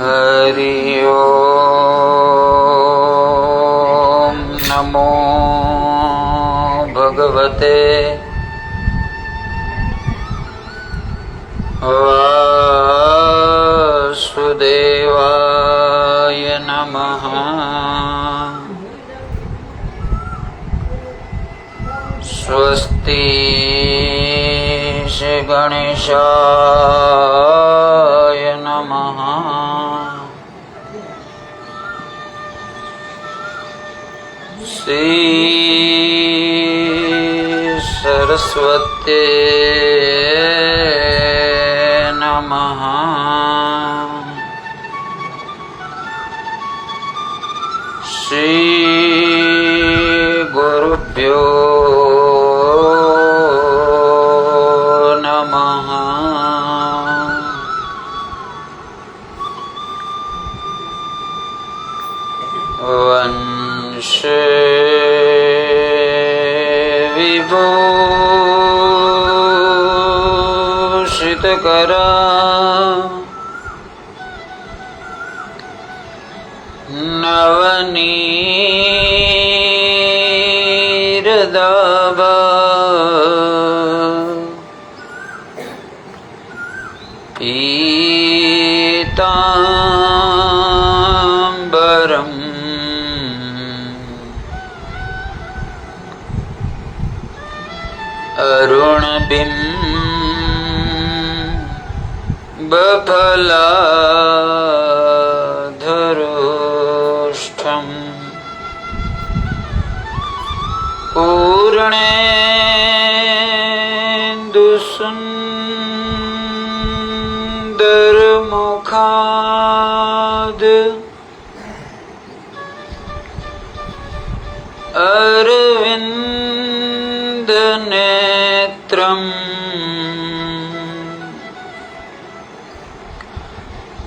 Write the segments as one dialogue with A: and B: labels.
A: हरि ओम नमो भगवते वासुदेवाय नमः। स्वस्ति श्री गणेशाय नमः। श्री सरस्वती नमः। श्री गुरुभ्यो नमः। वंशे विभूषितकरा नवनीरदाभा पीताम्बरम् अरुणबिम्बफलाधरोष्ठम् पूर्णेन्दुसुन्दरमुखाद् अरविन्दनेत्रम्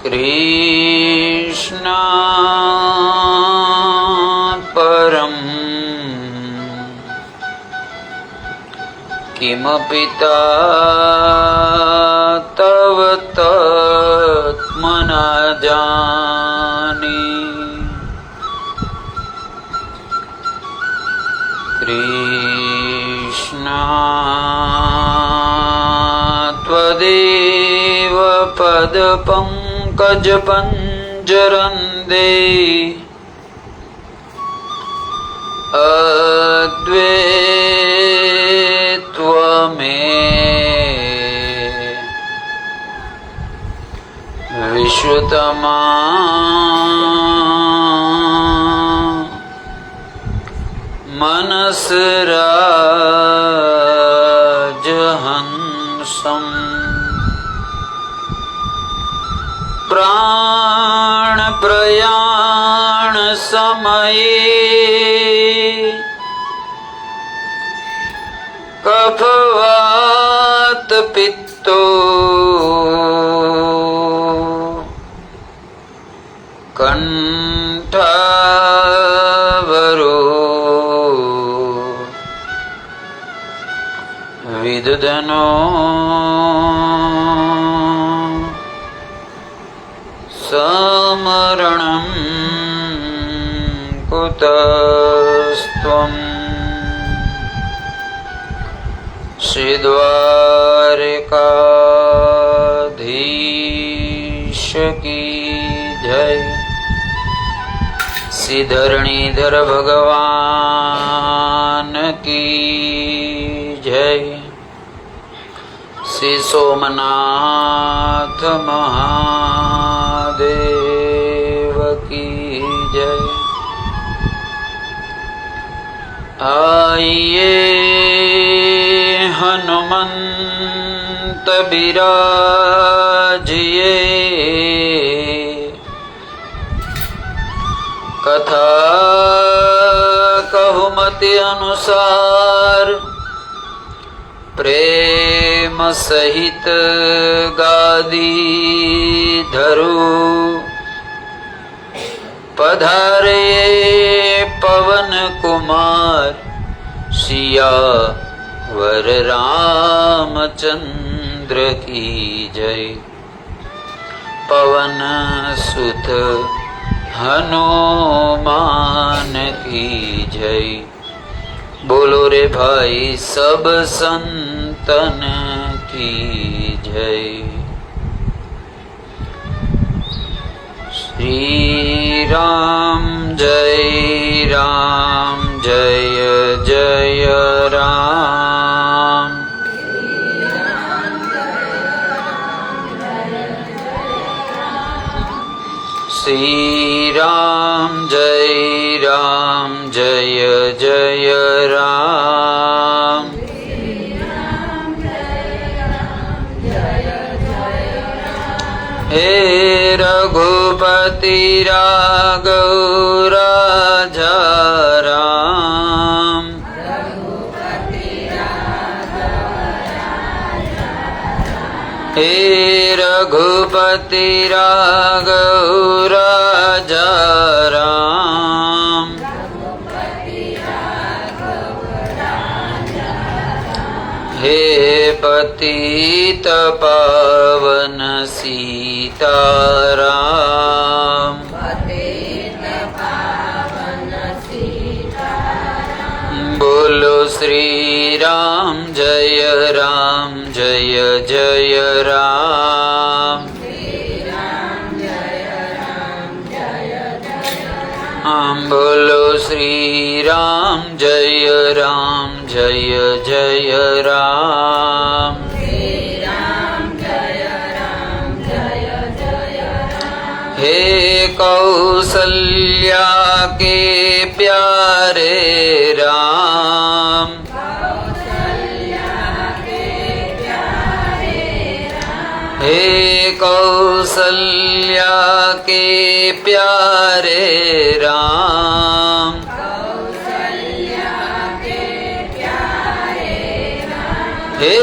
A: कृष्णात् परम् किमपि तव तत्त्वं न जाने। कृष्णा त्वदेव पदपङ्कजपञ्जरन्दे अद्वैत्वमे विश्रुतमा मनसराजहंसम् प्राणप्रयाण समये कफवात पित्तो कंठावरो विदुदनो समरणं कुतस्त्वम्। श्रीद्वारिकाधीश की जय। श्री धरणीधर भगवान की जय। श्री सोमनाथ महादेव की जय। आइए हनुमंत बिराजिए, कथा कहूमति अनुसार प्रेम सहित गादी धरू। पधारे पवन कुमार सियावर रामचंद्र की जय। पवन सुत हनुमान की जय। बोलो रे भाई सब संतन की जय। श्री राम जय जय राम। श्री राम जय जय राम। हे रघुपति राघव राजा राम। हे रघुपति राघव राजा राम। हे पतित पावन सीताराम। बोलो श्री राम जय जय राम। बोलो श्री राम जय जय राम। हे कौसल्या के प्यारे राम। हे कौसल्या के प्यारे राम। हे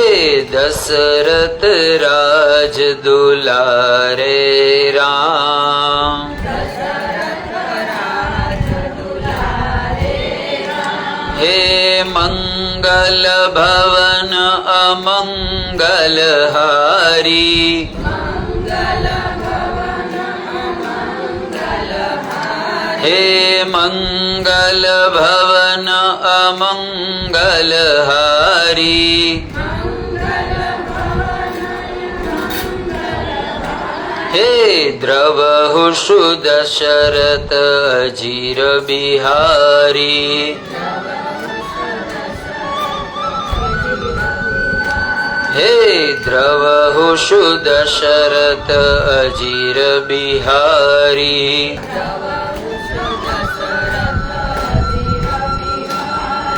A: दशरथ राज दुलारे राम। हे मंगल भवन अमंगल हारी। हे मंगल भवन अमंगल हारी। हे द्रवहुषु दशरथ अजीर बिहारी। हे द्रवहुषु दशरथ अजीर बिहारी।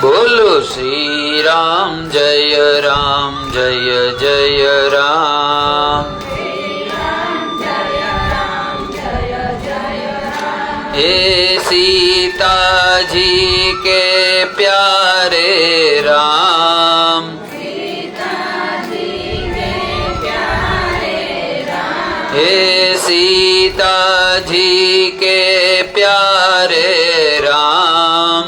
A: बोलो श्री राम जय जय राम। हे सीता जी के प्यारे राम। हे सीता जी के प्यारे राम।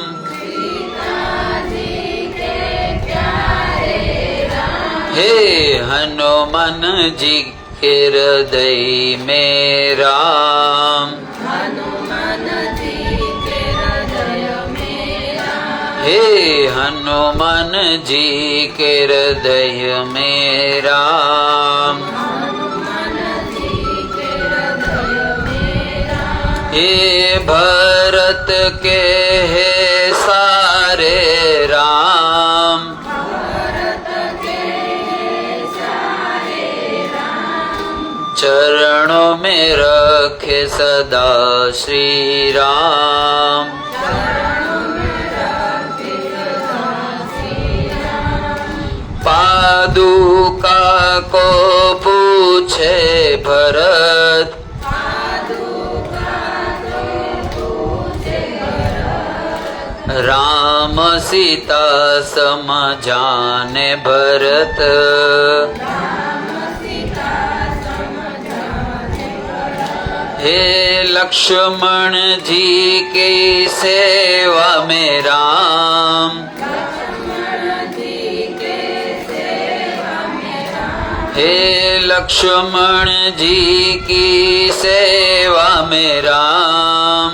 A: हे हनुमान जी के हृदय में राम। हे हनुमान जी के हृदय में राम। हे भरत के हे सारे राम। चरणों में रखे सदा श्री राम। पादुका को पूछे भरत। राम सीता समझाने भरत। हे लक्ष्मण जी की सेवा में राम। हे लक्ष्मण जी की सेवा में राम,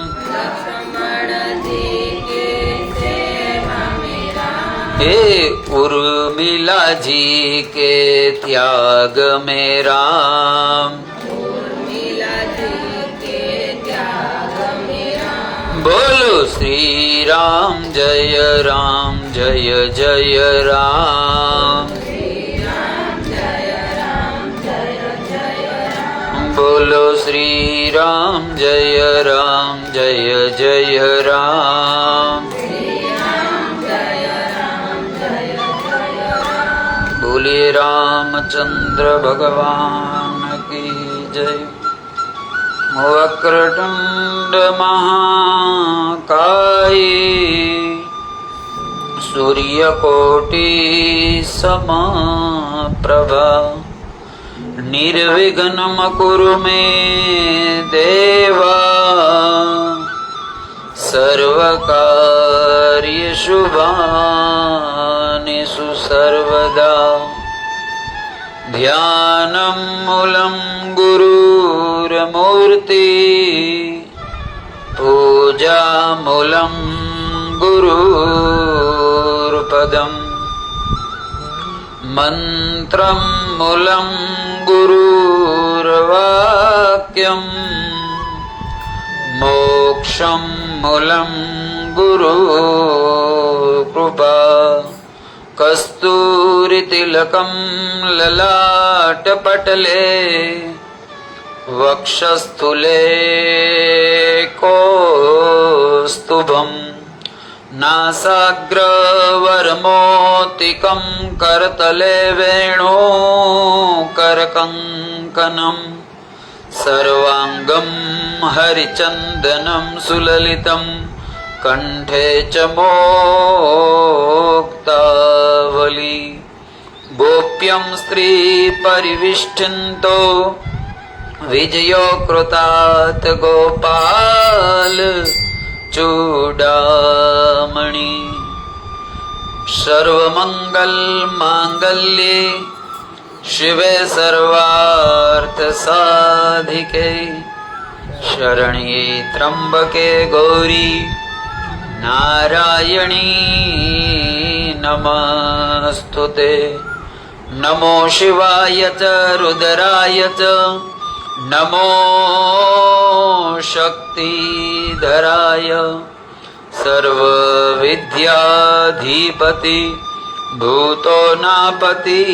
A: हे उर्मिला जी के त्याग में राम, बोलो श्री राम जय जय राम, बोलो श्री राम जय जय राम, बोलिए रामचंद्र भगवान की जय। वक्रतुंड महाकाय सूर्यकोटि समप्रभा निर्विघ्नं कुरु मे देवा, सर्वकार्येषु भानेषु सर्वदा, ध्यानं मूलं गुरुर्मूर्ति, पूजामूलं गुरुर्पदम्, मन्त्रं मूलं गुरुर्वाक्यम्, मोक्षं मूलं गुरुकृपा, कस्तूरितिलकं ललाटपटले, वक्षस्थुले कौस्तुभम्, नासाग्रवर्मोतिकं करतले वेणुकरकङ्कणं, सर्वाङ्गं हरिचन्दनं सुललितं, कंठे च मोक्तावली, गोप्यं स्त्रीपरिविष्टन्तो विजयो कृतात् गोपाल चूडामणि, सर्वमंगल मांगल्ये शिवे सर्वार्थसाधिके, शरण्ये त्र्यंबके गौरी नारायणी नमस्तुते। नमो शिवाय च रुद्राय च, नमो शक्तिधराय, सर्वविद्याधिपति भूतो नापति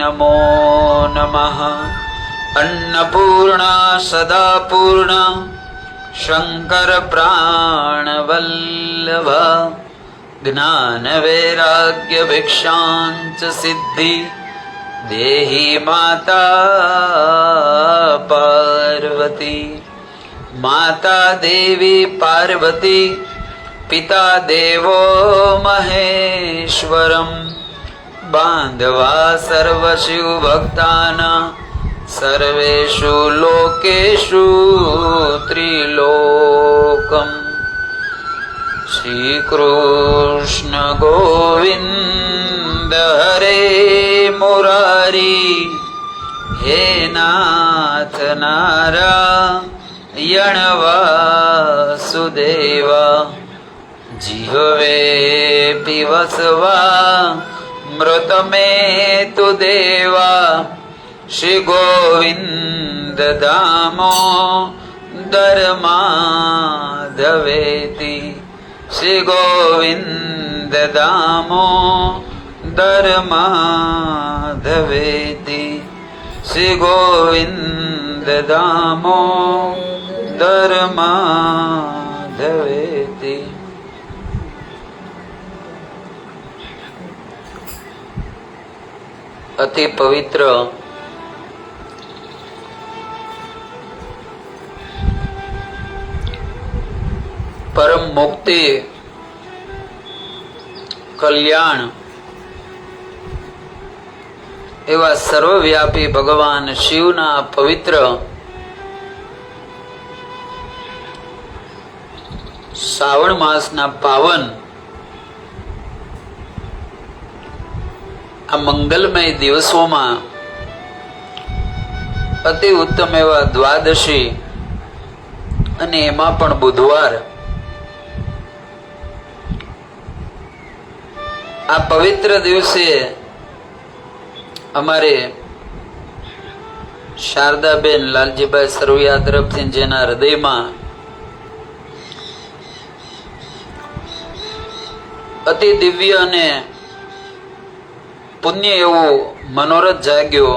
A: नमो नमः। अन्नपूर्णा सदा पूर्णा शंकर प्राणवल्लभा, ज्ञान वैराग्य भिक्षांच सिद्धि देहि माता पार्वती। माता देवी पार्वती पिता देवो महेश्वरम, बांधवा सर्वशिव भक्ताना सर्वेषु लोकेषु त्रिलोकम्। श्री कृष्ण गोविंद हरे मुरारी, हे नाथ नारायण वासुदेवा, जिह्वे पिबस्वा मृतमेतु तु देवा, श्री गोविंद दामोदर माधवेति, श्री गोविंद दामोदर माधवेति, श्री गोविंद दामोदर माधवेति। अति पवित्र परम मुक्ति कल्याण एवा सर्वव्यापी भगवान शिवना पवित्र श्रावण मासना पावन આ મંગલમય દિવસોમાં અતિ ઉત્તમ એવા દ્વાદશી અને એમાં પણ બુધવાર, આ પવિત્ર દિવસે અમારે શારદાબેન લાલજીભાઈ સરવૈયા તરફથી જેના હૃદયમાં અતિ દિવ્ય અને પુણ્ય એવો મનોરથ જાગ્યો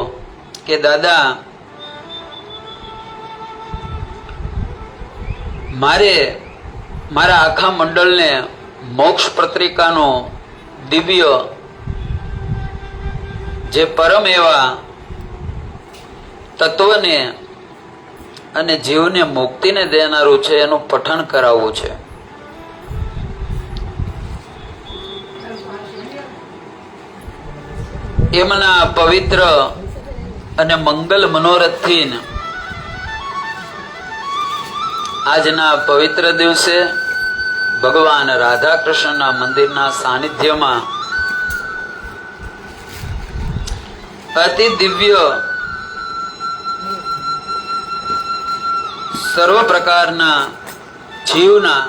A: કે દાદા, મારે મારા આખા મંડળને મોક્ષ પત્રિકાનો દિવ્ય જે પરમ એવા તત્વને અને જીવને મુક્તિને દેનારું છે એનું પઠન કરાવવું છે. એમના પવિત્ર અને મંગલ મનોરથથી આજના પવિત્ર દિવસે ભગવાન રાધા કૃષ્ણના મંદિરના સાનિધ્યમાં અતિ દિવ્ય સર્વ પ્રકારના જીવના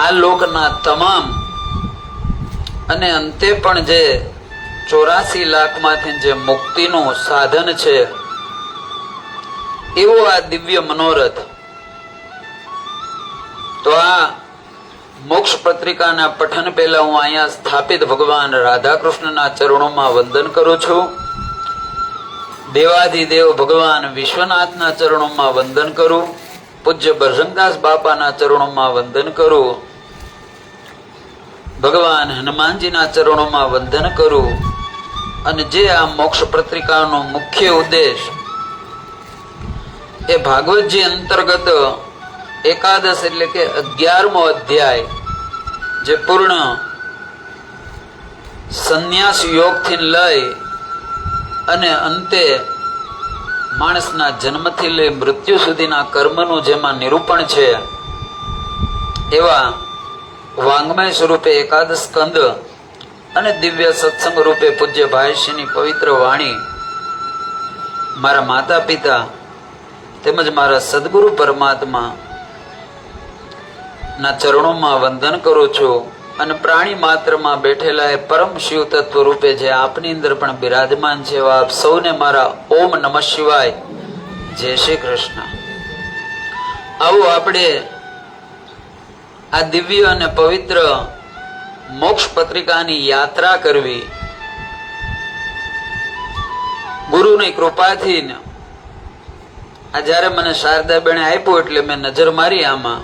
A: આ લોકના તમામ અને અંતે પણ જે 84 લાખમાંથી જે મુક્તિનું સાધન છે એવો આ દિવ્ય મનોરથ. તો આ મોક્ષ પત્રિકાના પઠન પહેલા હું અહીંયા સ્થાપિત ભગવાન રાધા કૃષ્ણના ચરણોમાં વંદન કરું છું. દેવાધિદેવ ભગવાન વિશ્વનાથના ચરણોમાં વંદન કરું. પૂજ્ય બજરંગદાસ બાપાના ચરણોમાં વંદન કરું. ભગવાન હનુમાનજીના ચરણોમાં વંદન કરું. અને જે આ મોક્ષ પત્રિકાનો મુખ્ય ઉદ્દેશ એ ભાગવતજી અંતર્ગત એકાદશ એટલે કે 11મો અધ્યાય જે પૂર્ણ સંન્યાસ યોગથી લઈ અને અંતે માણસના જન્મથી લઈ મૃત્યુ સુધીના કર્મનું જેમાં નિરૂપણ છે એવા વાંગ્મય સ્વરૂપે એકાદશ સ્કંદ અને દિવ્ય સત્સંગ રૂપે પૂજ્ય ભાઈશ્રીની પવિત્ર વાણી મારા માતા પિતા તેમજ મારા સદગુરુ પરમાત્મા ના ચરણોમાં વંદન કરું છું. અને પ્રાણી માત્રમાં બેઠેલા એ પરમ શિવ તત્વ રૂપે જે આપની અંદર પણ બિરાજમાન છે એવા આપ સૌને મારા ઓમ નમઃ શિવાય, જય શ્રી કૃષ્ણ. આવો આપણે આ દિવ્ય અને પવિત્ર મોક્ષ પત્રિકાની યાત્રા કરવી. ગુરુની કૃપાથી આ જયારે મને શારદાબેને આપ્યું એટલે મેં નજર મારી આમાં,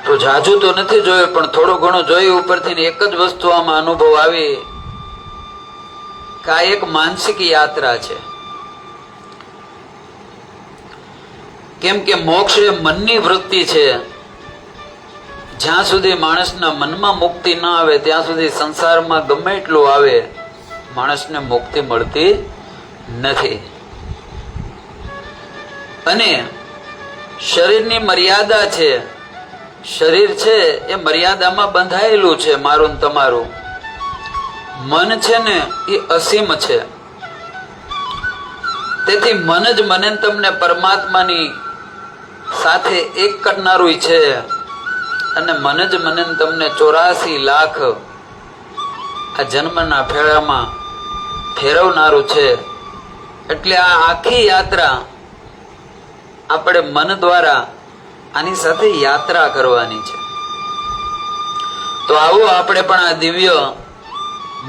A: તો જાજુ તો નથી જોયું પણ થોડું ઘણું જોયું ઉપરથી. એક જ વસ્તુ આમાં અનુભવ આવી કે આ એક માનસિક યાત્રા છે. કેમ કે મોક્ષ એ મનની વૃત્તિ છે. જ્યાં સુધી માણસના મનમાં મુક્તિ ન આવે ત્યાં સુધી સંસારમાં ગમે એટલું આવે માણસને મુક્તિ મળતી નથી. અને શરીરની મર્યાદા છે. શરીર છે એ મર્યાદામાં બંધાયેલું છે. મારું ને તમારું મન છે ને એ અસીમ છે. તેથી મન જ મને તમને પરમાત્માની સાથે એક કરનારું છે. અને મન જ મને તમને 84 લાખ આ જન્મના ફેરામાં ફેરવનારું છે. એટલે આ આખી યાત્રા આપણે મન દ્વારા આની સાથે યાત્રા કરવાની છે. તો આવો આપણે પણ આ દિવ્ય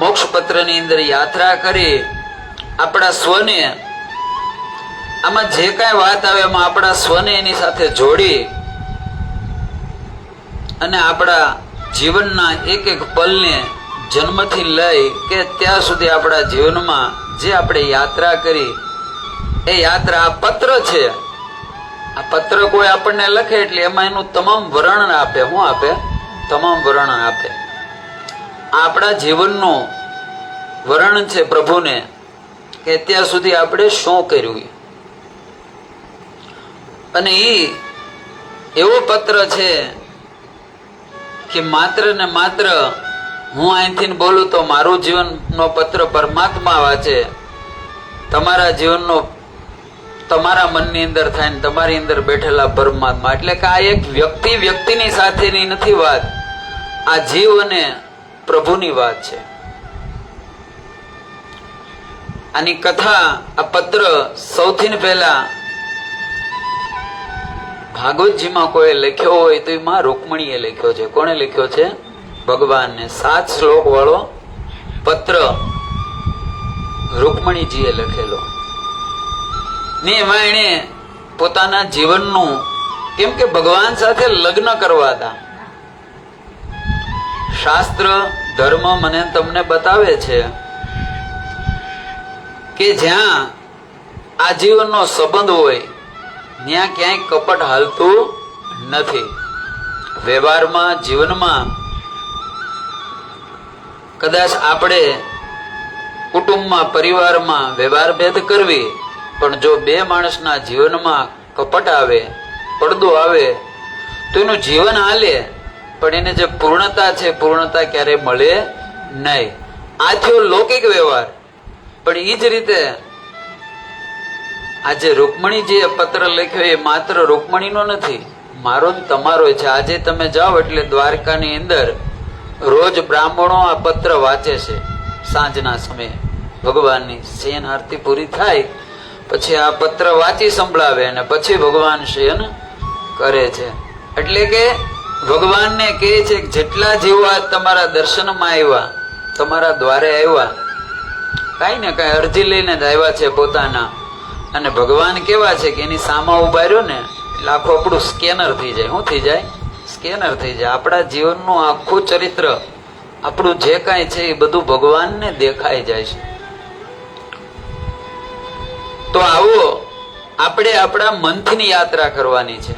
A: મોક્ષ પત્રની અંદર યાત્રા કરી આપણા સ્વને આમાં જે કાંઈ વાત આવે એમાં આપણા સ્વને એની સાથે જોડી અને આપણા જીવનના એક એક પલને જન્મથી લઈ કે ત્યાં સુધી આપણા જીવનમાં જે આપણે યાત્રા કરી એ યાત્રા આ પત્ર છે. આ પત્ર કોઈ આપણને લખે એટલે એમાં એનું તમામ વર્ણન આપે. શું આપે? તમામ વર્ણન આપે. આપણા જીવનનું વર્ણન છે પ્રભુને કે ત્યાં સુધી આપણે શું કર્યું. અને એ એવો પત્ર છે કે માત્ર ને માત્ર હું અહીંથી બોલું તો મારું જીવનનો પત્ર પરમાત્મા વાંચે, તમારા જીવનનો તમારા મનની અંદર થાય ને તમારી અંદર બેઠેલા પરમાત્મા. એટલે કે આ એક વ્યક્તિ વ્યક્તિની સાથેની નથી વાત, આ જીવ અને પ્રભુની વાત છે. આની કથા, આ પત્ર સૌથી પહેલા ભાગવતજીમાં કોઈ લખ્યો હોય તો એમાં રૂકમણીએ લખ્યો છે. કોણે લખ્યો છે? ભગવાનને. 7 શ્લોક વાળો પત્ર રૂકમણીજીએ લખેલો ને એમાં એને પોતાના જીવનનું, કેમ કે ભગવાન સાથે લગ્ન કરવા હતા. શાસ્ત્ર ધર્મ મને તમને બતાવે છે કે જ્યાં આ જીવનનો સંબંધ હોય ત્યાં ક્યાંય કપટ હાલતું નથી. વ્યવહારમાં, જીવનમાં કદાચ આપણે કુટુંબમાં, પરિવારમાં વ્યવહાર ભેદ કરવી, પણ જો બે માણસના જીવનમાં કપટ આવે, પડદો આવે તો એનું જીવન હાલે, પણ એને જે પૂર્ણતા છે, પૂર્ણતા ક્યારેય મળે નહીં. આ થયો લૌકિક વ્યવહાર. પણ એ જ રીતે આજે રૂકમણીજીએ પત્ર લખ્યો એ માત્ર રૂકમણીનો નથી, મારો જ તમારો છે. આજે તમે જાઓ એટલે દ્વારકાની અંદર રોજ બ્રાહ્મણો આ પત્ર વાંચે છે. સાંજના સમયે ભગવાનની શયન આરતી પૂરી થાય પછી આ પત્ર વાંચી સંભળાવે અને પછી ભગવાન શયન કરે છે. એટલે કે ભગવાનને કહે છે કે જેટલા જીવો આજ તમારા દર્શનમાં આવ્યા, તમારા દ્વારે આવ્યા, કાંઈ ને કાંઈ અરજી લઈને જ આવ્યા છે પોતાના, અને ભગવાન કેવા છે કે એની સામા ઉભા રહ્યો ને એટલે આખું આપણું સ્કેનર થઈ જાય. શું થઈ જાય? સ્કેનર થઈ જાય. આપણા જીવનનું આખું ચરિત્ર, આપણું જે કાંઈ છે એ બધું ભગવાનને દેખાઈ જાય છે. તો આવો આપણે આપણા મનથી યાત્રા કરવાની છે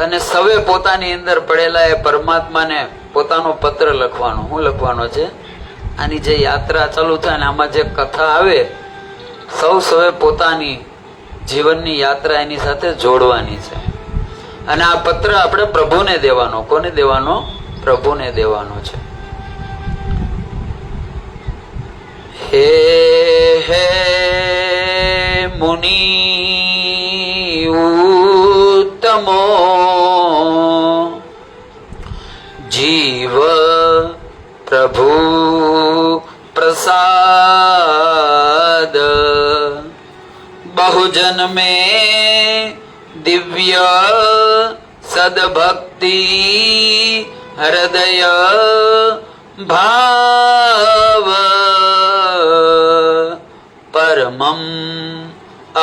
A: અને સવે પોતાની અંદર પડેલા એ પરમાત્માને પોતાનો પત્ર લખવાનો. શું લખવાનો છે? આની જે યાત્રા ચાલુ થાય ને આમાં જે કથા આવે, સૌએ પોતાની જીવનની યાત્રા એની સાથે જોડવાની છે. અને આ પત્ર આપણે પ્રભુને દેવાનો. કોને દેવાનો? પ્રભુને દેવાનો છે. હે હે મુનિ ઉત્તમો જીવ પ્રભુ પ્રસાદ बहुजन में दिव्य सद्भक्ति हृदय भाव परमं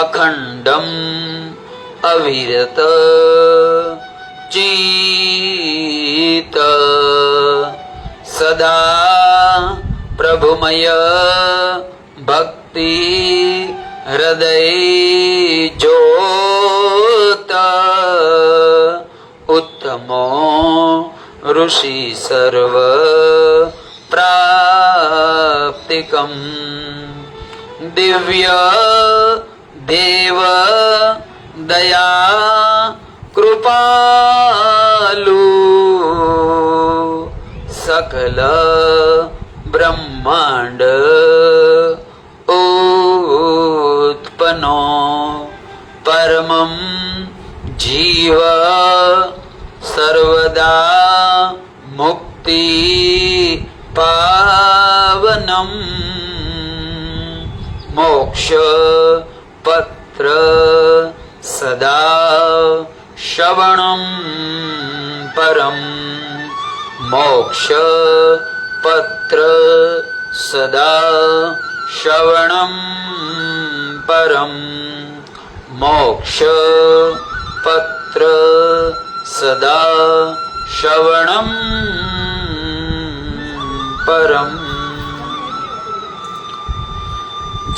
A: अखंडम अविरत चित सदा प्रभुमय भक्ति हृदय ज्योत उत्तमो ऋषि सर्व प्राप्तिकम दिव्य देव दया कृपालु सकल ब्रह्मांड उत्पन्नो परमं जीव सर्वदा मुक्ति पावनम मोक्ष पत्र सदा श्रवणं परम मोक्ष पत्र सदा श्रवणं परम मोक्ष पत्र सदा श्रवणं परम.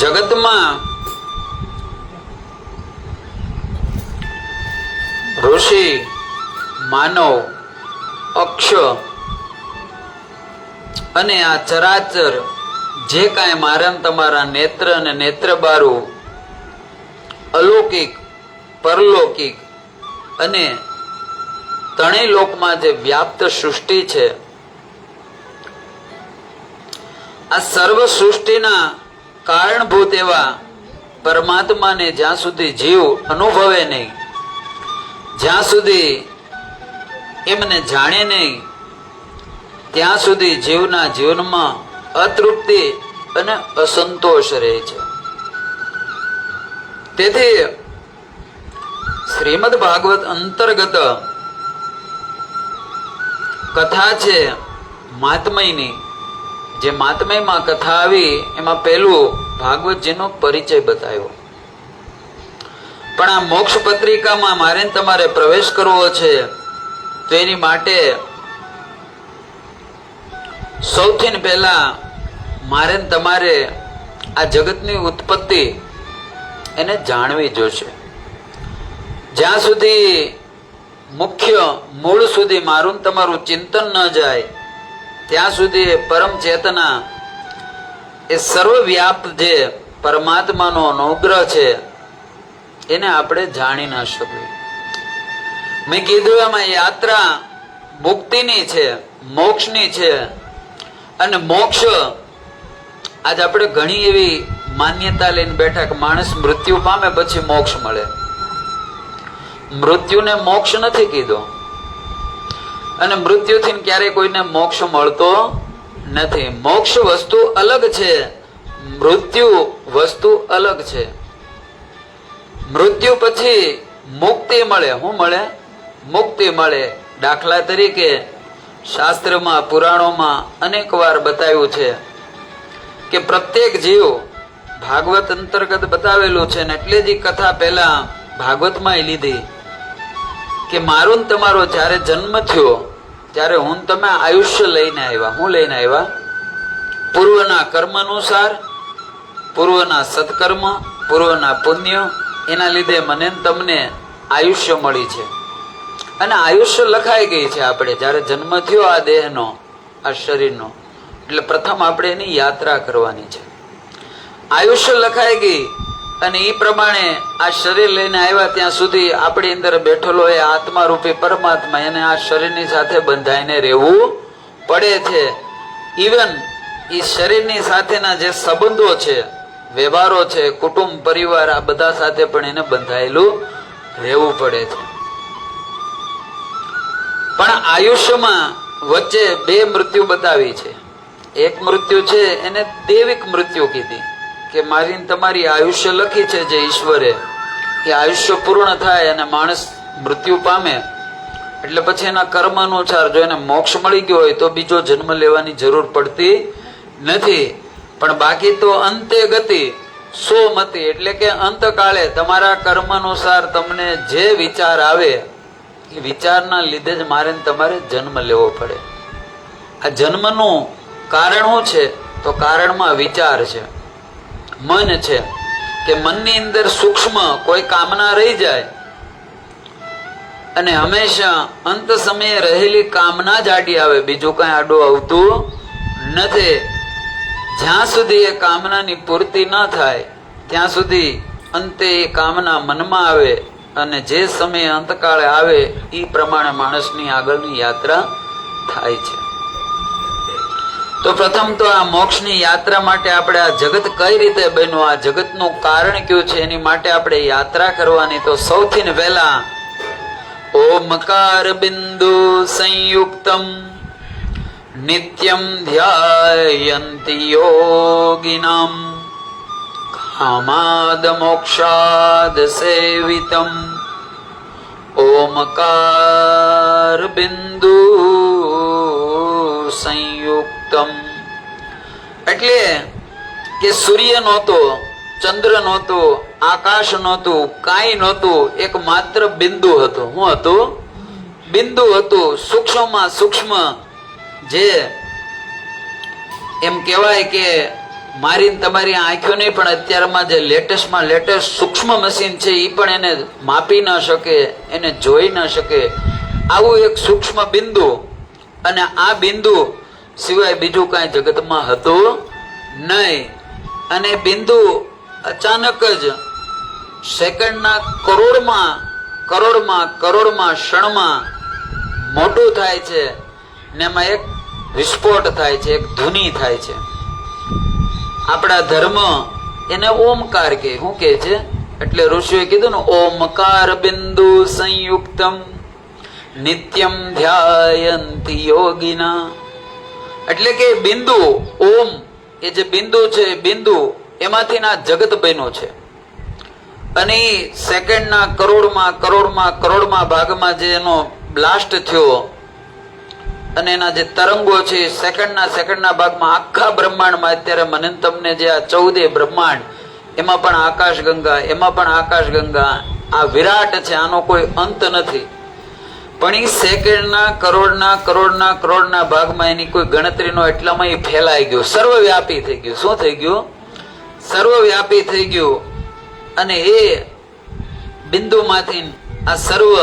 A: જગતમાં ઋષિ, માનવ, અક્ષ અને આ ચરાચર જે કાંઈ મારા તમારા નેત્ર અને નેત્રબારું અલૌકિક, પરલૌકિક અને ત્રણેય લોકમાં જે વ્યાપ્ત સૃષ્ટિ છે, આ સર્વ સૃષ્ટિના કારણભૂત એવા પરમાત્માને જ્યાં સુધી જીવ અનુભવે નહીં, જ્યાં સુધી એમને જાણે નહીં, ત્યાં સુધી જીવના જીવનમાં અતૃપ્તિ અને અસંતોષ રહે છે. તેથી શ્રીમદ ભાગવત અંતર્ગત કથા છે મહાત્મયની. જે મહાત્મયમાં કથા આવી એમાં પહેલું ભાગવતજીનો પરિચય બતાવ્યો. પણ આ મોક્ષ પત્રિકામાં મારે તમારે પ્રવેશ કરવો છે, તો એની માટે સૌથી પહેલા મારે તમારે આ જગતની ઉત્પત્તિ એને જાણવી જોશે. જ્યાં સુધી મુખ્ય મૂળ સુધી મારું તમારું ચિંતન ન જાય, ત્યાં સુધી પરમ ચેતના એ સર્વવ્યાપ્ત જે પરમાત્માનો અનુગ્રહ છે એને આપણે જાણી ન શકીએ. મેં કીધું એમાં યાત્રા મુક્તિની છે, મોક્ષની છે. અને મોક્ષ આજ આપણે ઘણી એવી માન્યતા લઈને બેઠા કે માણસ મૃત્યુ પામે પછી મોક્ષ મળે. મૃત્યુને મોક્ષ નથી કીધો, અને મૃત્યુથી ક્યારેય કોઈને મોક્ષ મળતો નથી. મોક્ષ વસ્તુ અલગ છે, મૃત્યુ વસ્તુ અલગ છે. મૃત્યુ પછી મુક્તિ મળે. શું મળે? મુક્તિ મળે. દાખલા તરીકે શાસ્ત્રમાં પુરાણોમાં અનેક વાર બતાવ્યું છે કે પ્રત્યેક જીવ ભાગવત અંતર્ગત બતાવેલું છે, ને એટલે જ કથા પહેલા ભાગવતમાં લીધી કે મારો ને તમારો જ્યારે જન્મ થયો ત્યારે હું તમે આયુષ્ય લઈને આવ્યા. હું લઈને આવ્યા? પૂર્વના કર્મ અનુસાર, પૂર્વના સત્કર્મ, પૂર્વના પુણ્ય, એના લીધે મને તમને આયુષ્ય મળી છે. અને આયુષ્ય લખાઈ ગઈ છે. આપણે જ્યારે જન્મ થયો આ દેહનો, આ શરીરનો, એટલે પ્રથમ આપણે એની યાત્રા કરવાની છે. આયુષ્ય લખાઈ ગઈ અને એ પ્રમાણે આ શરીર લઈને આવ્યા ત્યાં સુધી આપણી અંદર બેઠેલો એ આત્મા રૂપી પરમાત્મા, એને આ શરીરની સાથે બંધાઈને રહેવું પડે છે. ઇવન એ શરીરની સાથેના જે સંબંધો છે, વ્યવહારો છે, કુટુંબ પરિવાર, આ બધા સાથે પણ એને બંધાયેલું રહેવું પડે છે. પણ આયુષ્યમાં વચ્ચે બે મૃત્યુ બતાવી છે. એક મૃત્યુ છે એને દૈવિક મૃત્યુ કીધી કે મારી તમારી આયુષ્ય લખી છે જે ઈશ્વરે, એ આયુષ્ય પૂર્ણ થાય અને માણસ મૃત્યુ પામે એટલે પછી એના કર્મ અનુસાર જો એને મોક્ષ મળી ગયો હોય તો બીજો જન્મ લેવાની જરૂર પડતી નથી. પણ બાકી તો અંતે ગતિ સો મતિ, એટલે કે અંતકાળે તમારા કર્મ અનુસાર તમને જે વિચાર આવે એ વિચારના લીધે જ મારે તમારે જન્મ લેવો પડે. આ જન્મનું કારણ શું છે? તો કારણમાં વિચાર છે, મન છે. કે મનની અંદર સૂક્ષ્મ કોઈ કામના રહી જાય અને હંમેશા અંત સમયે રહેલી કામના જ આડી આવે, બીજું કઈ આડું આવતું નથી. જ્યાં સુધી એ કામનાની પૂર્તિ ન થાય ત્યાં સુધી અંતે એ કામના મનમાં આવે અને જે સમયે અંતકાળે આવે એ પ્રમાણે માણસની આગળની યાત્રા થાય છે. તો પ્રથમ તો આ મોક્ષની યાત્રા માટે આપણે આ જગત કઈ રીતે બન્યું, આ જગતનું કારણ કયું છે, એની માટે આપણે યાત્રા કરવાની. તો સૌથી પહેલા ઓમકાર બિંદુ સંયુક્તમ નિત્યમ ધ્યાયંતિ યોગિનામ કામાદ મોક્ષાદ સેવિતમ ઓમકાર બિંદુ સંયુક્તમ. એટલે કે સૂર્ય નહોતો, ચંદ્ર નહોતો, આકાશ નહોતું, કાંઈ નહોતું, એક માત્ર બિંદુ હતું. શું હતું? બિંદુ હતું. સૂક્ષ્મમાં સૂક્ષ્મ, જે એમ કહેવાય કે મારી તમારી આંખો નહીં, પણ અત્યારમાં જે લેટેસ્ટમાં લેટેસ્ટ સૂક્ષ્મ મશીન છે એ પણ એને માપી ન શકે, એને જોઈ ન શકે, આવું એક સૂક્ષ્મ બિંદુ. અને આ બિંદુ સિવાય બીજું કાંઈ જગતમાં હતું નહીં. અને બિંદુ અચાનક જ સેકન્ડના કરોડમાં ક્ષણમાં મોટું થાય છે ને એમાં એક વિસ્ફોટ થાય છે, એક ધુની થાય છે. આપણા ધર્મ એને ઓમકાર કે શું કે છે? એટલે ઋષિઓએ કીધું ને, ઓમકાર બિંદુ સંયુક્તમ નિત્યમ ધ્યાયંતિ યોગિના. એટલે કે બિંદુ, ઓમ એ જે બિંદુ છે, બિંદુ એમાંથી ના જગત બન્યું છે. અને સેકન્ડના કરોડમાં ભાગમાં જે એનો બ્લાસ્ટ થયો અને એના જે તરંગો છે સેકન્ડના ભાગમાં આખા બ્રહ્માંડમાં અત્યારે મને તમને જે આ 14 બ્રહ્માંડ, એમાં પણ આકાશગંગા, આ વિરાટ છે, આનો કોઈ અંત નથી. પણ એ સેકન્ડના કરોડના ભાગમાં એની કોઈ ગણતરીનો એટલામાં એ ફેલાઈ ગયું, સર્વવ્યાપી થઈ ગયું. શું થઈ ગયું? સર્વવ્યાપી થઈ ગયું. અને એ બિંદુમાંથી આ સર્વ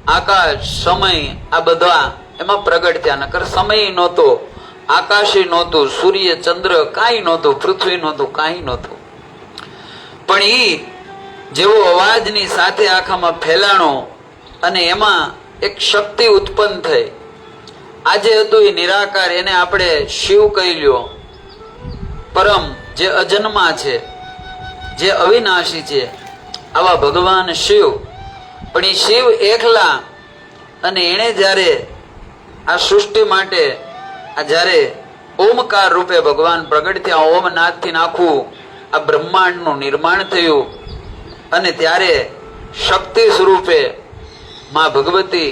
A: આકાશ, સમય, આ બધા એમાં પ્રગટ થયા. નકર સમય નહોતો, આકાશે નહોતું, સૂર્ય ચંદ્ર કાંઈ નહોતું, પૃથ્વી નહોતું, કાંઈ નહોતું. પણ એ જેવો અવાજની સાથે આખામાં ફેલાણો અને એમાં એક શક્તિ ઉત્પન્ન થઈ. આજે હતું એ નિરાકાર, એને આપણે શિવ કહી લ્યો. પરમ જે અજન્મા છે, જે અવિનાશી છે, આવા ભગવાન શિવ. પણ એ શિવ એકલા, અને એણે જ્યારે આ સૃષ્ટિ માટે આ જ્યારે ઓમકાર રૂપે ભગવાન પ્રગટ થયા, ઓમનાથથી આખું આ બ્રહ્માંડનું નિર્માણ થયું. અને ત્યારે શક્તિ સ્વરૂપે માં ભગવતી,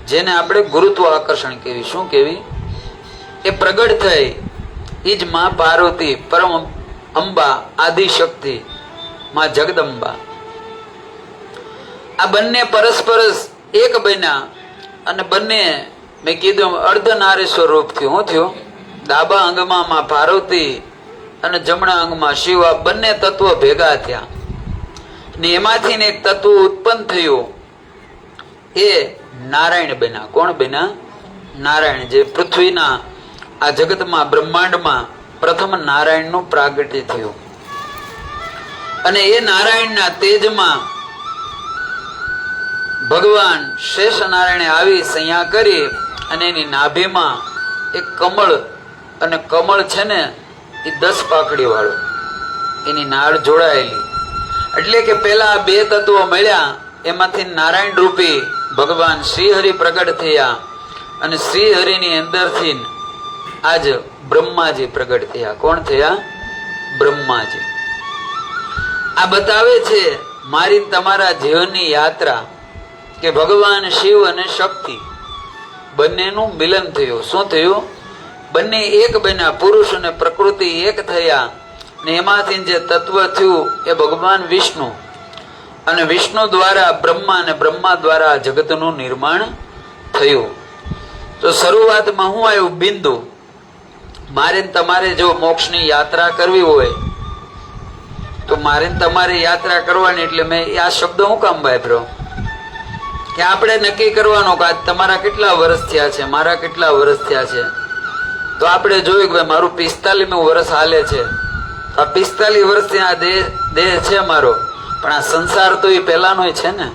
A: જેને આપણે ગુરુત્વ આકર્ષણ કેવી, શું કેવી, એ પ્રગટ થઈ. એ જ માં પાર્વતી, પરમ અંબા, આદિશક્તિ, માં જગદંબા. આ બંને પરસ્પર એક બન્યા અને બંને મેં કીધું અર્ધનારીશ્વર રૂપ થયું. શું થયું? ડાબા અંગમાં માં પાર્વતી અને જમણા અંગમાં શિવ, આ બંને તત્વો ભેગા થયા ને એમાંથી એક તત્વ ઉત્પન્ન થયું, એ નારાયણ બન્યા. કોણ બન્યા? નારાયણ. જે પૃથ્વીના આ જગતમાં, બ્રહ્માંડમાં પ્રથમ નારાયણનું પ્રાગટ્ય થયું. અને એ નારાયણના તેજમાં ભગવાન શેષ નારાયણે આવી સૈયા કરી અને એની નાભીમાં એક કમળ, અને કમળ છે ને એ 10 પાકડી વાળું, એની નાળ જોડાયેલી. એટલે કે પેલા 2 તત્વો મળ્યા, એમાંથી નારાયણ રૂપી ભગવાન શ્રીહરિ પ્રગટ થયા અને શ્રીહરિની અંદરથી આજ બ્રહ્માજી પ્રગટ થયા. કોણ થયા? બ્રહ્માજી. આ બતાવે છે મારી તમારા જીવનની યાત્રા કે ભગવાન શિવ અને શક્તિ બંનેનું મિલન થયું. શું થયું? બંને એક બન્યા, પુરુષ અને પ્રકૃતિ એક થયા. ને એમાંથી જે તત્વ થયું એ ભગવાન વિષ્ણુ, અને વિષ્ણુ દ્વારા બ્રહ્મા, અને બ્રહ્મા દ્વારા જગતનું નિર્માણ થયું. તો શરૂઆતમાં શું આવ્યું? બિંદુ. મારે તમારે જો મોક્ષની યાત્રા કરવી હોય તો મારે તમારે યાત્રા કરવાની, એટલે મેં આ શબ્દ હું કામ વાપર્યો કે આપણે નક્કી કરવાનું કે તમારા કેટલા વર્ષ થયા છે, મારા કેટલા વર્ષ થયા છે. તો આપણે જોયું કે ભાઈ મારું 45મું વર્ષ હાલે છે. આ 45 વર્ષથી આ દેહ છે મારો, પણ આ સંસાર તો એ પહેલાનો છે ને.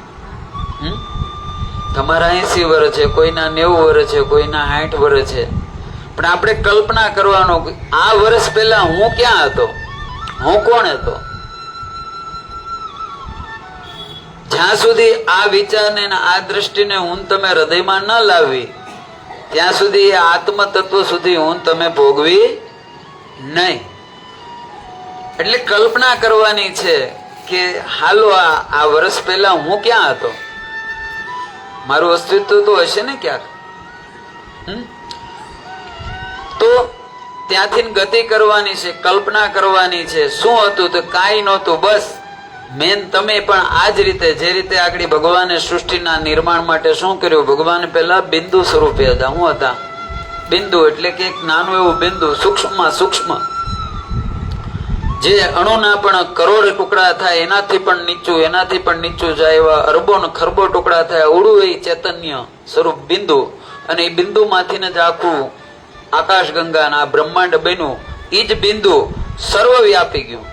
A: તમારા 80 વર્ષ છે, કોઈના 90 વર્ષ છે, કોઈના 60 વર્ષ છે. પણ આપણે કલ્પના કરવાનો આ વર્ષ પહેલા હું ક્યાં હતો, હું કોણ હતો. જ્યાં સુધી આ વિચારને આ દ્રષ્ટિને હું તમે હૃદયમાં ન લાવવી, ત્યાં સુધી એ આત્મ તત્વ સુધી હું તમે ભોગવી નહીં. એટલે કલ્પના કરવાની છે કે હાલો આ વર્ષ પહેલા હું ક્યાં હતો, મારું અસ્તિત્વ તો હશે ને ક્યાંક. તો ત્યાંથી ગતિ કરવાની છે, કલ્પના કરવાની છે. શું હતું? તો કાંઈ નહોતું. બસ મેન તમે પણ આ જ રીતે, જે રીતે આગળ ભગવાને સૃષ્ટિના નિર્માણ માટે શું કર્યું? ભગવાન પહેલા બિંદુ સ્વરૂપે હતા. શું હતા? બિંદુ. એટલે કે એક નાનું એવું બિંદુ, સૂક્ષ્મમાં સૂક્ષ્મ, જે અણુના પણ કરોડ ટુકડા થાય, એનાથી પણ નીચું, એનાથી પણ નીચું જાય એવા અરબો ને ખરબો ટુકડા થાય, ઉડું એ ચૈતન્ય સ્વરૂપ બિંદુ. અને એ બિંદુમાંથી જ આખું આકાશ ગંગા આ બ્રહ્માંડ બન્યું. એ જ બિંદુ સર્વવ્યાપી ગયું,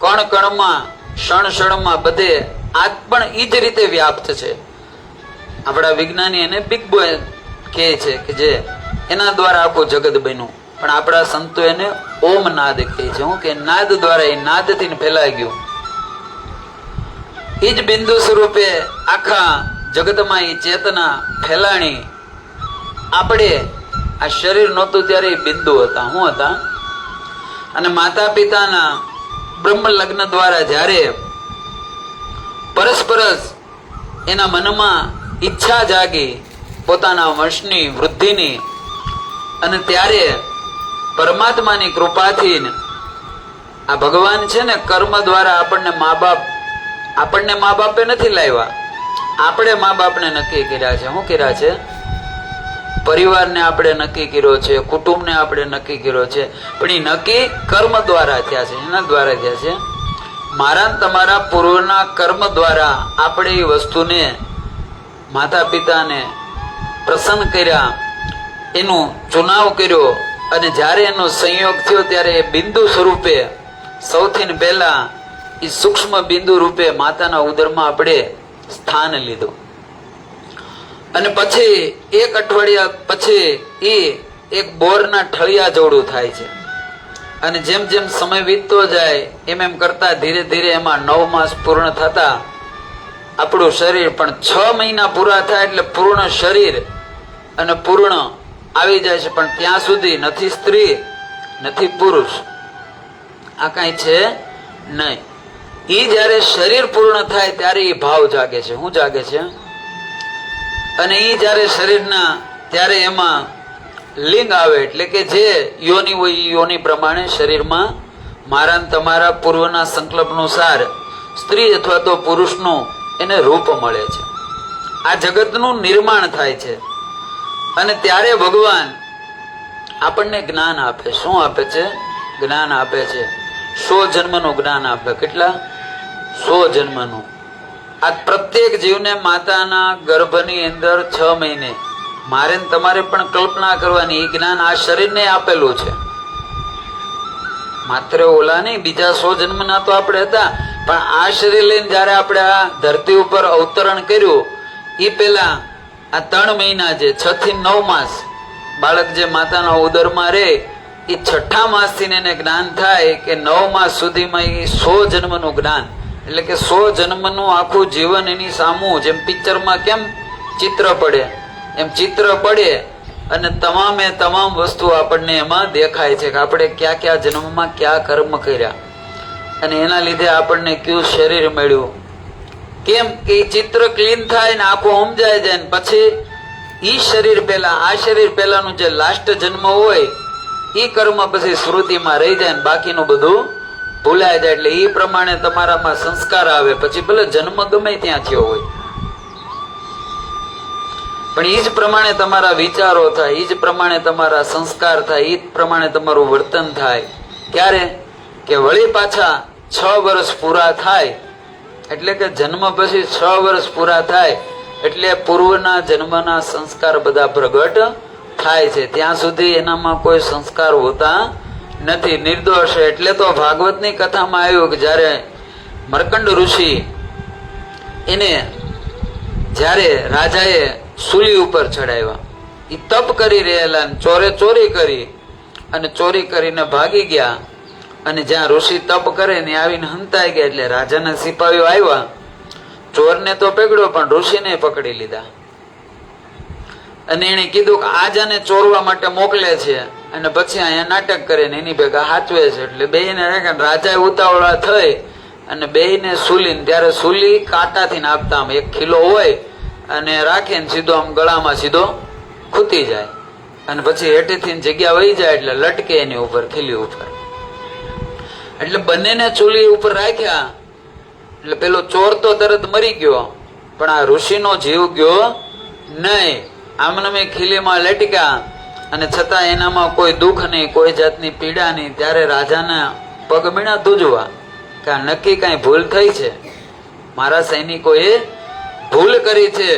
A: કણ કણમાં, ક્ષણ ક્ષણમાં, બધે આજ પણ એ જ રીતે વ્યાપ્ત છે. આપણા વિજ્ઞાની એને બિગ કહે છે કે જે એના દ્વારા આખું જગત બન્યું, પણ આપણા સંતો એને ઓમ નાદ કહે છે. હું કે નાદ દ્વારા, એ નાદથી ફેલાઈ ગયું. એ જ બિંદુ સ્વરૂપે આખા જગતમાં એ ચેતના ફેલાણી. આપણે આ શરીર નહોતું ત્યારે એ બિંદુ હતા. શું હતા? અને માતા પિતાના બ્રહ્મ લગ્ન દ્વારા જ્યારે પરસ્પરસ એના મનમાં ઈચ્છા જાગી પોતાના વંશની વૃદ્ધિની, અને ત્યારે પરમાત્માની કૃપાથી આ ભગવાન છે ને કર્મ દ્વારા આપણને મા બાપે નથી લાવ્યા, આપણે મા બાપને નક્કી કર્યા છે. શું કર્યા છે? પરિવારને આપણે નક્કી કર્યો છે, કુટુંબને આપણે નક્કી કર્યો છે, પણ એ નક્કી કર્મ દ્વારા થયા છે. એના દ્વારા થયા છે. મારા તમારા પૂર્વના કર્મ દ્વારા આપણે એ વસ્તુને માતા પિતાને પ્રસન્ન કર્યા, એનું ચુનાવ કર્યો, અને જ્યારે એનો સંયોગ થયો ત્યારે એ બિંદુ સ્વરૂપે સૌથી પહેલા એ સૂક્ષ્મ બિંદુ રૂપે માતાના ઉદરમાં આપણે સ્થાન લીધું. અને પછી એક અઠવાડિયા પછી એ એક બોરના ઠળિયા જેવડું થાય છે. અને જેમ જેમ સમય વીતતો જાય એમ કરતા ધીરે ધીરે એમાં 9 માસ પૂર્ણ થતા આપણું શરીર પણ 6 મહિના પૂરા થાય એટલે પૂર્ણ શરીર અને પૂર્ણ આવી જાય છે. પણ ત્યાં સુધી નથી સ્ત્રી નથી પુરુષ, આ કાંઈ છે નહીં. એ જયારે શરીર પૂર્ણ થાય ત્યારે એ ભાવ જાગે છે. શું જાગે છે? અને એ જયારે શરીરના ત્યારે એમાં લિંગ આવે, એટલે કે જે યોની હોય એ યોની પ્રમાણે શરીરમાં મારા તમારા પૂર્વના સંકલ્પ અનુસાર સ્ત્રી અથવા તો પુરુષનું એને રૂપ મળે છે. આ જગતનું નિર્માણ થાય છે. અને ત્યારે ભગવાન આપણને જ્ઞાન આપે. શું આપે છે? જ્ઞાન આપે છે. 100 જન્મનું જ્ઞાન આપે. કેટલા? 100 જન્મનું. આ પ્રત્યેક જીવને માતાના ગર્ભની અંદર 6 મહિને મારે તમારે પણ કલ્પના કરવાની, એ જ્ઞાન આ શરીરને આપેલું છે. માત્ર ઓલા નહીં, બીજા 100 જન્મના તો આપણે હતા, પણ આ શરીર લઈને જયારે આપણે આ ધરતી ઉપર અવતરણ કર્યું એ પેલા આ 3 મહિના જે 6 થી 9 માસ બાળક જે માતાના ઉદરમાં રહે, એ 6ઠા માસથી એને જ્ઞાન થાય કે 9 માસ સુધીમાં એ 100 જન્મનું જ્ઞાન, એટલે કે 100 જન્મનું આખું જીવન એની સામું, જેમ પિક્ચરમાં કેમ ચિત્ર પડે એમ ચિત્ર પડે, અને તમામે તમામ વસ્તુ આપણને એમાં દેખાય છે કે આપણે કયા કયા જન્મમાં કયા કર્મ કર્યા, અને એના લીધે આપણને કયું શરીર મળ્યું. કેમ કે ચિત્ર ક્લીન થાય ને આખું સમજાય જાય, ને પછી ઈ શરીર પહેલા, આ શરીર પહેલાનું જે લાસ્ટ જન્મ હોય ઈ કર્મ પછી સ્મૃતિમાં રહી જાય ને બાકીનું બધું ભૂલાઈ જાય. એટલે એ પ્રમાણે તમારામાં સંસ્કાર આવે. પછી ભલે જન્મ ગમે ત્યાં થયો હોય, પણ એ જ પ્રમાણે તમારા વિચારો થાય, એ જ પ્રમાણે તમારા સંસ્કાર થાય, એ જ પ્રમાણે તમારું વર્તન થાય. ક્યારે? કે વળી પાછા 6 વર્ષ પૂરા થાય, એટલે કે જન્મ પછી 6 વર્ષ પૂરા થાય એટલે પૂર્વના જન્મના સંસ્કાર બધા પ્રગટ થાય છે. ત્યાં સુધી એનામાં કોઈ સંસ્કાર હોતા નથી, નિર્દોષ. એટલે તો ભાગવતની કથામાં આવ્યું કે જ્યારે મર્કંડ ઋષિ એને જ્યારે રાજાએ સૂલી ઉપર ચડાવ્યા, એ તપ કરી રહેલા, ચોરી કરી અને ચોરી કરીને ભાગી ગયા, અને જ્યાં ઋષિ તપ કરે ને આવીને હંતાઈ ગયા. એટલે રાજાના સિપાહીઓ આવ્યા, ચોરને તો પકડ્યો પણ ઋષિને પકડી લીધા. અને એને કીધું કે આ જાને ચોરવા માટે મોકલે છે અને પછી અહીંયા નાટક કરે ને એની ભેગા હાચવે છે. એટલે બેયને રાજાએ ઉતાવળા થઈ અને બેયને સૂલી, ત્યારે સૂલી કાંટાથી નાપતા, આમ એક ખીલો હોય અને રાખે ને સીધો આમ ગળામાં સીધો ખૂતી જાય, અને પછી હેઠેથી જગ્યા વહી જાય એટલે લટકે એની ઉપર, ખીલી ઉપર. એટલે બંનેને ચૂલી ઉપર રાખ્યા. એટલે પેલો ચોર તો તરત મરી ગયો, પણ આ ઋષિનો જીવ ગયો નહીં. આમને ખીલીમાં લટક્યા, અને છતાં એનામાં કોઈ દુઃખ નહીં, કોઈ જાતની પીડા નહીં. ત્યારે રાજાના પગ મીણા ધૂજવા કે આ નક્કી કઈ ભૂલ થઈ છે, મારા સૈનિકોએ ભૂલ કરી છે,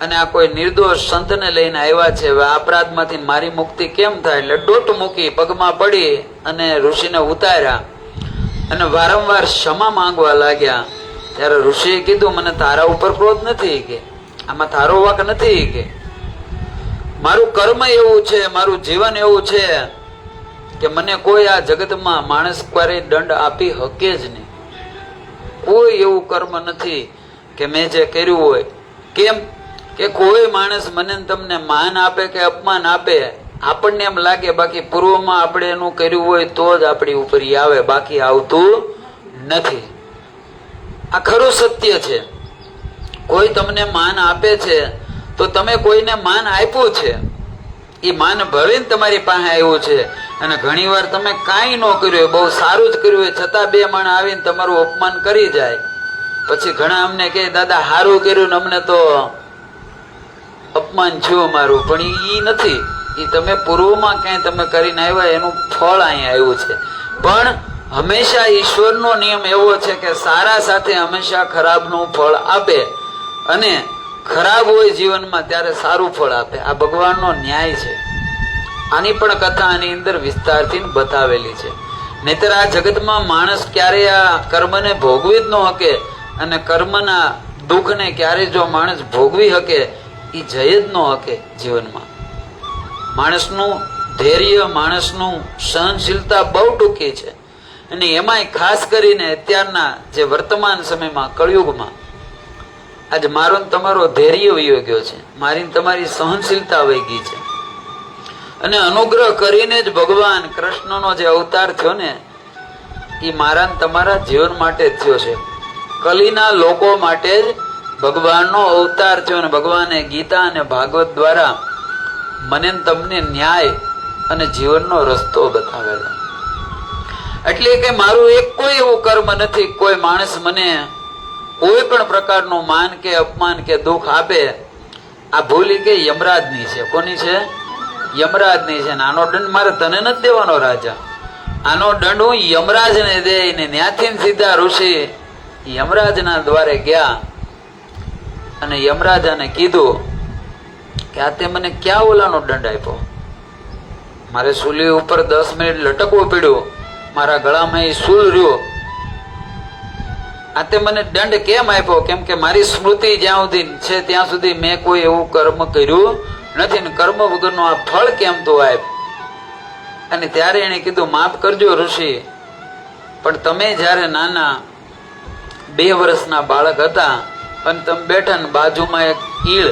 A: અને આ કોઈ નિર્દોષ સંતને લઈને આવ્યા છે, હવે અપરાધમાંથી મારી મુક્તિ કેમ થાય? એટલે ડોટ મૂકી પગમાં પડી અને ઋષિને ઉતાર્યા અને વારંવાર ક્ષમા માંગવા લાગ્યા. ત્યારે ઋષિએ કીધું મને તારા ઉપર ક્રોધ નથી, કે આમાં તારો વાંક નથી, કે મારું કર્મ એવું છે, મારું જીવન એવું છે કે મને કોઈ આ જગતમાં માણસ ક્યારેય દંડ આપી શકે જ નહીં. કોઈ એવું કર્મ નથી કે મેં જે કર્યું હોય. કેમ કે કોઈ માણસ મને તમને માન આપે કે અપમાન આપે, આપણને એમ લાગે, બાકી પૂર્વમાં આપણે એનું કર્યું હોય તો જ આપણી ઉપર આવે, બાકી આવતું નથી. આ ખરું સત્ય છે. કોઈ તમને માન આપે છે તો તમે કોઈને માન આપ્યું છે, એ માન ભળીને તમારી પાસે આવ્યું છે. અને ઘણી વાર તમે કાંઈ ન કર્યું હોય, બહુ સારું જ કર્યું હોય, છતાં બે માણસ આવીને તમારું અપમાન કરી જાય. પછી ઘણા અમને કહે, દાદા સારું કર્યું ને અમને તો અપમાન થયું મારું. પણ એ નથી, એ તમે પૂર્વમાં ક્યાંય તમે કરીને આવ્યા, એનું ફળ અહીંયા આવ્યું છે. પણ હંમેશા ઈશ્વરનો નિયમ એવો છે કે સારા સાથે હંમેશા ખરાબનું ફળ આપે, અને ખરાબ હોય જીવનમાં ત્યારે સારું ફળ આપે. આ ભગવાનનો ન્યાય છે. આની પણ કથા આની અંદર વિસ્તારથી બતાવેલી છે. નહીતર આ જગતમાં માણસ ક્યારેય આ કર્મને ભોગવી જ ન શકે, અને કર્મના દુઃખને ક્યારે જો માણસ ભોગવી શકે, એ જઈ જ ન શકે જીવનમાં. માણસનું ધૈર્ય, માણસનું સહનશીલતા બહુ ટૂંકી છે. અને એમાંય ખાસ કરીને અત્યારના જે વર્તમાન સમયમાં, કળિયુગમાં, આજે મારો તમારો ધૈર્ય વયો ગયો છે, મારી તમારી સહનશીલતા વહી ગઈ છે. અને અનુગ્રહ કરીને જ ભગવાન કૃષ્ણનો જે અવતાર થયો ને, એ મારા તમારા જીવન માટે જ થયો છે. કલીના લોકો માટે જ ભગવાનનો અવતાર થયો. અને ભગવાને ગીતા અને ભાગવત દ્વારા મને તમને ન્યાય અને જીવનનો રસ્તો બતાવેલો. એટલે કે મારું એક કોઈ એવું કર્મ નથી, કોઈ માણસ મને કોઈ પણ પ્રકારનું માન કે અપમાન કે દુઃખ આપે, આ ભૂલી કે યમરાજની છે. કોની છે? યમરાજની છે. આનો દંડ મારે તને નથી દેવાનો રાજા, આનો દંડ હું યમરાજને દઈને ત્યાંથી સીધા ઋષિ યમરાજના દ્વારે ગયા અને યમરાજાને કીધું કે આ તે મને ક્યાં ઓલાનો દંડ આપ્યો? મારે સૂલી ઉપર 10 મિનિટ લટકવું પડ્યું, મારા ગળામાં એ સૂલ રહ્યો, આ તે મને દંડ કેમ આપ્યો? કેમ કે મારી સ્મૃતિ જ્યાં સુધી છે ત્યાં સુધી મેં કોઈ એવું કર્મ કર્યું નથી, ને કર્મ વગરનું આ ફળ કેમ તો આપ? અને ત્યારે એને કીધું, માફ કરજો ઋષિ, પણ તમે જ્યારે નાના 2 વર્ષના બાળક હતા અને તમે બેઠા ને બાજુમાં એક ઈળ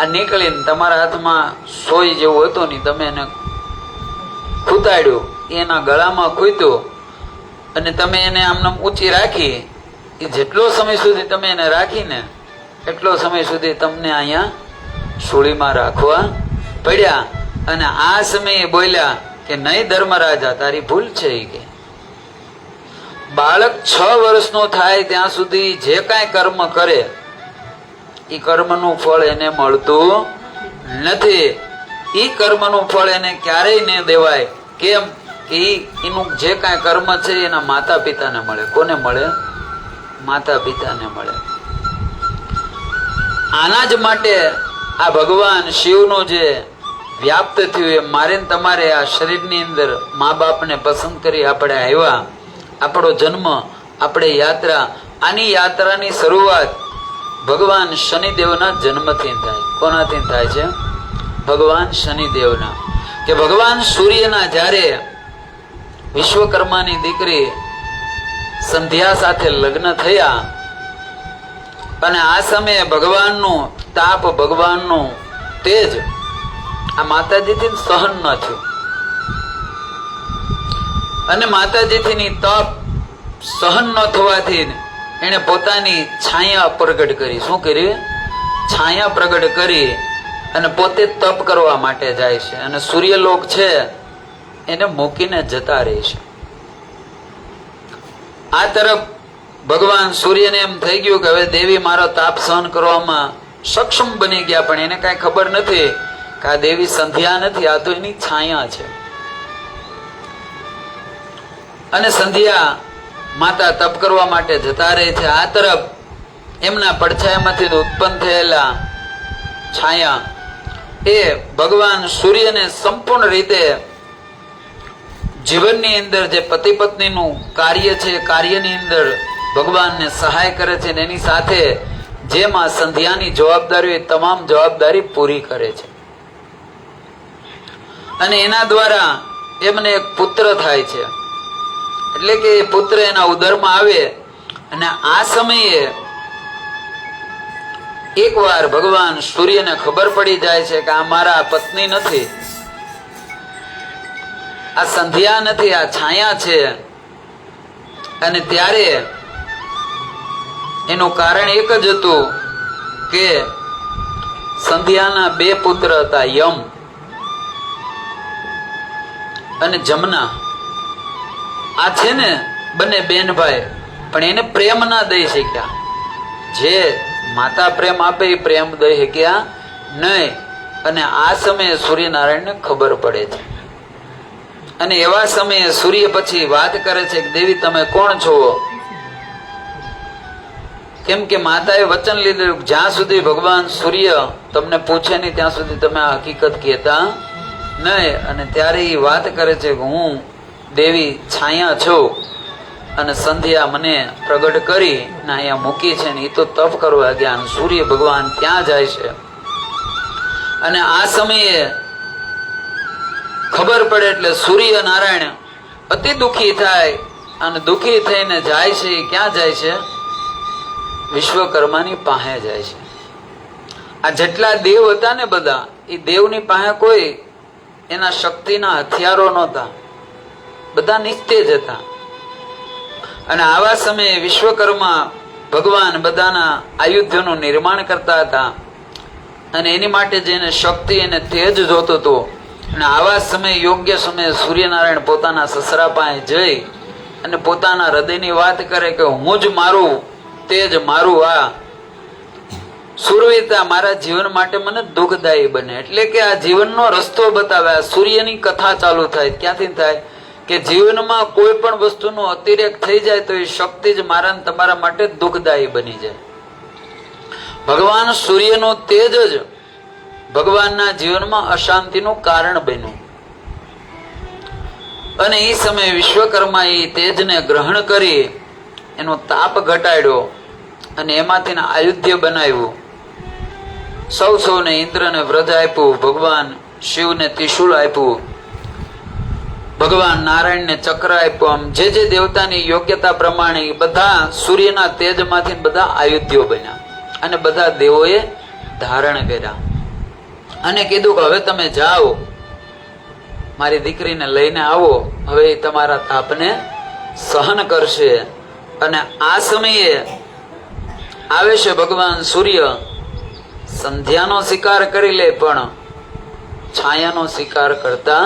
A: આ નીકળીને તમારા હાથમાં સોય જેવું હતું ને, તમે એને ખૂતાડ્યું, એના ગળામાં ખૂત્યું, અને તમે એને આમને ઊંચી રાખી. એ જેટલો સમય સુધી તમે એને રાખીને એટલો સમય સુધી તમને અહીંયા સૂળીમાં રાખવા પડ્યા. અને આ સમયે બોલ્યા કે નહીં ધર્મરાજા, તારી ભૂલ છે. એ કે બાળક 6 વર્ષનો થાય ત્યાં સુધી જે કાંઈ કર્મ કરે એ કર્મનું ફળ એને મળતું નથી. એ કર્મનું ફળ એને ક્યારેય નહીં દેવાય. કેમ કે એનું જે કાંઈ કર્મ છે એના માતા પિતાને મળે. કોને મળે? માતા પિતાને મળે. આના જ માટે આ ભગવાન શિવનું જે વ્યાપ્ત થયું એ મારે તમારે આ શરીરની અંદર મા બાપને પસંદ કરી આપણે આવ્યા, આપણો જન્મ, આપણે યાત્રા, આની યાત્રાની શરૂઆત ભગવાન શનિદેવના જન્મથી થાય. કોનાથી થાય છે? ભગવાન શનિદેવના. કે ભગવાન સૂર્યના જ્યારે વિશ્વકર્માની દીકરી સંધ્યા સાથે લગ્ન થયા, અને આ સમયે ભગવાનનું તાપ, ભગવાનનું તેજ આ માતાજીથી સહન ન થયું. અને માતાજીથી તપ સહન ન થવાથી એને પોતાની છાયા પ્રગટ કરી. શું કરી? છાયા પ્રગટ કરી અને પોતે તપ કરવા માટે જાય છે. અને સૂર્યલોક છે એને મૂકીને જતા રહે છે. આ તરફ ભગવાન સૂર્યને એમ થઈ ગયું કે હવે દેવી મારો તાપ સહન કરવામાં સક્ષમ બની ગયા, પણ એને કાંઈ ખબર નથી કે આ દેવી સંધ્યા નથી, આ તો એની છાયા છે. અને સંધ્યા માતા તપ કરવા માટે જતા રહે છે. આ તરફ એમના પડછાયામાંથી ઉત્પન્ન થયેલા છાયા એ ભગવાન સૂર્યને સંપૂર્ણ રીતે જીવનની અંદર જે પતિ પત્નીનું કાર્ય છે, કાર્યની અંદર ભગવાનને સહાય કરે છે. એની સાથે જેમાં સંધ્યાની જવાબદારી, તમામ જવાબદારી પૂરી કરે છે. અને એના દ્વારા એમને એક પુત્ર થાય છે. એટલે કે એ પુત્ર એના ઉદરમાં આવે અને આ સમયે એકવાર ભગવાન સૂર્યને ખબર પડી જાય છે કે આ મારા પત્ની નથી, આ સંધ્યા નથી, આ છાયા છે. અને ત્યારે એનું કારણ એક જ હતું કે સંધ્યાના બે પુત્ર હતા, યમ અને જમના. આ છે ને બંને બેન ભાઈ, પણ એને પ્રેમ ના દઈ શક્યા. જે માતા પ્રેમ આપે એ પ્રેમ દઈ શક્યા નહીં. અને આ સમયે સૂર્યનારાયણને ખબર પડે છે. અને એવા સમયે સૂર્ય પછી વાત કરે છે કે દેવી તમે કોણ છો? કેમ કે માતાએ વચન લીધેલું જ્યાં સુધી ભગવાન સૂર્ય તમને પૂછે નહીં ત્યાં સુધી તમે આ હકીકત કહેતા નહીં. અને ત્યારે એ વાત કરે છે કે હું દેવી છાયા છું અને સંધ્યા મને પ્રગટ કરી ને અહીંયા મૂકી છે ને એ તો તપ કરવા ગયા. સૂર્ય ભગવાન ત્યાં જાય છે અને આ સમયે ખબર પડે એટલે સૂર્ય નારાયણ અતિ દુઃખી થાય અને દુઃખી થઈને જાય છે. ક્યાં જાય છે? વિશ્વકર્માની પાસે જાય છે. આ જેટલા દેવ હતા ને બધા, એ દેવની પાસે કોઈ એના શક્તિના હથિયારો નહોતા, બધા નિસ્તેજ હતા. અને આવા સમયે વિશ્વકર્મા ભગવાન બધાના આયુધ્યનું નિર્માણ કરતા હતા અને એની માટે જેને શક્તિ અને તેજ જોતો હતો. અને આવા સમયે યોગ્ય સમયે સૂર્યનારાયણ પોતાના સસરા પાસે જઈ અને પોતાના હૃદયની વાત કરે કે હું જ મારું તેજ, મારું આ સુરવીરતા મારા જીવન માટે મને દુઃખદાયી બને. એટલે કે આ જીવનનો રસ્તો બતાવે. આ સૂર્યની કથા ચાલુ થાય. ક્યાંથી થાય? કે જીવનમાં કોઈ પણ વસ્તુનો અતિરેક થઈ જાય તો એ શક્તિ જ મારા ને તમારા માટે દુઃખદાયી બની જાય. ભગવાન સૂર્યનો તેજ જ ભગવાનના જીવનમાં અશાંતિનું કારણ બન્યું. અને એ સમયે વિશ્વકર્મા એ તેજને ગ્રહણ કરી એનો તાપ ઘટાડ્યો અને એમાંથી આયુધ્ય બનાવ્યું. સૌને ઇન્દ્રને વ્રજ આપ્યું, ભગવાન શિવને ત્રિશુલ આપ્યું, ભગવાન નારાયણને ચક્ર આપ્યું. આમ જે જે દેવતાની યોગ્યતા પ્રમાણે બધા સૂર્યના તેજમાંથી બધા આયુધ્યો બન્યા અને બધા દેવોએ ધારણ કર્યા. અને કીધું કે હવે તમે જાઓ, મારી દીકરીને લઈને આવો, હવે એ તમારા તાપને સહન કરશે. અને આ સમયે આવે છે ભગવાન સૂર્ય. સંધ્યાનો શિકાર કરી લે પણ છાયાનો શિકાર કરતા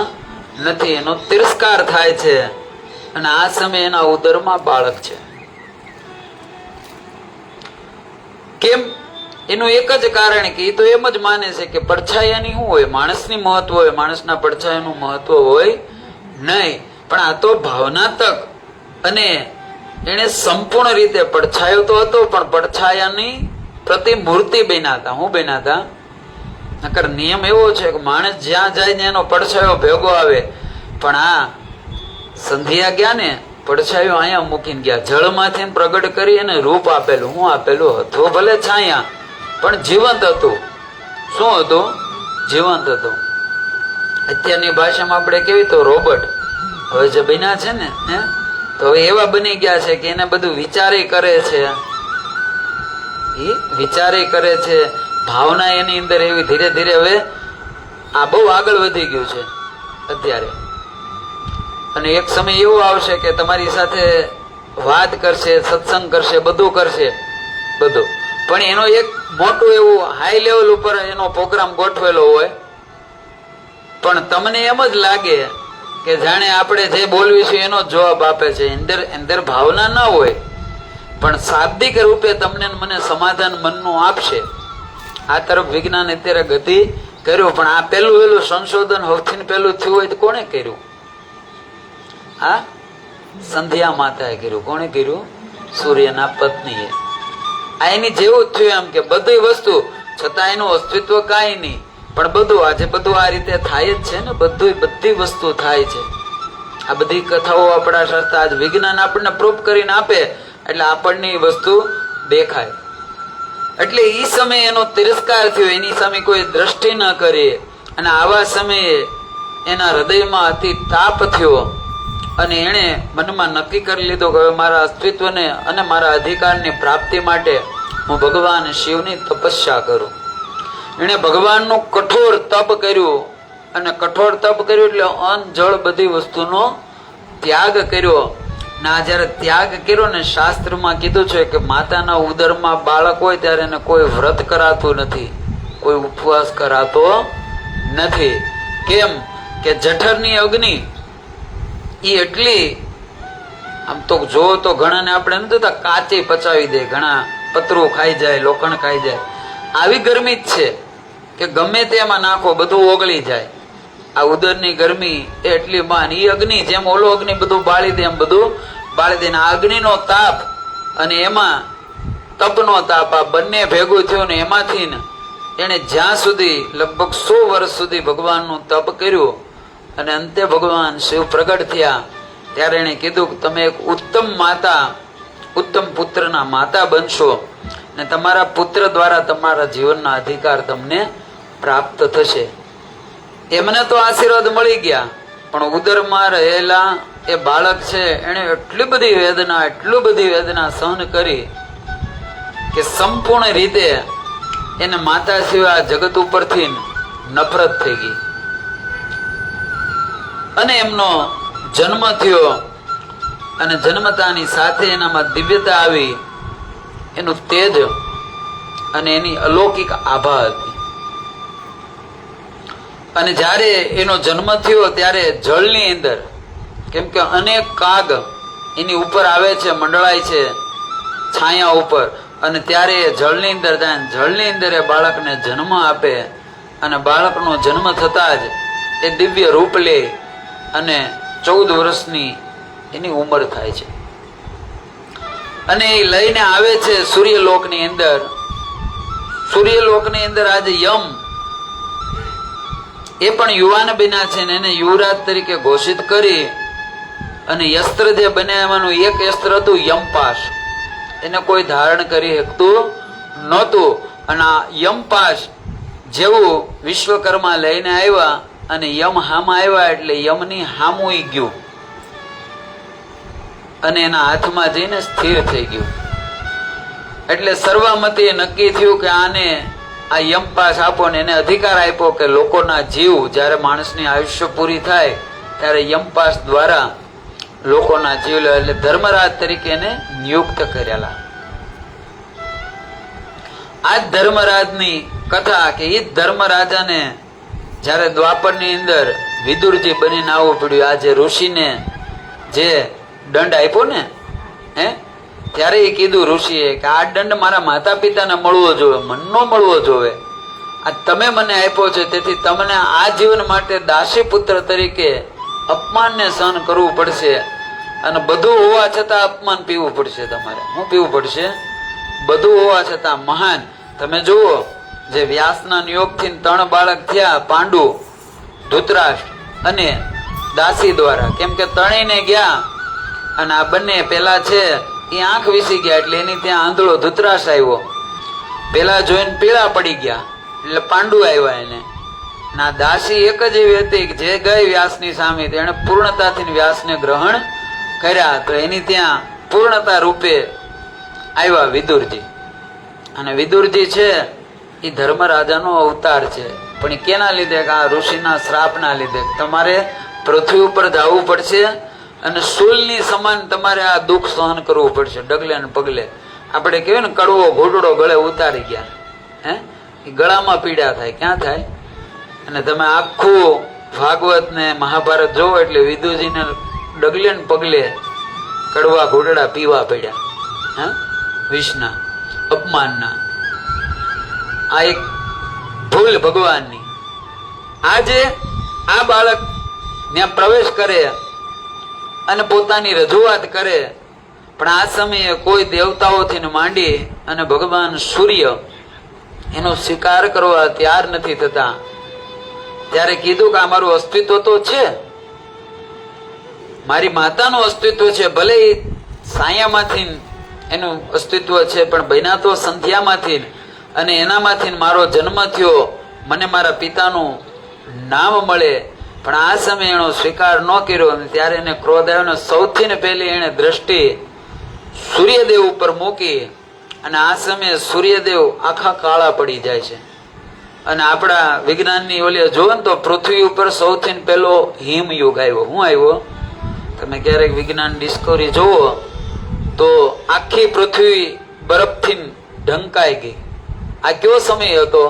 A: નથી. એનો તિરસ્કાર થાય છે. અને આ સમયે એના ઉદરમાં બાળક છે. કેમ? એનું એક જ કારણ કે એ તો એમ જ માને છે કે પડછાયાની શું હોય, માણસની મહત્વ હોય, માણસના પડછાયાનું મહત્વ હોય નહીં. પણ આ તો ભાવનાત્મક અને એને સંપૂર્ણ રીતે પડછાયો તો હતો પણ પડછાયાની પ્રતિમૂર્તિ બન્યા હતા. હું બન્યા હતા? નકર નિયમ એવો છે કે માણસ જ્યાં જાય ને એનો પડછાયો ભેગો આવે. પણ આ સંધ્યા ગયા ને પડછાયો અહીંયા મૂકીને ગયા. જળમાંથી પ્રગટ કરી અને રૂપ આપેલું. હું આપેલું હતું ભલે છાયા પણ જીવંત હતું. શું હતું? જીવંત હતું. અત્યારની ભાષામાં આપણે કેવી તો રોબોટ હવે જે બન્યા છે ને તો હવે એવા બની ગયા છે કે એને બધું વિચારે કરે છે, એ વિચારે કરે છે. ભાવના એની અંદર એવી ધીરે ધીરે હવે આ બહુ આગળ વધી ગયું છે અત્યારે. અને એક સમય એવો આવશે કે તમારી સાથે વાત કરશે, સત્સંગ કરશે, બધું કરશે બધું. પણ એનો એક મોટું એવું હાઈ લેવલ ઉપર એનો પ્રોગ્રામ ગોઠવેલો હોય પણ તમને એમ જ લાગે કે જાણે આપણે જે બોલવીશું એનો જવાબ આપે છે. અંદર ભાવના ના હોય પણ શાબ્દિક રૂપે તમને મને સમાધાન મનનું આપશે. આ તરફ વિજ્ઞાન અત્યારે ગતિ કર્યું. પણ આ પહેલું સંશોધન સૌથી પહેલું થયું હોય તો કોણે કર્યું? આ સંધ્યા માતાએ કર્યું. કોણે કર્યું? સૂર્યના પત્નીએ. આ એની જેવું જ થયું એમ કે બધી વસ્તુ છતાં એનું અસ્તિત્વ કાંઈ નહીં પણ બધું આજે બધું આ રીતે થાય જ છે ને. બધી વસ્તુ થાય છે. આ બધી કથાઓ આપણા શાસ્ત્ર આજ વિજ્ઞાન આપણને પ્રૂફ કરીને આપે એટલે આપણને એ વસ્તુ દેખાય. એટલે એ સમયે એનો તિરસ્કાર થયો, એની સામે કોઈ દ્રષ્ટિ ન કરી. અને આવા સમયે એના હૃદયમાં અતિ તાપ થયો અને એણે મનમાં નક્કી કરી લીધું કે હવે મારા અસ્તિત્વને અને મારા અધિકારની પ્રાપ્તિ માટે હું ભગવાન શિવની તપસ્યા કરું. એણે ભગવાનનું કઠોર તપ કર્યું અને કઠોર તપ કર્યું એટલે અન્ન જળ બધી વસ્તુનો ત્યાગ કર્યો. ના જ્યારે ત્યાગ કર્યો ને, શાસ્ત્રમાં કીધું છે કે માતાના ઉદરમાં બાળક હોય ત્યારે એને કોઈ વ્રત કરાતું નથી, કોઈ ઉપવાસ કરાતો નથી. કેમ કે જઠરની અગ્નિ એ એટલી, આમ તો જો તો ઘણાને આપણે નથી થતા કાચી પચાવી દે, ઘણા પતરું ખાઈ જાય, લોખંડ ખાઈ જાય. આવી ગરમી જ છે કે ગમે તેમાં નાખો બધું ઓગળી જાય. આ ઉદરની ગરમી એ એટલી માન. એ અગ્નિ જેમ ઓલો અગ્નિ બધું બાળી દે એમ બધું બાળી દે. આ અગ્નિનો તાપ અને એમાં તપનો તાપ, આ બંને ભેગું થયું ને એમાંથી ને એને જ્યાં સુધી લગભગ 100 વર્ષ સુધી ભગવાનનું તપ કર્યું અને અંતે ભગવાન શિવ પ્રગટ થયા. ત્યારે એને કીધું કે તમે એક ઉત્તમ માતા, ઉત્તમ પુત્રના માતા બનશો ને તમારા પુત્ર દ્વારા તમારા જીવનના અધિકાર તમને પ્રાપ્ત થશે. એમને તો આશીર્વાદ મળી ગયા, પણ ઉદરમાં રહેલા એ બાળક છે એને એટલી બધી વેદના સહન કરી કે સંપૂર્ણ રીતે એને માતા સિવાય જગત ઉપરથી નફરત થઈ ગઈ અને એમનો જન્મ થયો. અને જન્મતાની સાથે એનામાં દિવ્યતા આવી, એનું તેજ અને એની અલૌકિક આભા હતી. અને જ્યારે એનો જન્મ થયો ત્યારે જળની અંદર, કેમ કે અનેક કાગ એની ઉપર આવે છે, મંડળાય છે છાયા ઉપર, અને ત્યારે એ જળની અંદર જાય, જળની અંદર એ બાળકને જન્મ આપે અને બાળકનો જન્મ થતા જ એ દિવ્ય રૂપ લે અને 14 વર્ષની એની ઉંમર થાય છે. અને એ લઈને આવે છે સૂર્યલોકની અંદર. સૂર્યલોકની અંદર આજે યમ એ પણ યુવાન બન્યા છે ને એને યુવરાજ તરીકે ઘોષિત કરી અને યસ્ત્ર જે બનાવવાનું એક યસ્ત્ર હતું યમપાશ, એને કોઈ ધારણ કરી શકતું નહોતું. અને આ યમપાશ જેવું વિશ્વકર્મા લઈને આવ્યા અને યમ હામા આવ્યા એટલે યમની હામું ગયું અને એના હાથમાં જઈને સ્થિર થઈ ગયું. એટલે સર્વમતે નક્કી થયું કે આને આ યમપાશ આપો ને એને અધિકાર આપ્યો કે લોકોના જીવ જ્યારે માણસની આયુષ્ય પૂરી થાય ત્યારે યમપાશ દ્વારા લોકોના જીવ લે. એટલે ધર્મરાજ તરીકે એને નિયુક્ત કરેલા. આ જ ધર્મરાજની કથા કે એ જ ધર્મરાજાને જ્યારે દ્વાપરની અંદર વિદુરજી બનીને આવવું પડ્યું. આ જે ઋષિને જે દંડ આપ્યો ને ત્યારે એ કીધું ઋષિએ કે આ દંડ મારા માતા પિતાને મળવો જોઈએ, મનનો મળવો જોઈએ. આ તમે મને આપ્યો છે તેથી તમને આ જીવન માટે દાસી પુત્ર તરીકે અપમાનને સહન કરવું પડશે અને બધું હોવા છતાં અપમાન પીવું પડશે. તમારે શું પીવું પડશે? બધું હોવા છતાં. મહાન તમે જુઓ જે વ્યાસના નિયોગથી 3 બાળક થયા, પાંડુ, ધૃતરાષ્ટ્ર અને દાસી દ્વારા. કેમ કે ત્રણેયને ગયા અને આ બંને પેલા છે એ આંખ વીસી ગયા એટલે એની ત્યાં આંધળો ધૃતરાષ્ટ્ર આવ્યો. પેલા જોઈને પીળા પડી ગયા એટલે પાંડુ આવ્યા એને. ના દાસી એક જ એવી હતી કે જે ગઈ વ્યાસની સામે એને પૂર્ણતાથી વ્યાસને ગ્રહણ કર્યા, તો એની ત્યાં પૂર્ણતા રૂપે આવ્યા વિદુરજી. અને વિદુરજી છે એ ધર્મરાજાનો અવતાર છે, પણ એ કેના લીધે? કે આ ઋષિના શ્રાપના લીધે. તમારે પૃથ્વી ઉપર જવું પડશે અને શૂલની સમાન તમારે આ દુઃખ સહન કરવું પડશે ડગલે ને પગલે. આપણે કહેવાય ને કડવો ઘોટડો ગળે ઉતારી ગયા, એ ગળામાં પીડા થાય. ક્યાં થાય? અને તમે આખું ભાગવત ને મહાભારત જોવો એટલે વિદુજીને ડગલે ને પગલે કડવા ઘોટડા પીવા પડ્યા, વિષના, અપમાનના. આ એક ભૂલ ભગવાનની. આજે આ બાળક ત્યાં પ્રવેશ કરે અને પોતાની રજૂઆત કરે, પણ આ સમયે કોઈ દેવતાઓથી માંડી અને ભગવાન સૂર્ય એનો સ્વીકાર કરવા તૈયાર નથી થતા. ત્યારે કીધું કે આ મારું અસ્તિત્વ તો છે, મારી માતાનું અસ્તિત્વ છે, ભલે એ સાયામાંથી એનું અસ્તિત્વ છે પણ બન્યા તો સંધ્યામાંથી અને એનામાંથી મારો જન્મ થયો, મને મારા પિતાનું નામ મળે પણ આ સમયે એનો સ્વીકાર ન કર્યો અને ત્યારે એને ક્રોધ આવ્યો ને સૌથી ને પહેલી એને દ્રષ્ટિ સૂર્યદેવ ઉપર મૂકી અને આ સમયે સૂર્યદેવ આખા કાળા પડી જાય છે. અને આપણા વિજ્ઞાનની ઓલી જુઓ ને તો પૃથ્વી ઉપર સૌથી પહેલો હિમયુગ આવ્યો. શું આવ્યો? તમે ક્યારેક વિજ્ઞાન ડિસ્કવરી જુઓ તો આખી પૃથ્વી બરફથી ઢંકાઈ ગઈ. આ કયો સમય હતો?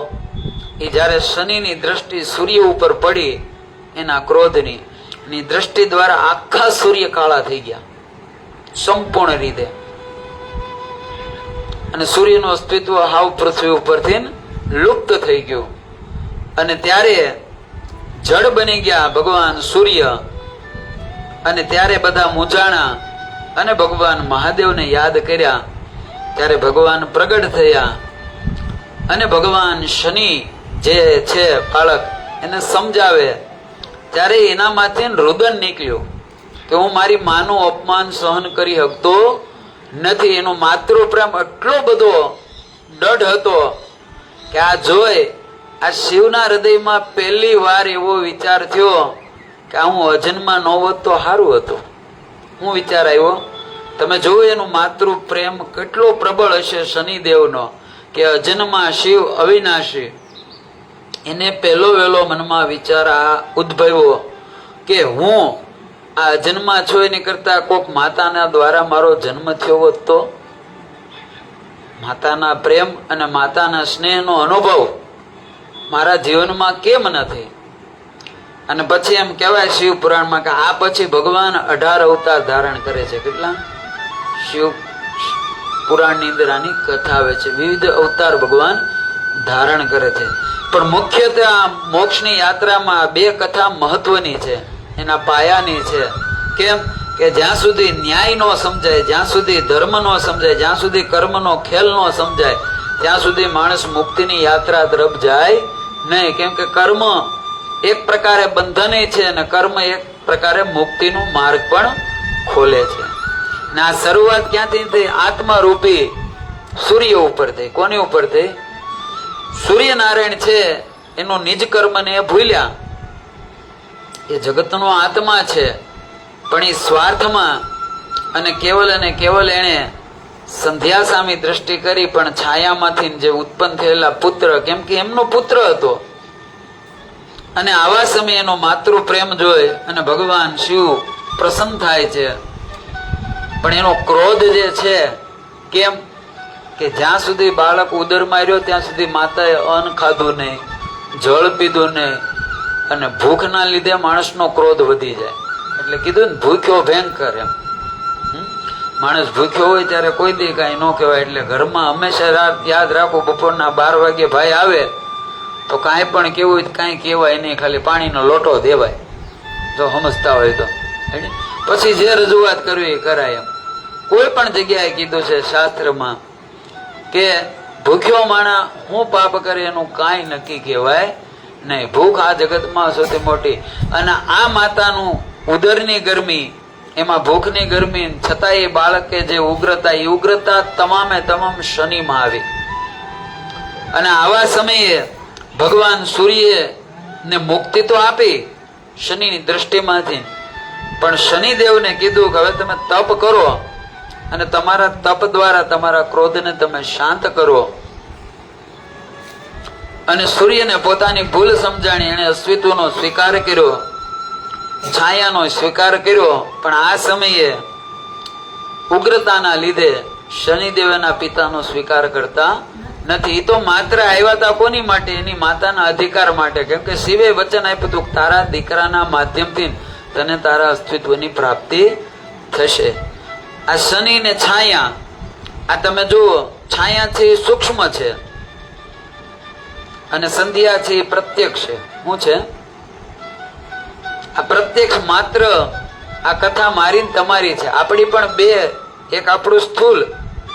A: એ જ્યારે શનિની દ્રષ્ટિ સૂર્ય ઉપર પડી, એના ક્રોધની દ્રષ્ટિ દ્વારા આખા સૂર્ય કાળા થઈ ગયા સંપૂર્ણ રીતે, અને સૂર્યનું અસ્તિત્વ હાવ પૃથ્વી ઉપરથી લુપ્ત થઈ ગયું. અને ત્યારે જળ બની ગયા ભગવાન સૂર્ય. અને ત્યારે બધા મૂંઝાણા અને ભગવાન મહાદેવને યાદ કર્યા. ત્યારે ભગવાન પ્રગટ થયા અને ભગવાન શનિ જે છે બાળક એને સમજાવે. ત્યારે એનામાંથી રુદન નીકળ્યું કે હું મારી માનું અપમાન સહન કરી શકતો નથી. એનો માતૃ પ્રેમ એટલો બધો દઢ હતો કે આ જોઈ આ શિવના હૃદયમાં પહેલી વાર એવો વિચાર થયો કે હું અજન્મા ન હોત તો સારું હતું. હું વિચાર આવ્યો? તમે જુઓ એનું માતૃ પ્રેમ કેટલો પ્રબળ હશે શનિદેવનો કે અજન્મા શિવ અવિનાશી. એને પહેલો વહેલો મનમાં વિચાર આ ઉદ્ભવ્યો કે હું આ અજન્મા છું એની કરતા કોક માતાના દ્વારા મારો જન્મ થયો હોત તો. માતાના પ્રેમ અને માતાના સ્નેહનો અનુભવ મારા જીવનમાં કેમ નથી? અને પછી એમ કહેવાય શિવ પુરાણમાં કે આ પછી ભગવાન 18 અવતાર ધારણ કરે છે. કેટલા? શિવ પુરાણની અંદર આની કથા આવે છે. વિવિધ અવતાર ભગવાન ધારણ કરે છે. પણ મુખ્યત્વે આ મોક્ષની યાત્રામાં બે કથા મહત્વની છે, એના પાયાની છે. કેમ કે જ્યાં સુધી ન્યાય નો સમજાય, જ્યાં સુધી ધર્મ નો સમજાય, જ્યાં સુધી કર્મનો ખેલ નો સમજાય, ત્યાં સુધી માણસ મુક્તિની યાત્રા તરફ જાય નહીં. કેમ કે કર્મ એક પ્રકારે બંધન છે અને કર્મ એક પ્રકારે મુક્તિનું માર્ગ પણ ખોલે છે. ને આ શરૂઆત ક્યાંથી થઈ? આત્મારૂપી સૂર્ય ઉપર થઈ. કોની ઉપર થઈ? સૂર્યનારાયણ છે એનું નિજ કર્મને ભૂલ્યા. એ જગતનો આત્મા છે, પણ એ સ્વાર્થમાં અને કેવલ એણે સંધ્યા સામી દ્રષ્ટિ કરી. પણ છાયામાંથી જે ઉત્પન્ન થયેલા પુત્ર, કેમ કે એમનો પુત્ર હતો, અને આવા સમયે એનો માતૃ પ્રેમ જોઈ અને ભગવાન શિવ પ્રસન્ન થાય છે. પણ એનો ક્રોધ જે છે, કેમ કે જ્યાં સુધી બાળક ઉદરમાં રહ્યો ત્યાં સુધી માતાએ અન્ન ખાધું નહીં, જળ પીધું નહીં, અને ભૂખના લીધે માણસનો ક્રોધ વધી જાય. એટલે કીધું ને, ભૂખ્યો ભયંકર. એમ માણસ ભૂખ્યો હોય ત્યારે કોઈ દી કાંઈ ન કહેવાય. એટલે ઘરમાં હંમેશા યાદ રાખો, બપોરના 12 વાગે ભાઈ આવે તો કાંઈ પણ કેવું હોય કાંઈ કહેવાય નહીં, ખાલી પાણીનો લોટો દેવાય, જો સમજતા હોય તો. પછી જે રજૂઆત કરવી એ કરાય. એમ કોઈ પણ જગ્યાએ કીધું છે શાસ્ત્રમાં કે ભૂખ્યો માણા હું પાપ કરે એનું કાંઈ નક્કી કહેવાય નહીં. ભૂખ આ જગતમાં સૌથી મોટી. અને આ માતાનું ઉદરની ગરમી, એમાં ભૂખની ગરમી છતાં એ બાળકે જે ઉગ્રતા તમામે તમામ શનિમાં આવી. અને આવા સમયે ભગવાન સૂર્ય ને મુક્તિ તો આપી શનિની દ્રષ્ટિમાંથી, પણ શનિદેવને કીધું કે હવે તમે તપ કરો અને તમારા તપ દ્વારા તમારા ક્રોધને તમે શાંત કરો. અને સૂર્યને પોતાની ભૂલ સમજાણી, એણે અસ્તિત્વનો સ્વીકાર કર્યો, છાયાનો સ્વીકાર કર્યો. પણ આ સમયે ઉગ્રતાના લીધે શનિદેવ એના પિતાનો સ્વીકાર કરતા નથી. તો માત્ર આવ્યા હતા કોની માટે? એની માતાના અધિકાર માટે. કેમ કે શિવે વચન આપ્યું હતું, તારા દીકરાના માધ્યમથી તને તારા અસ્તિત્વની પ્રાપ્તિ થશે. આ શનિ ને છાયા, આ તમે જુઓ, છાયા છે એ સૂક્ષ્મ છે અને સંધ્યા છે એ પ્રત્યક્ષ છે. શું છે આ પ્રત્યક્ષ? માત્ર આ કથા મારી ને તમારી છે. આપણી પણ બે, એક આપણું સ્થૂલ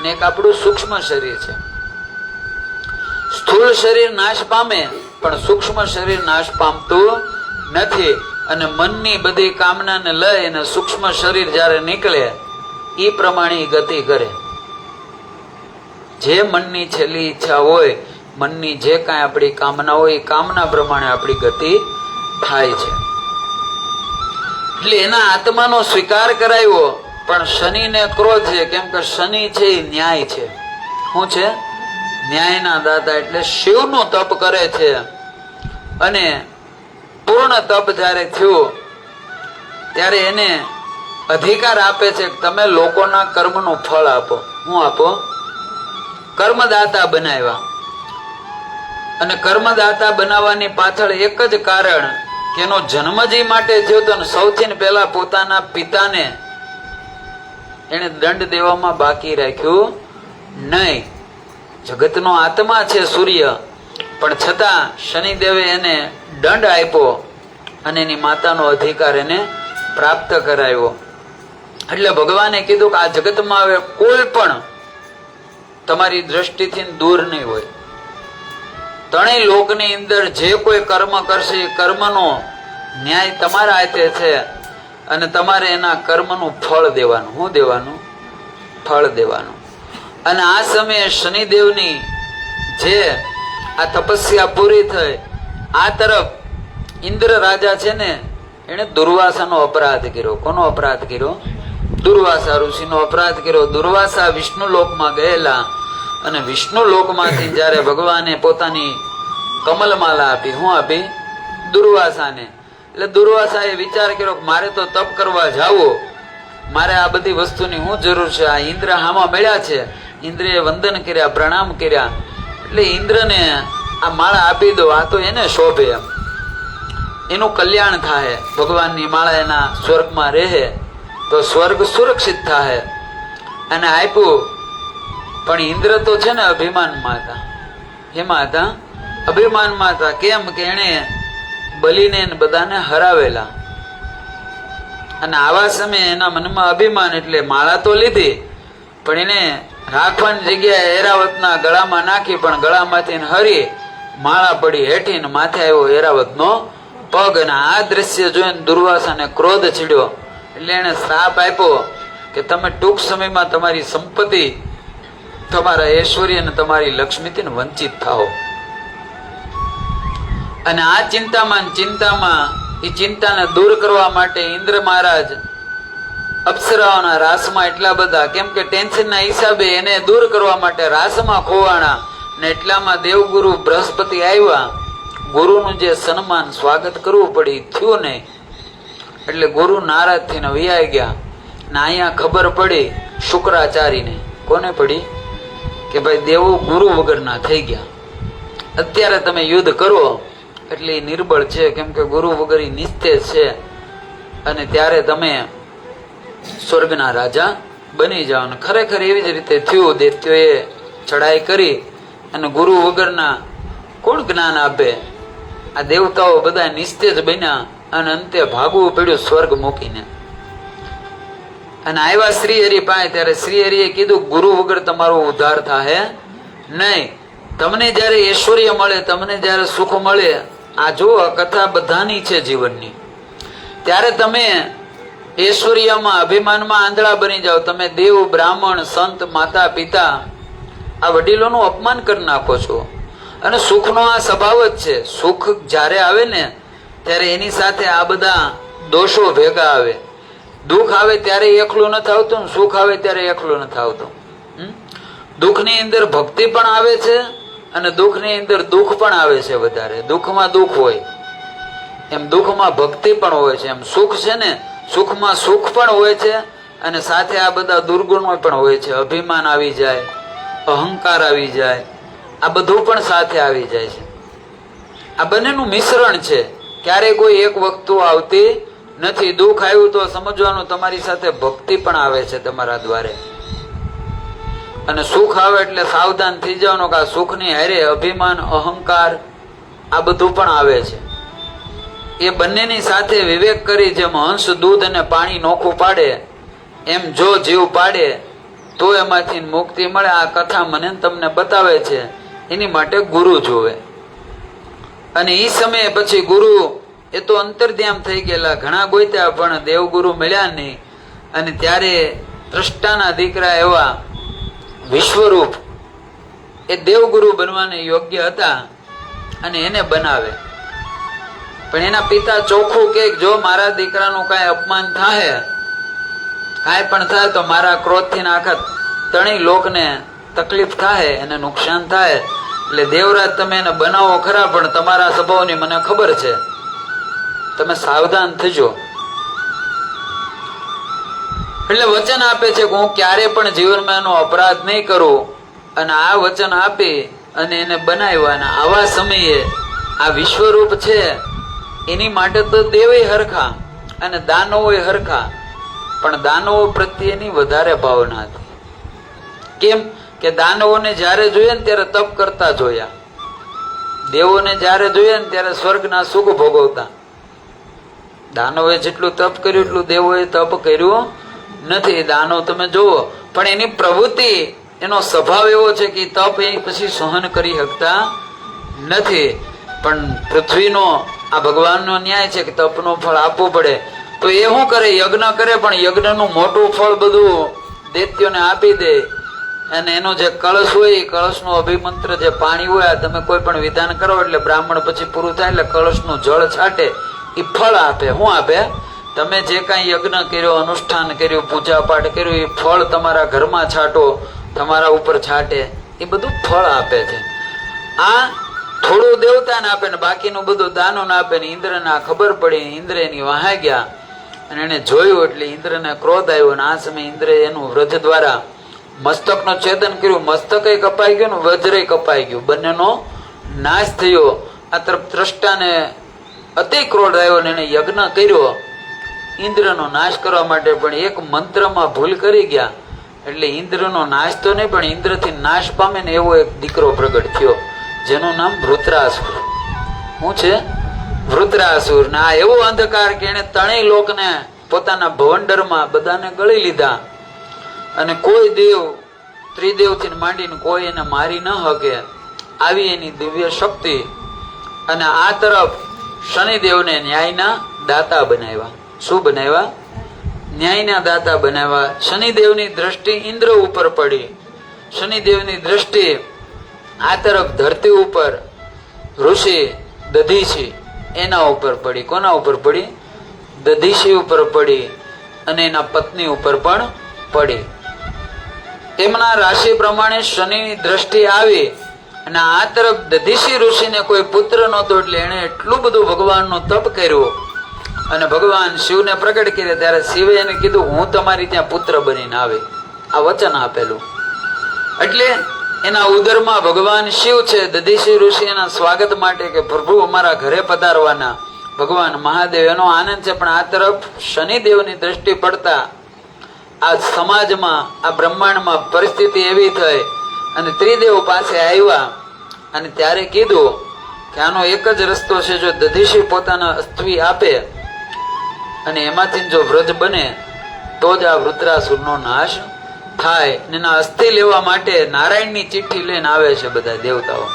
A: ને એક આપણું સૂક્ષ્મ શરીર છે. સ્થૂળ શરીર નાશ પામે, પણ સૂક્ષ્મ શરીર નાશ પામતું નથી. અને મનની બધી કામનાને લઈ અને સૂક્ષ્મ શરીર જ્યારે નીકળે એ પ્રમાણે ગતિ કરે. જે મનની છેલ્લી ઈચ્છા હોય, મનની જે કાંઈ આપણી કામના હોય, એ કામના પ્રમાણે આપણી ગતિ થાય છે. એટલે એના આત્માનો સ્વીકાર કરાયો, પણ શનિને ક્રોધ છે, કેમ કે શનિ છે એ ન્યાય છે. શું છે? ન્યાયના દાતા. એટલે શિવનું તપ કરે છે, અને પૂર્ણ તપ જ્યારે થયું ત્યારે એને અધિકાર આપે છે કે તમે લોકોના કર્મનું ફળ આપો. શું આપો? કર્મદાતા બનાવ્યા. અને કર્મદાતા બનાવવાની પાછળ એક જ કારણ કે એનો જન્મ જે માટે થયો તો સૌથી પહેલા પોતાના પિતાને એને દંડ દેવામાં બાકી રાખ્યું નહીં. જગતનો આત્મા છે સૂર્ય, પણ છતાં શનિદેવે એને દંડ આપ્યો અને એની માતાનો અધિકાર એને પ્રાપ્ત કરાયો. એટલે ભગવાને કીધું કે આ જગતમાં હવે કોઈ પણ તમારી દ્રષ્ટિથી દૂર નહીં હોય. ત્રણેય લોકની અંદર જે કોઈ કર્મ કરશે એ કર્મનો ન્યાય તમારા હાથે છે, અને તમારે એના કર્મનું ફળ દેવાનું. શું દેવાનું? ફળ દેવાનું. અને આ સમયે શનિદેવની જે આ તપસ્યા પૂરી થઈ, આ તરફ ઇન્દ્ર રાજા છે ને એને દુર્વાસાનો અપરાધ કર્યો. કોનો અપરાધ કર્યો? દુર્વાસા ઋષિનો અપરાધ કર્યો. દુર્વાસા વિષ્ણુ લોકમાં ગયેલા, અને વિષ્ણુ લોકમાંથી જયારે ભગવાને પોતાની કમલમાલા આપી. શું આપી? દુર્વાસાને. એટલે દુર્વાસાએ વિચાર કર્યો કે મારે તો તપ કરવા જાવું, મારે આ બધી વસ્તુની શું જરૂર છે? આ ઇન્દ્ર હામાં મળ્યા છે, ઇન્દ્રએ વંદન કર્યા, પ્રણામ કર્યા, એટલે ઇન્દ્રને આ માળા આપી દો, આ તો એને શોભે, એમ એનું કલ્યાણ થાય. ભગવાનની માળા એના સ્વર્ગમાં રહે તો સ્વર્ગ સુરક્ષિત થાય. અને આપ્યું. પણ ઇન્દ્ર તો છે ને અભિમાનમાં હતા. એમાં હતા? અભિમાનમાં હતા. કેમ કે એને બલીને બધાને હરાવેલા, અને આવા સમયે એના મનમાં અભિમાન. એટલે માળા તો લીધી, પણ એને રાખવાની જગ્યાએ એરાવતના ગળામાં નાખી, પણ ગળામાંથી હરી માળા પડી હેઠી, ને માથે આવ્યો એરાવતનો પગ. અને આ દ્રશ્ય જોઈને દુર્વાસાને ક્રોધ ચડ્યો. એટલે એને શ્રાપ આપ્યો કે તમે ટૂંક સમયમાં તમારી સંપત્તિ, તમારા ઐશ્વર્ય અને તમારી લક્ષ્મીથી વંચિત થાઓ. અને આ ચિંતામાં એ ચિંતાને દૂર કરવા માટે ઇન્દ્ર મહારાજ અપ્સરાઓના રાસમાં એટલા બધા, કેમ કે ટેન્શનના હિસાબે એને દૂર કરવા માટે રાસમાં ખોવાણા. ને એટલામાં દેવગુરુ બૃહસ્પતિ આવ્યા. ગુરુનું જે સન્માન સ્વાગત કરવું પડી થયું નહીં. એટલે ગુરુ નારાજ થઈને વૈયા ગયા. ને અહીંયા ખબર પડી શુક્રાચાર્યને. કોને પડી? કે ભાઈ દેવો ગુરુ વગરના થઈ ગયા. અત્યારે તમે યુદ્ધ કરો એટલે એ નિર્બળ છે, કેમ કે ગુરુ વગર નિસ્તેજ છે, અને ત્યારે તમે સ્વર્ગના રાજા બની જાઓ. ને ખરેખર એવી જ રીતે થયું. દૈત્યોએ ચડાઈ કરી, અને ગુરુ વગરના કોણ જ્ઞાન આપે? આ દેવતાઓ બધા નિસ્તેજ બન્યા, અને અંતે ભાગવું પડ્યું સ્વર્ગ મૂકીને. અને આવ્યા શ્રીહરિ પાસે. ત્યારે શ્રીહરિએ કીધું ગુરુ વગર તમારો ઉદ્ધાર થાય નહીં. તમને જયારે ઐશ્વર્ય મળે, તમને જયારે સુખ મળે, આ જો કથા બધાની છે જીવનની, ત્યારે તમે ઐશ્વર્યમાં અભિમાનમાં આંધળા બની જાઓ. તમે દેવ, બ્રાહ્મણ, સંત, માતા, પિતા, આ વડીલોનું અપમાન કરી નાખો છો. અને સુખનો આ સ્વભાવ જ છે. સુખ જ્યારે આવે ને ત્યારે એની સાથે આ બધા દોષો ભેગા આવે. દુઃખ આવે ત્યારે એકલું નથી આવતું, સુખ આવે ત્યારે એકલું નથી આવતું. દુઃખની અંદર ભક્તિ પણ આવે છે, અને દુઃખની અંદર દુઃખ પણ આવે છે વધારે. દુઃખમાં દુઃખ હોય એમ દુઃખમાં ભક્તિ પણ હોય છે. એમ સુખ છે ને, સુખમાં સુખ પણ હોય છે, અને સાથે આ બધા દુર્ગુણો પણ હોય છે. અભિમાન આવી જાય, અહંકાર આવી જાય, આ બધું પણ સાથે આવી જાય છે. આ બંનેનું મિશ્રણ છે. ક્યારેય કોઈ એક વસ્તુ આવતી નથી. દુઃખ આવ્યું તો સમજવાનું તમારી સાથે ભક્તિ પણ આવે છે તમારા દ્વારે, અને સુખ આવે એટલે સાવધાન થઈ જવાનું કે આ સુખની હારે અભિમાન, અહંકાર આ બધું પણ આવે છે. એ બંનેની સાથે વિવેક કરી, જેમ હંસ દૂધ અને પાણી નોખું પાડે, એમ જો જીવ પાડે તો એમાંથી મુક્તિ મળે. આ કથા મને તમને બતાવે છે. એની માટે ગુરુ જોવે. અને એ સમયે પછી ગુરુ એ તો અંતર્ધ્યામ થઈ ગયેલા. ઘણા ગોત્યા પણ દેવગુરુ મળ્યા નહીં. અને ત્યારે ત્રષ્ટાના દીકરા એવા વિશ્વરૂપ એ દેવગુરુ બનવાને યોગ્ય હતા, અને એને બનાવે. પણ એના પિતા ચોખ્ખું કે જો મારા દીકરાનું કાંઈ અપમાન થાય, કાંઈ પણ થાય તો મારા ક્રોધથી આખા ત્રણેય લોકને તકલીફ થાય, એને નુકસાન થાય, એટલે દેવરાજ તમે એને બનાવો ખરા, પણ તમારા સ્વભાવની મને ખબર છે, તમે સાવધાન થજો. એટલે વચન આપે છે કે હું ક્યારે પણ જીવનમાં એનો અપરાધ નહીં કરું, અને આ વચન આપી અને એને બનાવ્યા. અને આવા સમયે આ વિશ્વરૂપ છે એની માટે તો દેવે હરખા અને દાનવો હરખા, પણ દાનવો પ્રત્યેની વધારે ભાવના હતી. કેમ કે દાનવોને જ્યારે જોઈએ ને ત્યારે તપ કરતા જોયા, દેવોને જ્યારે જોઈએ ને ત્યારે સ્વર્ગના સુખ ભોગવતા. દાનવોએ જેટલું તપ કર્યું એટલું દેવોએ તપ કર્યું નથી. દાનવ તમે જુઓ, પણ એની પ્રવૃત્તિ, એનો સ્વભાવ એવો છે કે તપ એ પછી સહન કરી શકતા નથી. પણ પૃથ્વીનો આ ભગવાનનો ન્યાય છે કે તપનું ફળ આપવું પડે, તો એ શું કરે? યજ્ઞ કરે, પણ યજ્ઞનું મોટું ફળ બધું દૈત્યોને આપી દે. અને એનો જે કળશ હોય એ કળશનું અભિમંત્ર જે પાણી હોય, તમે કોઈ પણ વિધાન કરો એટલે બ્રાહ્મણ પછી પૂરું થાય એટલે કળશનું જળ છાંટે, એ ફળ આપે. શું આપે? તમે જે કાંઈ યજ્ઞ કર્યો, અનુષ્ઠાન કર્યું, પૂજા પાઠ કર્યું, એ ફળ તમારા ઘરમાં છાંટો, તમારા ઉપર છાંટે, એ બધું ફળ આપે છે. આ થોડું દેવતાને આપે ને બાકીનું બધું દાનોને આપે. ને ઇન્દ્રને આ ખબર પડી, ઇન્દ્ર એની વાહે ગયા અને એને જોયું એટલે ઇન્દ્રને ક્રોધ આવ્યો. અને આ સમયે ઇન્દ્રે એનું વ્રજ દ્વારા મસ્તકનું છેદન કર્યું. મસ્તકે કપાઈ ગયું ને વજ્રે કપાઈ ગયું, બંનેનો નાશ થયો. આ તરફ દ્રષ્ટાને અતિ ક્રોધ આવ્યો ને એને યજ્ઞ કર્યો ઇન્દ્રનો નાશ કરવા માટે, પણ એક મંત્રમાં ભૂલ કરી ગયા એટલે ઇન્દ્રનો નાશ તો નહીં, પણ ઇન્દ્રથી નાશ પામે ને એવો એક દીકરો પ્રગટ થયો જેનું નામ વૃત્રાસુર. શું છે? વૃત્રાસુર. ને આ એવો અંધકાર કે એને ત્રણેય લોકને પોતાના ભવંડરમાં બધાને ગળી લીધા, અને કોઈ દેવ ત્રિદેવથી માંડીને કોઈ એને મારી ન શકે, આવી એની દિવ્ય શક્તિ. અને આ તરફ શનિદેવને ન્યાયના દાતા બનાવ્યા. શું બનાવ્યા? ન્યાયના દાતા બનાવ્યા. શનિદેવની દ્રષ્ટિ ઇન્દ્ર ઉપર પડી. શનિદેવની દ્રષ્ટિ આ તરફ ધરતી ઉપર ઋષિ દધીશી એના ઉપર પડી. કોના ઉપર પડી? દધીશી ઉપર પડી, અને એના પત્ની ઉપર પણ પડી. તેમના રાશિ પ્રમાણે શનિની દ્રષ્ટિ આવી, અને આ તરફ દધીશી ઋષિને કોઈ પુત્ર નહોતો, એટલે એને એટલું બધું ભગવાનનું તપ કર્યું. અને ભગવાન શિવને પ્રગટ કર્યા ત્યારે શિવે એને કીધું હું તમારી ત્યાં પુત્ર બનીને આવે, આ વચન આપેલું. એટલે એના ઉદરમાં ભગવાન શિવ છે. દધીશી ઋષિ એના સ્વાગત માટે કે પ્રભુ અમારા ઘરે પધારવાના, ભગવાન મહાદેવ એનો આનંદ છે. પણ આ તરફ શનિદેવની દ્રષ્ટિ પડતા આ સમાજમાં, આ બ્રહ્માંડમાં પરિસ્થિતિ એવી થઈ, અને ત્રિદેવ પાસે આવ્યા અને ત્યારે કીધું કે આનો એક જ રસ્તો છે, જો દધીશી પોતાના અસ્થિ આપે અને એમાંથી જો વ્રજ બને તો જ આ વૃત્રાસુરનો નાશ થાય. એના અસ્થિ લેવા માટે નારાયણની ચિઠ્ઠી લઈને આવે છે બધા દેવતાઓ.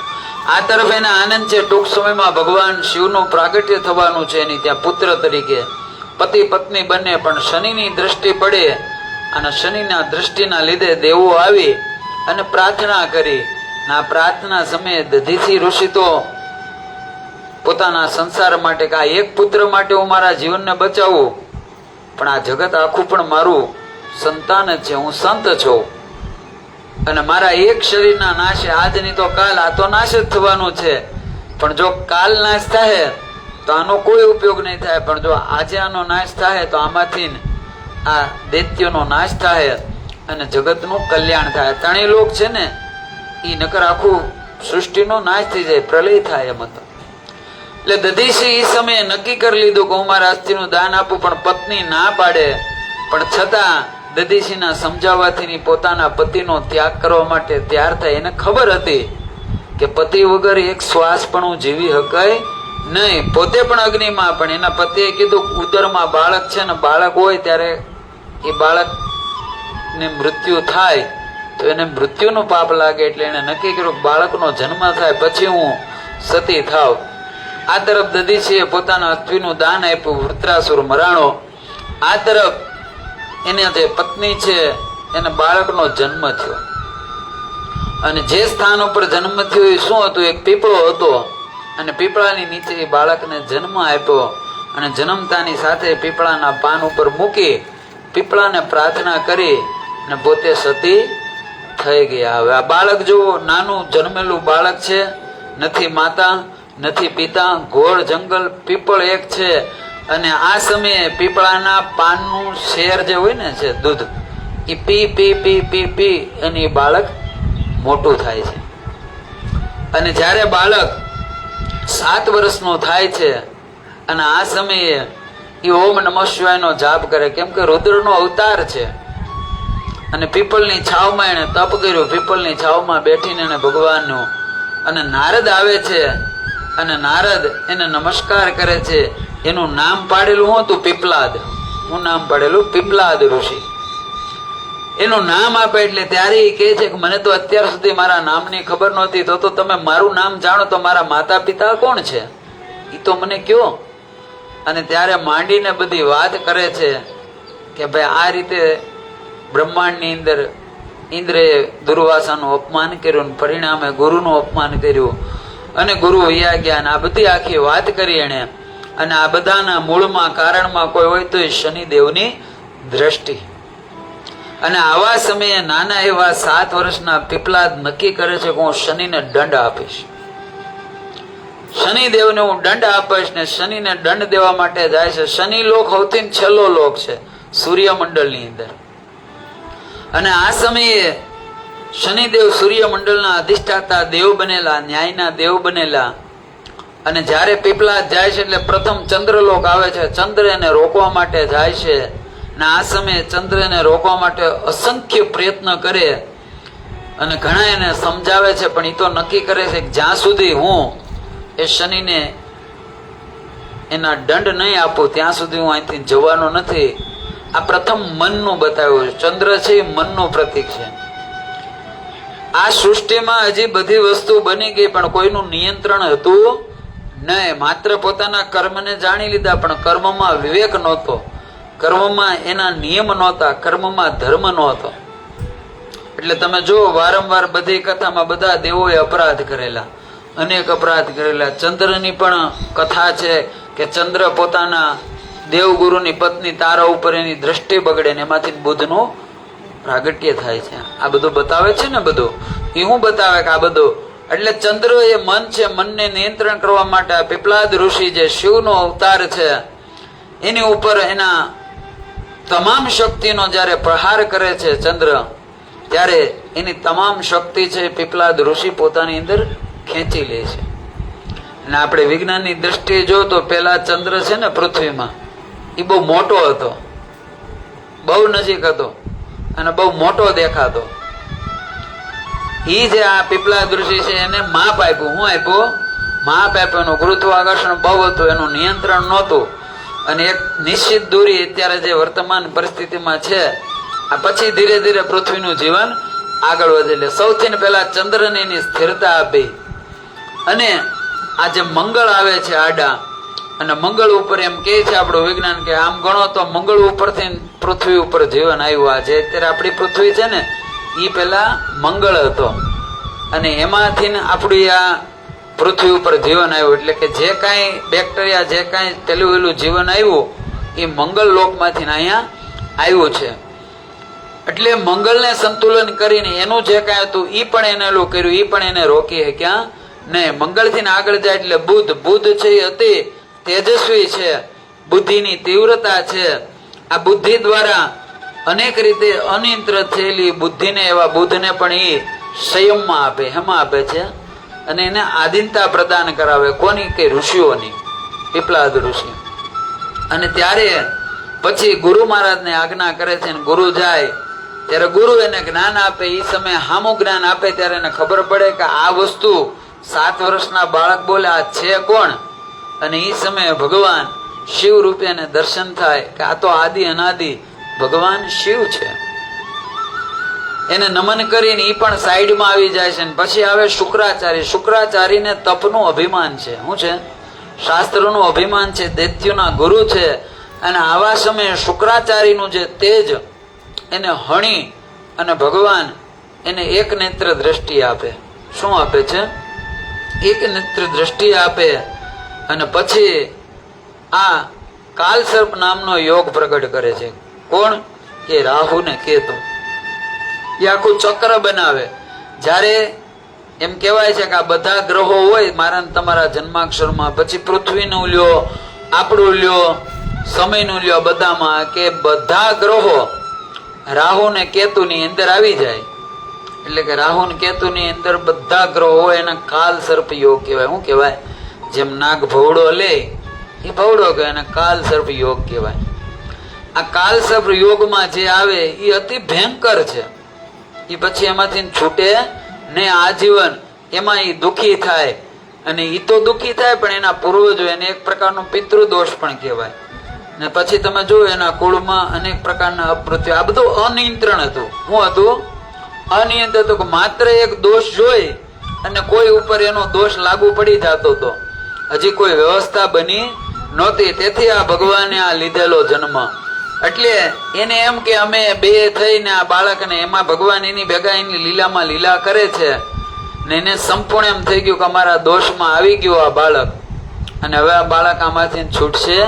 A: આ તરફ એને આનંદ છે, ટૂંક સમયમાં ભગવાન શિવનું પ્રાગટ્ય થવાનું છે એની ત્યાં પુત્ર તરીકે, પતિ પત્ની બંને. પણ શનિની દ્રષ્ટિ પડે, અને શનિના દ્રષ્ટિના લીધે દેવો આવી અને પ્રાર્થના કરી. આ પ્રાર્થના સમયે દધીશી ઋષિ તો પોતાના સંસાર માટે કે આ એક પુત્ર માટે હું મારા જીવનને બચાવું, પણ આ જગત આખું પણ મારું સંતાન જ છે, હું સંત છું, અને મારા એક શરીરના નાશે આજ નહીં તો કાલ આ તો નાશ જ થવાનું છે. પણ જો કાલ નાશ થાય તો આનો કોઈ ઉપયોગ નહીં થાય, પણ જો આજે આનો નાશ થાય તો આમાંથી આ દૈત્યનો નાશ થાય અને જગતનું કલ્યાણ થાય. ત્રણેય લોક છે ને એ નકર આખું સૃષ્ટિનો નાશ થઈ જાય, પ્રલય થાય એમ હતો. એટલે દધીશી એ સમયે નક્કી કરી લીધું કે હું મારા અસ્થિનું દાન આપું, પણ પત્ની ના પાડે. પણ છતાં દધીશીના સમજાવવાથી પોતાના પતિનો ત્યાગ કરવા માટે તૈયાર થાય. એને ખબર હતી કે પતિ વગર એક શ્વાસ પણ હું જીવી શકાય નહીં. પોતે પણ અગ્નિમાં, પણ એના પતિએ કીધું ઉદરમાં બાળક છે ને, બાળક હોય ત્યારે એ બાળકને મૃત્યુ થાય તો એને મૃત્યુનું પાપ લાગે, એટલે એને નક્કી કર્યું બાળકનો જન્મ થાય પછી હું સતી થાવ. આ તરફ દધીશીએ પોતાના અસ્થિનું દાન આપ્યું, વૃત્રાસુર મરાણો. આ તરફ એને જે પત્ની છે એને બાળકનો જન્મ થયો, અને જે સ્થાન ઉપર જન્મ થયો એ શું હતું? એક પીપળો હતો. અને પીપળાની નીચે એ બાળકને જન્મ આપ્યો અને જન્મતાની સાથે પીપળાના પાન ઉપર મૂકી પીપળાને પ્રાર્થના કરી અને પોતે સતી થઈ ગયા. હવે આ બાળક જુઓ, નાનું જન્મેલું બાળક છે, નથી માતા નથી પિતા, ઘોર જંગલ, પીપળ એક છે, અને આ સમયે પીપળાના પાનનું શેર જે હોય ને છે દૂધ, એ પી પી પી પી પી અને એ બાળક મોટું થાય છે. અને જ્યારે બાળક 7 વર્ષનું થાય છે અને આ સમયે એ ઓમ નમઃ શિવાયનો જાપ કરે, કેમ કે રુદ્રનો અવતાર છે. અને પીપળની છાવમાં એને તપ કર્યું, પીપળની છાવમાં બેઠીને એને ભગવાનનું, અને નારદ આવે છે અને નારદ એને નમસ્કાર કરે છે. એનું નામ પાડેલું હું હતું પીપલાદ, હું નામ પાડેલું પીપલાદ ઋષિ. એનું નામ આપે એટલે ત્યારે એ કહે છે કે મને તો અત્યાર સુધી મારા નામની ખબર નહોતી, તો તમે મારું નામ જાણો તો મારા માતા પિતા કોણ છે એ તો મને કયો. અને ત્યારે માંડીને બધી વાત કરે છે કે ભાઈ આ રીતે બ્રહ્માંડની અંદર ઇન્દ્રએ દુર્વાસાનું અપમાન કર્યું, પરિણામે ગુરુનું અપમાન કર્યું અને ગુરુ વૈયા ગયા. આ બધી આખી વાત કરી એણે. અને આ બધાના મૂળમાં કારણમાં કોઈ હોય તો એ શનિદેવની દ્રષ્ટિ. અને આવા સમયે નાના એવા 7 વર્ષના પીપલાદ નક્કી કરે છે કે હું શનિને દંડ આપીશ, શનિદેવને હું દંડ આપીશ. ને શનિને દંડ દેવા માટે જાય છે. શનિ લોક સૌથી છેલ્લો લોક છે સૂર્યમંડળની અંદર. અને આ સમયે શનિદેવ સૂર્યમંડળના અધિષ્ઠાતા દેવ બનેલા, ન્યાયના દેવ બનેલા. અને જ્યારે પીપલાદ જાય છે એટલે પ્રથમ ચંદ્રલોક આવે છે. ચંદ્ર એને રોકવા માટે જાય છે. અને આ સમયે ચંદ્ર એને રોકવા માટે અસંખ્ય પ્રયત્ન કરે અને ઘણા એને સમજાવે છે, પણ એ તો નક્કી કરે છે કે જ્યાં સુધી હું એ શનિને એના દંડ નહીં આપું ત્યાં સુધી હું અહીંથી જવાનો નથી. આ પ્રથમ મનનું બતાવ્યું છે. ચંદ્ર છે એ મનનું પ્રતીક છે. આ સૃષ્ટિમાં હજી બધી વસ્તુ બની ગઈ પણ કોઈનું નિયંત્રણ હતું નહીં. માત્ર પોતાના કર્મને જાણી લીધા પણ કર્મમાં વિવેક નહોતો, કર્મમાં એના નિયમ નહોતા, કર્મમાં ધર્મ નહોતો. એટલે તમે જુઓ વારંવાર બધી કથામાં બધા દેવોએ અપરાધ કરેલા, અનેક અપરાધ કરેલા. ચંદ્રની પણ કથા છે કે ચંદ્ર પોતાના દેવગુરુની પત્ની તારા ઉપર એની દ્રષ્ટિ બગડે ને એમાંથી બુદ્ધનું પ્રાગટ્ય થાય છે. આ બધું બતાવે છે ને, બધું એ હું બતાવે કે આ બધું. એટલે ચંદ્ર એ મન છે, મનને નિયંત્રણ કરવા માટે આ પીપલાદ ઋષિ જે શિવનો અવતાર છે એની ઉપર એના તમામ શક્તિનો જ્યારે પ્રહાર કરે છે ચંદ્ર, ત્યારે એની તમામ શક્તિ છે પીપલાદ ઋષિ પોતાની અંદર ખેંચી લે છે. અને આપણે વિજ્ઞાનની દ્રષ્ટિએ જો તો પેલા ચંદ્ર છે ને પૃથ્વીમાં એ બહુ મોટો હતો, બહુ નજીક હતો અને બહુ મોટો દેખાતો. એ જે આ પીપલાદ ઋષિ છે એને માપ આપ્યું. હું આપ્યું? માપ આપ્યું. એનું ગુરુત્વાકર્ષણ બહુ હતું, એનું નિયંત્રણ નહોતું. અને એક નિશ્ચિત દૂરી અત્યારે જે વર્તમાન પરિસ્થિતિમાં છે, આ પછી ધીરે ધીરે પૃથ્વીનું જીવન આગળ વધે. એટલે સૌથી પહેલા ચંદ્રને એની સ્થિરતા આપી. અને આ જે મંગળ આવે છે આડા, અને મંગળ ઉપર એમ કહે છે આપણું વિજ્ઞાન કે આમ ગણો તો મંગળ ઉપરથી પૃથ્વી ઉપર જીવન આવ્યું. આ જે અત્યારે આપણી પૃથ્વી છે ને એ પેલા મંગળ હતો અને એમાંથી આપણી આ પૃથ્વી ઉપર જીવન આવ્યું. એટલે કે જે કાંઈ બેક્ટેરિયા, જે કાંઈ પેલું વેલું જીવન આવ્યું એ મંગળ લોકમાંથી અહીંયા આવ્યું છે. એટલે મંગળને સંતુલન કરીને એનું જે કાંઈ હતું એ પણ એને એલું કર્યું, એ પણ એને રોકી ક્યાં નહીં. મંગળથી આગળ જાય એટલે બુદ્ધ, બુદ્ધ છે એ અતિ તેજસ્વી છે, બુદ્ધિની તીવ્રતા છે. આ બુદ્ધિ દ્વારા અનેક રીતે અનિયંત્રિત થયેલી બુદ્ધિને, એવા બુદ્ધને પણ એ સંયમમાં આપે. હેમાં આપે છે? અને એને આધીનતા પ્રદાન કરાવે. કોની? કે ઋષિઓની, પીપલાદ ઋષિ. અને ત્યારે પછી ગુરુ મહારાજને આજ્ઞા કરે છે. ગુરુ જાય ત્યારે ગુરુ એને જ્ઞાન આપે. એ સમયે હામું જ્ઞાન આપે ત્યારે એને ખબર પડે કે આ વસ્તુ 7 વર્ષના બાળક બોલે આ છે કોણ. અને એ સમયે ભગવાન શિવ રૂપે એને દર્શન થાય કે આ તો આદિ અનાદિ ભગવાન શિવ છે. એને નમન કરીને એ પણ સાઈડમાં આવી જાય છે. પછી આવે શુક્રાચાર્ય. શુક્રાચાર્યને તપનું અભિમાન છે. શું છે? શાસ્ત્રનું અભિમાન છે, દૈત્યોના ગુરુ છે. અને આવા સમયે શુક્રાચાર્યનું જે તેજ એને હણી અને ભગવાન એને એક નેત્ર દ્રષ્ટિ આપે. શું આપે છે? એક નેત્ર દ્રષ્ટિ આપે અને પછી આ કાલસર્પ નામનો યોગ પ્રગટ કરે છે. કોણ? કે રાહુ ને કેતુ. એ આખું ચક્ર બનાવે. જ્યારે એમ કહેવાય છે કે આ બધા ગ્રહો હોય મારા તમારા જન્માક્ષરમાં, પછી પૃથ્વીનું લ્યો, આપણું લ્યો, સમયનું લ્યો, બધામાં કે બધા ગ્રહો રાહુ ને કેતુની અંદર આવી જાય. એટલે કે રાહુ ને કેતુની અંદર બધા ગ્રહો હોય એને કાલ સર્પ યોગ કહેવાય. શું કહેવાય? જેમ નાગ ભવડો લે એ ભવડો કહેવાય, અને કાલ સર્પ યોગ કહેવાય. આ કાલ સર્પ યોગમાં જે આવે એ અતિ ભયંકર છે. એ પછી એમાંથી છૂટે ને આજીવન એમાં એ દુઃખી થાય. અને એ તો દુઃખી થાય પણ એના પૂર્વજો એને એક પ્રકારનો પિતૃદોષ પણ કહેવાય. ને પછી તમે જુઓ એના કુળમાં અનેક પ્રકારના અપમૃત્યુ. આ બધું અનિયંત્રણ હતું. શું હતું? અનિયંત્રિત હતું. માત્ર એક દોષ જોઈ અને કોઈ ઉપર એનો દોષ લાગુ પડી જતો હતો. હજી કોઈ વ્યવસ્થા બની નહોતી. તેથી આ ભગવાને આ લીધેલો જન્મ. એટલે એને એમ કે અમે બે થઈને આ બાળકને, એમાં ભગવાન એની ભેગા એની લીલામાં લીલા કરે છે ને એને સંપૂર્ણ એમ થઈ ગયું કે અમારા દોષમાં આવી ગયું આ બાળક, અને હવે આ બાળક આમાંથી છૂટશે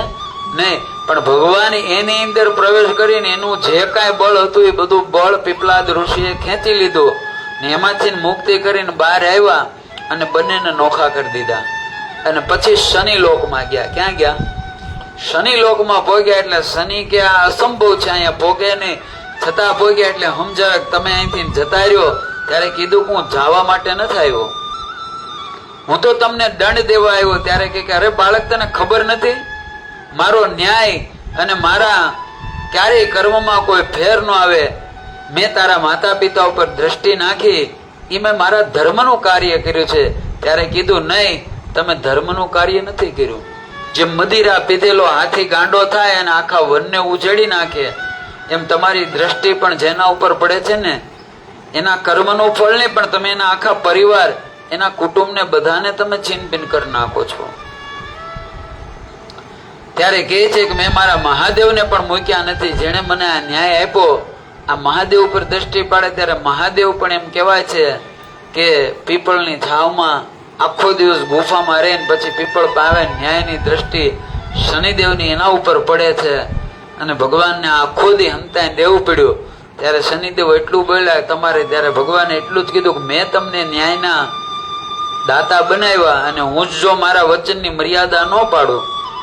A: નહીં. પણ ભગવાન એની અંદર પ્રવેશ કરીને એનું જે કાંઈ બળ હતું એ બધું બળ પીપલાદ ઋષિએ ખેંચી લીધું ને એમાંથી મુક્તિ કરીને બહાર આવ્યા અને બંનેને નોખા કરી દીધા. અને પછી શનિ લોકમાં ગયા. ક્યાં ગયા? શનિ લોકમાં પહોંચ્યા. એટલે શનિ કે આ અસંભવ છે, અહીંયા ભોગે નહીં, છતાં પહોંચ્યા. એટલે સમજાવે તમે અહીંથી જતા રહ્યો. ત્યારે કીધું કે હું જવા માટે નથી આવ્યો, હું તો તમને દંડ દેવા આવ્યો. ત્યારે કે અરે બાળક તને ખબર નથી મારો ન્યાય અને મારા ક્યારેય કર્મમાં કોઈ ફેર ન આવે. મેં તારા માતા પિતા ઉપર દ્રષ્ટિ નાખી, એ મેં મારા ધર્મનું કાર્ય કર્યું છે. ત્યારે કીધું નહીં, તમે ધર્મનું કાર્ય નથી કર્યું. જેમ મદિરા પીધેલો હાથી ગાંડો થાય અને આખા વનને ઉજેડી નાખે, એમ તમારી દ્રષ્ટિ પણ જેના ઉપર પડે છે ને એના કર્મનું ફળ નહીં, પણ તમે એના આખા પરિવાર, એના કુટુંબને બધાને તમે છીનભીન કરી નાખો છો. ત્યારે કહે છે કે મેં મારા મહાદેવને પણ મૂક્યા નથી, જેણે મને આ ન્યાય આપ્યો. આ મહાદેવ ઉપર દ્રષ્ટિ પાડે ત્યારે મહાદેવ પણ એમ કહેવાય છે કે પીપળની છાવમાં આખો દિવસ ગુફામાં રહે, પછી પીપળ પાવે, ન્યાયની દ્રષ્ટિ શનિદેવની એના ઉપર પડે છે. અને ભગવાનને આખો દી હંતાઈને દેવું પડ્યું. ત્યારે શનિદેવ એટલું બોલ્યા તમારે, ત્યારે ભગવાને એટલું જ કીધું કે મેં તમને ન્યાયના દાતા બનાવ્યા, અને હું જ જો મારા વચનની મર્યાદા ન પાડું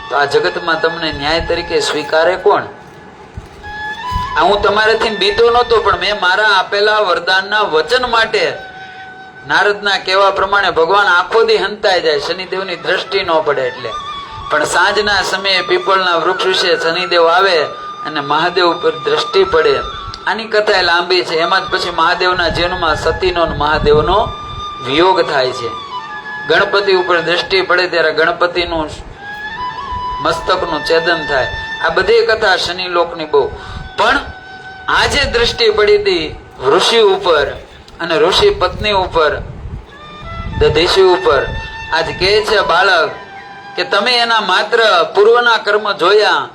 A: તો આ જગતમાં તમને ન્યાય તરીકે સ્વીકારે કોણ? આ હું તમારાથી બીતો નહોતો, પણ મેં મારા આપેલા વરદાનના વચન માટે નારદના કહેવા પ્રમાણે ભગવાન આખો દી હંતાઈ જાય, શનિદેવની દ્રષ્ટિ ન પડે એટલે. પણ સાંજના સમયે પીપળના વૃક્ષ વિશે શનિદેવ આવે અને મહાદેવ ઉપર દ્રષ્ટિ પડે. આની કથા લાંબી છે. એમાં જ પછી મહાદેવના જીવનમાં સતીનો મહાદેવનો વિયોગ થાય છે. ગણપતિ ઉપર દ્રષ્ટિ પડે ત્યારે ગણપતિનું મસ્તકનું છેદન થાય. આ બધી કથા શનિ લોકની બહુ. પણ આ જે દ્રષ્ટિ પડી હતી ઋષિ ઉપર અને ઋષિ પત્ની ઉપર, દધીશી ઉપર, આજ કહે છે બાળક કે તમે એના માત્ર પૂર્વના કર્મ જોયા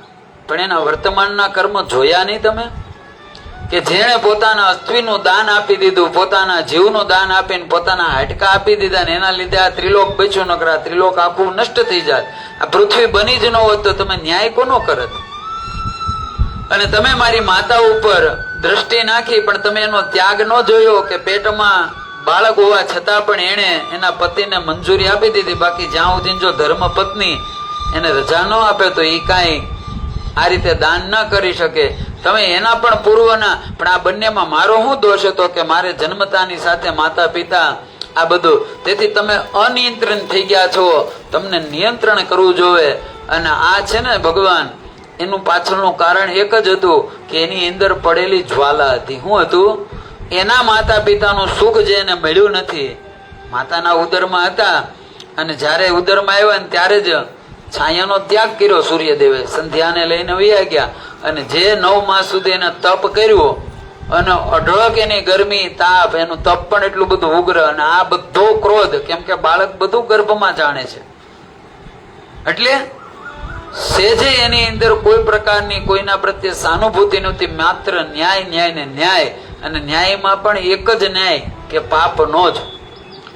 A: પણ એના વર્તમાનના કર્મ જોયા નહીં તમે. કે જેણે પોતાના અસ્થિનું દાન આપી દીધું, પોતાના જીવનું દાન આપીને પોતાના હાડકા આપી દીધા ને એના લીધે આ ત્રિલોક બચ્યું, નકર આ ત્રિલોક આખું નષ્ટ થઈ જાય. આ પૃથ્વી બની જ ન હોત તો તમે ન્યાય કોનો કરત? અને તમે મારી માતા ઉપર દ્રષ્ટિ નાખી પણ તમે એનો ત્યાગ ન જોયો, કે પેટમાં બાળક હોવા છતાં પણ એણે એના પતિને મંજૂરી આપી દીધી. બાકી જ્યાં સુધી જો ધર્મ પત્ની એને રજા ન આપે તો એ કાંઈ આ રીતે દાન ન કરી શકે. તમે એના પણ પૂર્વના, પણ આ બંનેમાં મારો શું દોષ હતો કે મારે જન્મતાની સાથે માતા પિતા આ બધું. તેથી તમે અનિયંત્રણ થઈ ગયા છો, તમને નિયંત્રણ કરવું જોવે. અને આ છે ને ભગવાન, એનું પાછળનું કારણ એક જ હતું કે એની અંદર પડેલી જ્વાલા હતી. શું હતું? એના માતા પિતાનું સુખ જે એને મળ્યું નથી. માતાના ઉદરમાં હતા અને જ્યારે ઉદરમાં આવ્યા ને ત્યારે જ છાયાનો ત્યાગ કર્યો સૂર્યદેવે. સંધ્યાને લઈને વયા ગયા અને જે 9 માસ સુધી એને તપ કર્યું અને અઢળક એની ગરમી તાપ, એનું તપ પણ એટલું બધું ઉગ્ર, અને આ બધો ક્રોધ, કેમ કે બાળક બધું ગર્ભમાં જાણે છે. એટલે સેજે એની અંદર કોઈ પ્રકારની કોઈના પ્રત્યે સહાનુભૂતિ નહોતી. માત્ર ન્યાય, ન્યાય ને ન્યાય. અને ન્યાયમાં પણ એક જ ન્યાય કે પાપનો જ,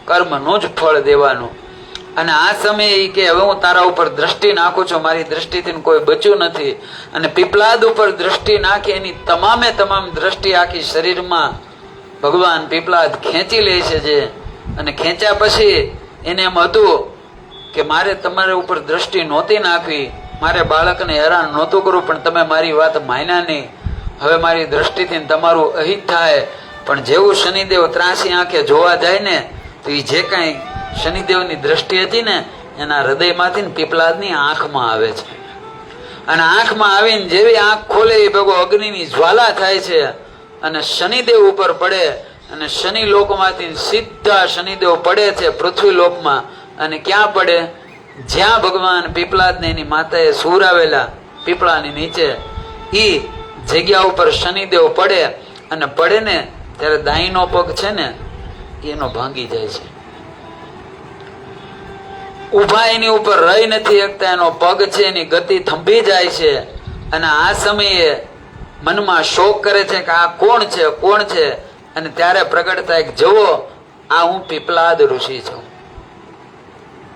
A: કર્મનું જ ફળ દેવાનું. અને આ સમયે ઈ કે હવે હું તારા ઉપર દ્રષ્ટિ નાખું છું, મારી દ્રષ્ટિથી કોઈ બચ્યું નથી. અને પીપળાદ ઉપર દ્રષ્ટિ નાખી એની તમામે તમામ દ્રષ્ટિ આખી શરીરમાં ભગવાન પીપળાદ ખેંચી લે છે. જે અને ખેંચ્યા પછી એને એમ હતું કે મારે તમારા ઉપર દ્રષ્ટિ નહોતી નાખવી, મારે બાળકને હેરાન નહોતું કરવું, પણ તમે મારી વાત માન્યા નહીં. હવે મારી દ્રષ્ટિથી તમારું અહિત થાય. પણ જેવું શનિદેવ ત્રાસી આંખે જોવા જાય ને તો એ જે કાંઈ શનિદેવની દ્રષ્ટિ હતી ને એના હૃદયમાંથી પીપળાદની આંખમાં આવે છે. અને આંખમાં આવીને જેવી આંખ ખોલે એ ભેગો અગ્નિની જ્વાલા થાય છે અને શનિદેવ ઉપર પડે. અને શનિ લોકમાંથી સીધા શનિદેવ પડે છે પૃથ્વી લોકમાં. અને ક્યાં પડે? જ્યાં ભગવાન પીપળાદને એની માતાએ સુરાવેલા પીપળાની નીચે ઈ જગ્યા ઉપર શનિદેવ પડે. અને પડે ને ત્યારે દાહીનો પગ છે ને એનો ભાંગી જાય છે. ઉભા એની ઉપર રહી નથી શકતા, એનો પગ છે એની ગતિ થંભી જાય છે. અને આ સમયે મનમાં શોક કરે છે કે આ કોણ છે, કોણ છે? અને ત્યારે પ્રગટ થાય કે જુઓ, આ હું પીપળાદ ઋષિ છું.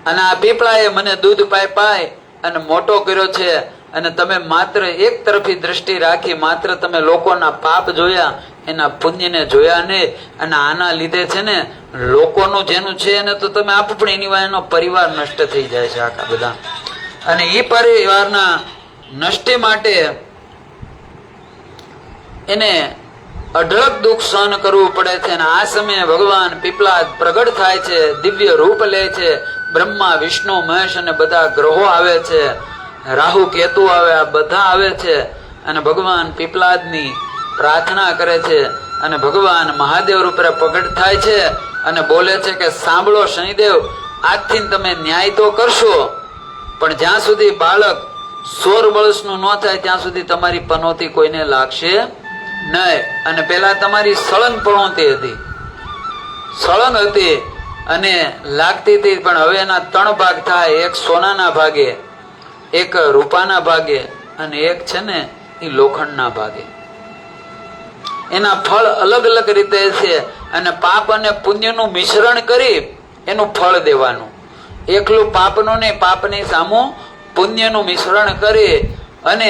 A: અને આ પીપળાએ મને દૂધ પાય અને મોટો કર્યો છે. અને તમે માત્ર એક તરફી દ્રષ્ટિ રાખી, માત્ર તમે લોકોના પાપ જોયા, એના પુણ્યને જોયા નહીં. અને આના લીધે છે ને લોકોનું જેનું છે એને તો તમે આપો, પણ એની વાર એનો પરિવાર નષ્ટ થઈ જાય છે આખા બધા. અને એ પરિવારના નષ્ટિ માટે એને અઢળક દુઃખ સહન કરવું પડે છે. અને આ સમયે ભગવાન પીપળાદ પ્રગટ થાય છે, દિવ્ય રૂપ લે છે. બ્રહ્મા, વિષ્ણુ, મહેશ અને બધા ગ્રહો આવે છે, રાહુ, કેતુ આવે, આ બધા આવે છે. અને ભગવાન પીપળાદની પ્રાર્થના કરે છે. અને ભગવાન મહાદેવ રૂપે પ્રગટ થાય છે અને બોલે છે કે સાંભળો શનિદેવ, આજથી તમે ન્યાય તો કરશો, પણ જ્યાં સુધી બાળક 16 વર્ષનું ન થાય ત્યાં સુધી તમારી પનોતી કોઈને લાગશે નહીં. અને પેલા તમારી સળંગ પનોતી હતી, સળંગ હતી અને લાગતી હતી, પણ હવે એના 3 ભાગ થાય. એક સોનાના ભાગે, એક રૂપાના ભાગે અને એક છે ને એ લોખંડના ભાગે. એના ફળ અલગ અલગ રીતે છે. અને પાપ અને પુણ્યનું મિશ્રણ કરી એનું ફળ દેવાનું. એકલું પાપનું નહીં, પાપની સામું પુણ્યનું મિશ્રણ કરી. અને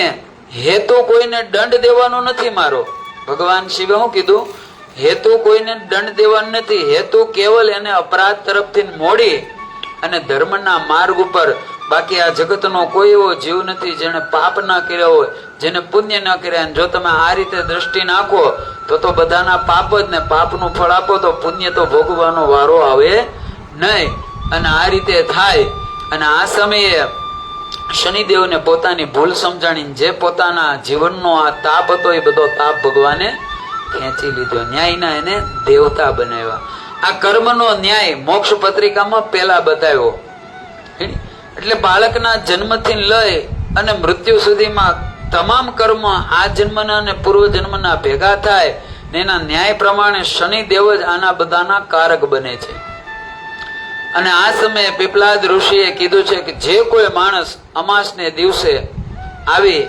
A: હેતુ કોઈને દંડ દેવાનો નથી મારો. ભગવાન શિવે શું કીધું? હેતુ કોઈને દંડ દેવાનો નથી. હેતુ કેવલ એને અપરાધ તરફથી મોડી અને ધર્મના માર્ગ ઉપર. બાકી આ જગતનો કોઈ એવો જીવ નથી જેને પાપ ના કર્યા હોય, જેને પુણ્ય ના કર્યા. જો તમે આ રીતે દ્રષ્ટિ નાખો તો બધાના પાપ જ ને પાપનું ફળ આપો તો પુણ્ય તો ભોગવવાનો વારો આવે નહીં. અને આ રીતે થાય. અને આ સમયે શનિદેવને પોતાની ભૂલ સમજાણીને જે પોતાના જીવનનો આ તાપ હતો એ બધો તાપ ભગવાને ખેંચી લીધો. ન્યાયના એને દેવતા બનાવ્યા. આ કર્મનો ન્યાય મોક્ષ પત્રિકામાં પહેલા બતાવ્યો. એટલે બાળકના જન્મથી લઈ અને મૃત્યુ સુધીમાં તમામ કર્મ આ જન્મના અને પૂર્વ જન્મના ભેગા થાય ને એના ન્યાય પ્રમાણે શનિદેવ જ આના બધાના કારક બને છે. અને આ સમયે પીપળાદ ઋષિએ કીધું છે કે જે કોઈ માણસ અમાસને દિવસે આવી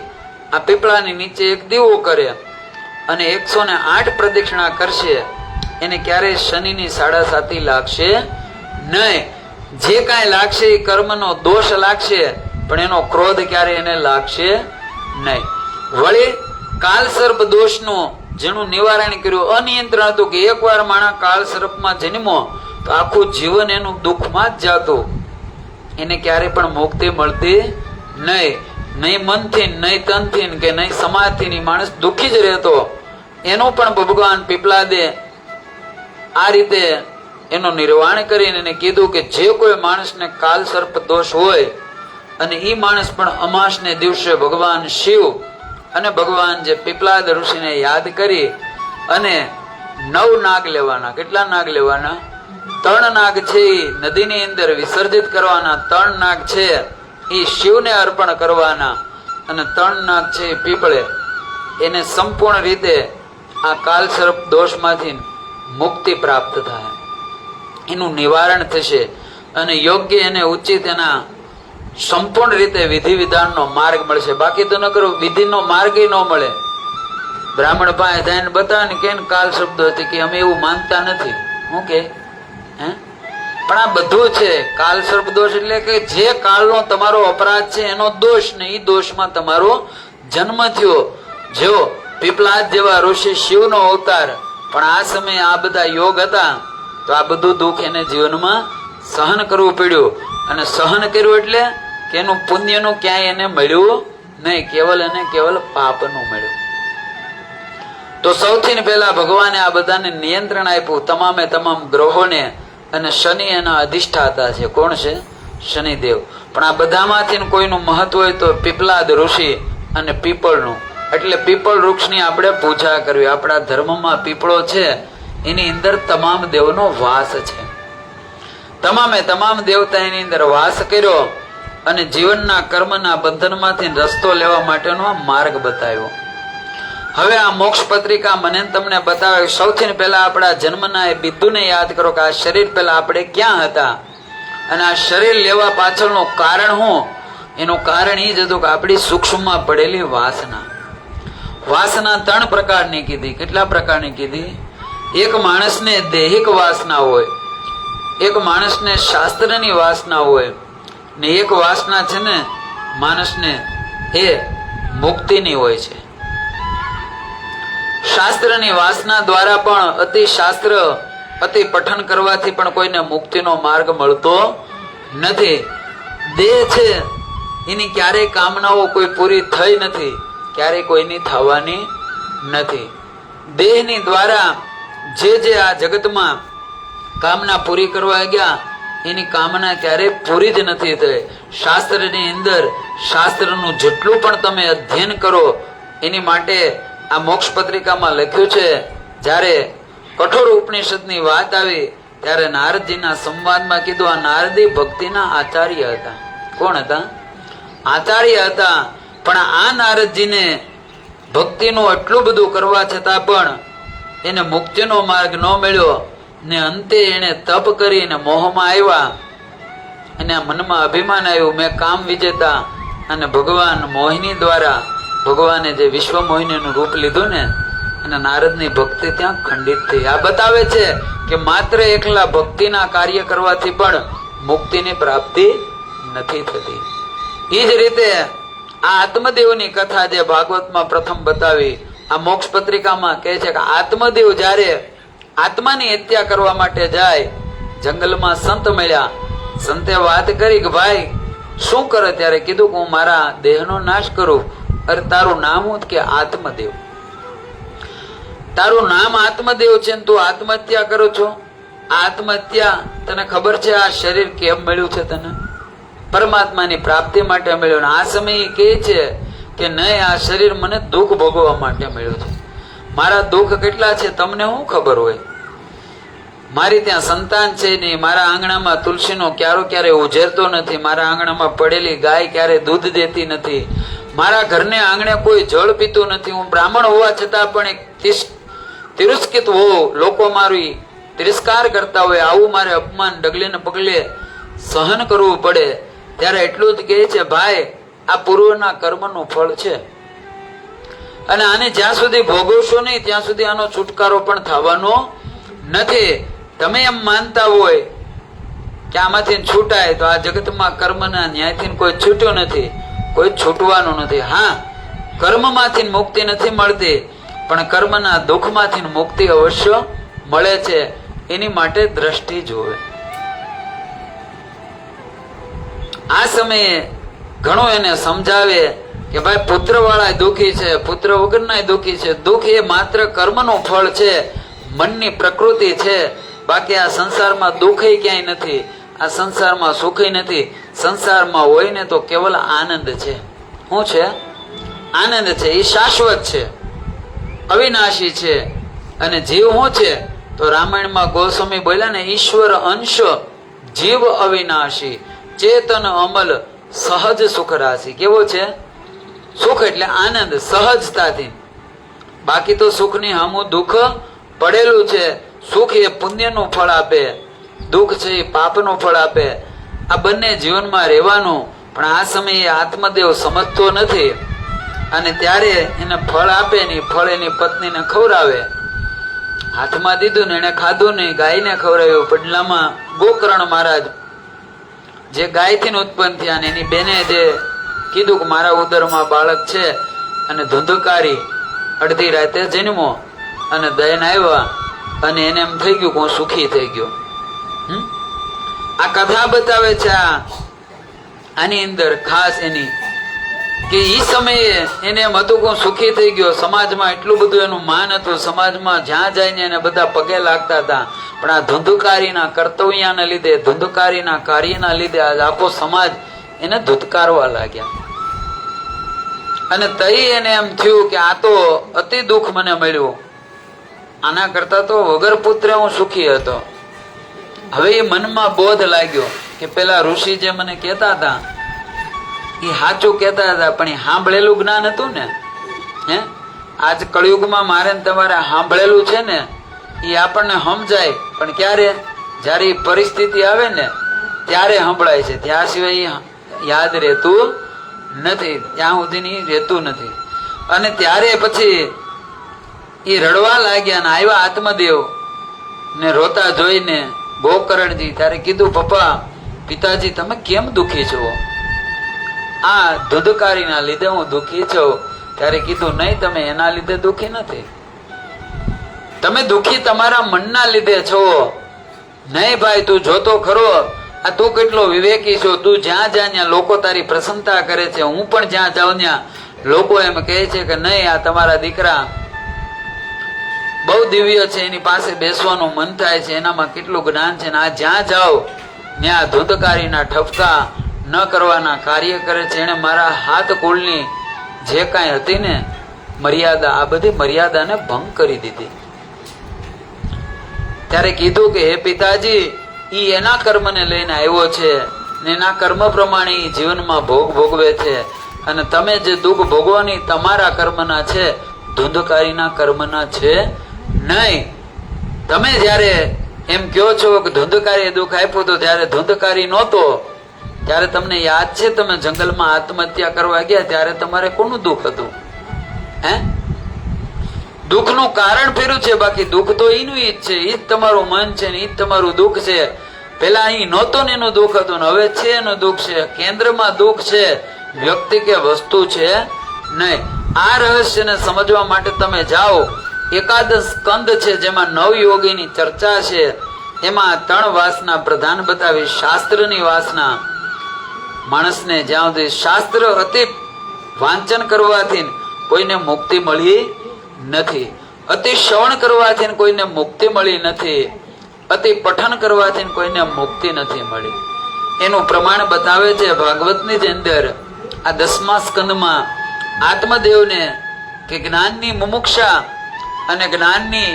A: આ પીપળાની નીચે એક દીવો કરે અને 108 પ્રદક્ષિણા કરશે એને ક્યારેય શનિની સાડાસાતી લાગશે નહીં. જે કાંઈ લાગશે એ કર્મનો દોષ લાગશે, પણ એનો ક્રોધ ક્યારે એને લાગશે નહીં. વળી કાલ સર્પ દોષનું જેનું નિવારણ કર્યું અનિયંત્રણ હતું કે એકવાર માણસ કાળ સર્પમાં જન્મો તો આખું જીવન એનું દુઃખમાં જ જાતું. એને ક્યારે પણ મુક્તિ મળતી નહીં. નહીં મનથી, નહીં તનથી કે નહીં સમાજથી. માણસ દુઃખી જ રહેતો. એનું પણ ભગવાન પીપળાદે આ રીતે એનું નિર્વાણ કરીને એને કીધું કે જે કોઈ માણસને કાલ સર્પ દોષ હોય અને એ માણસ પણ અમાસને દિવસે ભગવાન શિવ અને ભગવાન જે પીપળાદ ઋષિને યાદ કરી અને 9 નાગ લેવાના. કેટલા નાગ લેવાના? 3 નાગ છે એ નદીની અંદર વિસર્જિત કરવાના. 3 નાગ છે એ શિવને અર્પણ કરવાના અને 3 નાગ છે એ પીપળે. એને સંપૂર્ણ રીતે આ કાલ સર્પ દોષમાંથી મુક્તિ પ્રાપ્ત થાય, એનું નિવારણ થશે અને યોગ્ય એને ઉચિત એના સંપૂર્ણ રીતે વિધિ વિધાનનો માર્ગ મળશે. બાકી તો ન કરો વિધિનો માર્ગ ન મળે. બ્રાહ્મણ પાસે જઈને બતાવે ને કે કાલ શબ્દ હતી કે અમે એવું માનતા નથી. હું કે પણ આ બધું છે કાલ સર્પ દોષ, એટલે કે જે કાળનો તમારો અપરાધ છે એનો દોષ ને એ દોષમાં તમારો જન્મ થયો. જો પીપલાદ જેવા ઋષિ શિવનો અવતાર, પણ આ સમયે આ બધા યોગ હતા તો આ બધું દુઃખ એને જીવનમાં સહન કરવું પડ્યું. અને સહન કર્યું એટલે કે એનું પુણ્યનું ક્યાંય એને મળ્યું નહીં, કેવલ એને કેવલ પાપનું મળ્યું. તો સૌથી પહેલા ભગવાને આ બધાને નિયંત્રણ આપ્યું, તમામે તમામ ગ્રહોને. અને શનિ એના અધિષ્ઠાતા છે. કોણ છે? શનિદેવ. પણ આ બધામાંથી કોઈનું મહત્વ હોય તો પીપલાદ ઋષિ અને પીપળનું. એટલે પીપળ વૃક્ષની આપણે પૂજા કરવી. આપણા ધર્મમાં પીપળો છે, એની અંદર તમામ દેવનો વાસ છે. તમામે તમામ દેવતા એની અંદર વાસ કર્યો અને જીવનના કર્મના બંધનમાંથી રસ્તો લેવા માટેનો માર્ગ બતાવ્યો. હવે આ મોક્ષ પત્રિકા મને તમને બતાવે. સૌથી પહેલા આપણા જન્મના એ બિંદુને યાદ કરો કે આ શરીર પહેલા આપણે ક્યાં હતા અને આ શરીર લેવા પાછળનું કારણ શું? એનું કારણ એ જ હતું કે આપણી સૂક્ષ્મમાં પડેલી વાસના. વાસના 3 પ્રકારની કીધી. કેટલા પ્રકારની કીધી? એક માણસને દૈહિક વાસના હોય, એક માણસને શાસ્ત્રની વાસના હોય, ને એક વાસના છે ને માણસને એ મુક્તિની હોય છે. શાસ્ત્રની વાસના દ્વારા પણ અતિ શાસ્ત્ર અતિ પઠન કરવાથી પણ કોઈને મુક્તિનો માર્ગ મળતો નથી. દેહ છે એની ક્યારેય કામનાઓ કોઈ પૂરી થઈ નથી, ક્યારેય કોઈની થવાની નથી. દેહની દ્વારા જે આ જગતમાં કામના પૂરી કરવા ગયા એની કામના ક્યારેય પૂરી જ નથી થઈ. શાસ્ત્રની અંદર શાસ્ત્રનું જેટલું પણ તમે અધ્યયન કરો એની માટે આ મોક્ષ પત્રિકામાં લખ્યું છે. જ્યારે કઠોર ઉપનિષદની વાત આવી ત્યારે નારદજીના સંવાદમાં કીધું આ નારદી ભક્તિના આચાર્ય હતા. કોણ હતા? આચાર્ય હતા. પણ આ નારદજીને ભક્તિનું એટલું બધું કરવા છતાં પણ એને મુક્તિનો માર્ગ ન મળ્યો ને અંતે એને તપ કરીને મોહમાં આવ્યા અને આ મનમાં અભિમાન આવ્યું મેં કામ વિજેતા. અને ભગવાન મોહિની દ્વારા ભગવાને જે વિશ્વ મોહિનીનું રૂપ લીધું ને અને નારદની ભક્તિ ત્યાં ખંડિત થઈ. આ બતાવે છે કે માત્ર એકલા ભક્તિના કાર્ય કરવાથી પણ મુક્તિની પ્રાપ્તિ નથી થતી. એ જ રીતે આ આત્મદેવની કથા જે ભાગવતમાં પ્રથમ બતાવી, આ મોક્ષ પત્રિકામાં કહે છે કે આત્મદેવ જ્યારે આત્માની હત્યા કરવા માટે જાય, જંગલમાં સંત મળ્યા. સંતે વાત કરી કે ભાઈ શું કરે? ત્યારે કીધું કે હું મારા દેહનો નાશ કરું. અરે તારું નામ શું? કે આત્મદેવ. તારું નામ આત્મદેવ છે ને તું આત્મહત્યા કરો છો? આત્મહત્યા તને ખબર છે આ શરીર કેમ મળ્યું છે તને? પરમાત્માની પ્રાપ્તિ માટે મળ્યું. આ સમયે કહે છે કે નહીં, આ શરીર મને દુઃખ ભોગવવા માટે મળ્યું છે. મારા દુઃખ કેટલા છે તમને શું ખબર હોય? મારી ત્યાં સંતાન છે નહીં, મારા આંગણામાં તુલસીનો ક્યારો ક્યારે ઉજેરતો નથી, મારા આંગણામાં પડેલી ગાય ક્યારે દૂધ દેતી નથી, મારા ઘરને આંગણે કોઈ જળ પીતું નથી. હું બ્રાહ્મણ હોવા છતાં પણ એક તિરસ્કૃત હોઉં, લોકો મારી તિરસ્કાર કરતા હોય, આવું મારે અપમાન ડગલે ને પગલે સહન કરવું પડે. ત્યારે એટલું જ કહે છે ભાઈ આ પૂર્વના કર્મનું ફળ છે અને આને જ્યાં સુધી ભોગવશો નહીં ત્યાં સુધી આનો છુટકારો પણ થવાનો નથી. તમે એમ માનતા હોય કે આમાંથી છૂટાય તો આ જગતમાં કર્મના ન્યાયથી કોઈ છૂટ્યો નથી, કોઈ છૂટવાનું નથી. હા, કર્મમાંથી મુક્તિ નથી મળતી પણ કર્મના દુઃખમાંથી મુક્તિ અવશ્ય મળે છે. એની માટે દ્રષ્ટિ જોવે. આ સમયે ઘણો એને સમજાવે કે ભાઈ પુત્ર વાળા દુઃખી છે, પુત્ર વગરના દુઃખી છે. દુઃખ એ માત્ર કર્મનું ફળ છે, મનની પ્રકૃતિ છે. બાકી આ સંસારમાં દુઃખ ક્યાંય નથી, આ સંસારમાં સુખ નથી. સંસારમાં હોય ને તો કેવલ આનંદ છે. શું છે? આનંદ છે. એ શાશ્વત છે, અવિનાશી છે. અને જીવ શું છે? તો રામાયણમાં ગોસ્વામી બોલ્યા ને, ઈશ્વર અંશ જીવ અવિનાશી ચેતન અમલ સહજ સુખ રાશિ. કેવો છે? સુખ એટલે આનંદ, સહજતાથી. બાકી તો સુખની સામું દુઃખ પડેલું છે. સુખ એ પુણ્યનું ફળ આપે, દુઃખ છે એ પાપનું ફળ આપે. આ બંને જીવનમાં રહેવાનું. પણ આ સમયે આત્મદેવ સમજતો નથી અને ત્યારે એને ફળ આપે ને ફળ એની પત્નીને ખવડાવે હાથમાં દીધું ને એને ખાધું નહીં, ગાયને ખવડાવ્યું. પડલામાં ગોકર્ણ મહારાજ જે ગાયથી ઉત્પન્ન થયા ને એની બેને જે કીધું કે મારા ઉદરમાં બાળક છે, અને ધુંધકારી અડધી રાતે જન્મો અને દયન આવ્યા અને એને એમ થઈ ગયું કે હું સુખી થઈ ગયો. આ કથા બતાવે છે આની અંદર ખાસ એની કે ઈ સમયે એને એમ હતું કે હું સુખી થઈ ગયો. સમાજમાં એટલું બધું એનું માન હતું, સમાજમાં જ્યાં જઈને એને બધા પગે લાગતા હતા. પણ આ ધુંધકારીના કર્તવ્યના લીધે, ધુંધકારીના કાર્યના લીધે આજ આખો સમાજ એને ધુતકારવા લાગ્યા. અને તઈ એને એમ થયું કે આ તો અતિ દુઃખ મને મળ્યું, આના કરતા તો વગર પુત્રે હું સુખી હતો. હવે એ મનમાં બોધ લાગ્યો કે પેલા ઋષિ જે મને કહેતા હતા એ સાચું કહેતા હતા, પણ એ સાંભળેલું જ્ઞાન હતું ને. આજ કળિયુગમાં મારે તમારે સાંભળેલું છે ને એ આપણને સમજાય, પણ ક્યારે? જયારે એ પરિસ્થિતિ આવે ને ત્યારે સંભળાય છે, ત્યાં સિવાય યાદ રહેતું નથી, ત્યાં સુધી રહેતું નથી. અને ત્યારે પછી એ રડવા લાગ્યા ને આવ્યા આત્મદેવ ને રોતા જોઈને ગોકર્ણજી. ત્યારે કીધું પપ્પા, પિતાજી તમે કેમ દુઃખી છો? આ ધુંધકારીના લીધે હું દુઃખી છું. ત્યારે કીધું નહીં, તમે એના લીધે દુઃખી નથી, તમે દુઃખી તમારા મનના લીધે છો. નહીં ભાઈ, તું જોતો ખરો, આ તું કેટલો વિવેકી છો. તું જ્યાં જ્યાં ત્યાં લોકો તારી પ્રશંસા કરે છે, હું પણ જ્યાં જાઉં ત્યાં લોકો એમ કહે છે કે નહીં આ તમારા દીકરા બહુ દિવ્ય છે, એની પાસે બેસવાનું મન થાય છે, એનામાં કેટલું જ્ઞાન છે. આ જ્યાં જાઓ ત્યાં ધુંધકારીના ઠપકા ન કરવાના કાર્ય કરે છે. એને મારા હાથ કુળની જે કાંઈ હતી ને મર્યાદા, આ બધી મર્યાદાને ભંગ કરી દીધી. ત્યારે કીધું કે હે પિતાજી, ઈ એના કર્મને લઈને આવ્યો છે ને એના કર્મ પ્રમાણે જીવનમાં ભોગ ભોગવે છે, અને તમે જે દુઃખ ભોગવાની તમારા કર્મના છે, ધુંધકારીના કર્મના છે નહીં. તમે જયારે એમ કહો છો કે ધુંધકારીએ દુઃખ આપ્યું હતું, ત્યારે ધુંધકારી નહોતો. ત્યારે તમને યાદ છે તમે જંગલમાં આત્મહત્યા કરવા ગયા ત્યારે તમારે કોનું દુઃખ હતું? દુઃખનું કારણ ફેર્યું છે, બાકી દુઃખ તો એનું ઈ જ છે, ઈ જ તમારું મન છે ને ઈ જ તમારું દુઃખ છે. પેલા અહીં નહોતો ને એનું દુઃખ હતું ને હવે છે એનું દુઃખ છે. કેન્દ્રમાં દુઃખ છે, વ્યક્તિ કે વસ્તુ છે નહીં. આ રહસ્યને સમજવા માટે તમે જાઓ. એકાદશ સ્કંદ છે જેમાં નવયોગીની ચર્ચા છે. એમાં 3 વાસના પ્રધાન બતાવી. શાસ્ત્રની વાસના, માણસને જ્યાં સુધી શાસ્ત્ર અતિ વાંચન કરવાથી કોઈને મુક્તિ મળી નથી, અતિ શ્રવણ કરવાથી કોઈને મુક્તિ મળી નથી, અતિ પઠન કરવાથી કોઈને મુક્તિ નથી મળી. એનું પ્રમાણ બતાવે છે ભાગવતની જ અંદર આ 10મા સ્કંદમાં આત્મદેવને કે જ્ઞાનની મુમુક્ષા અને જ્ઞાનની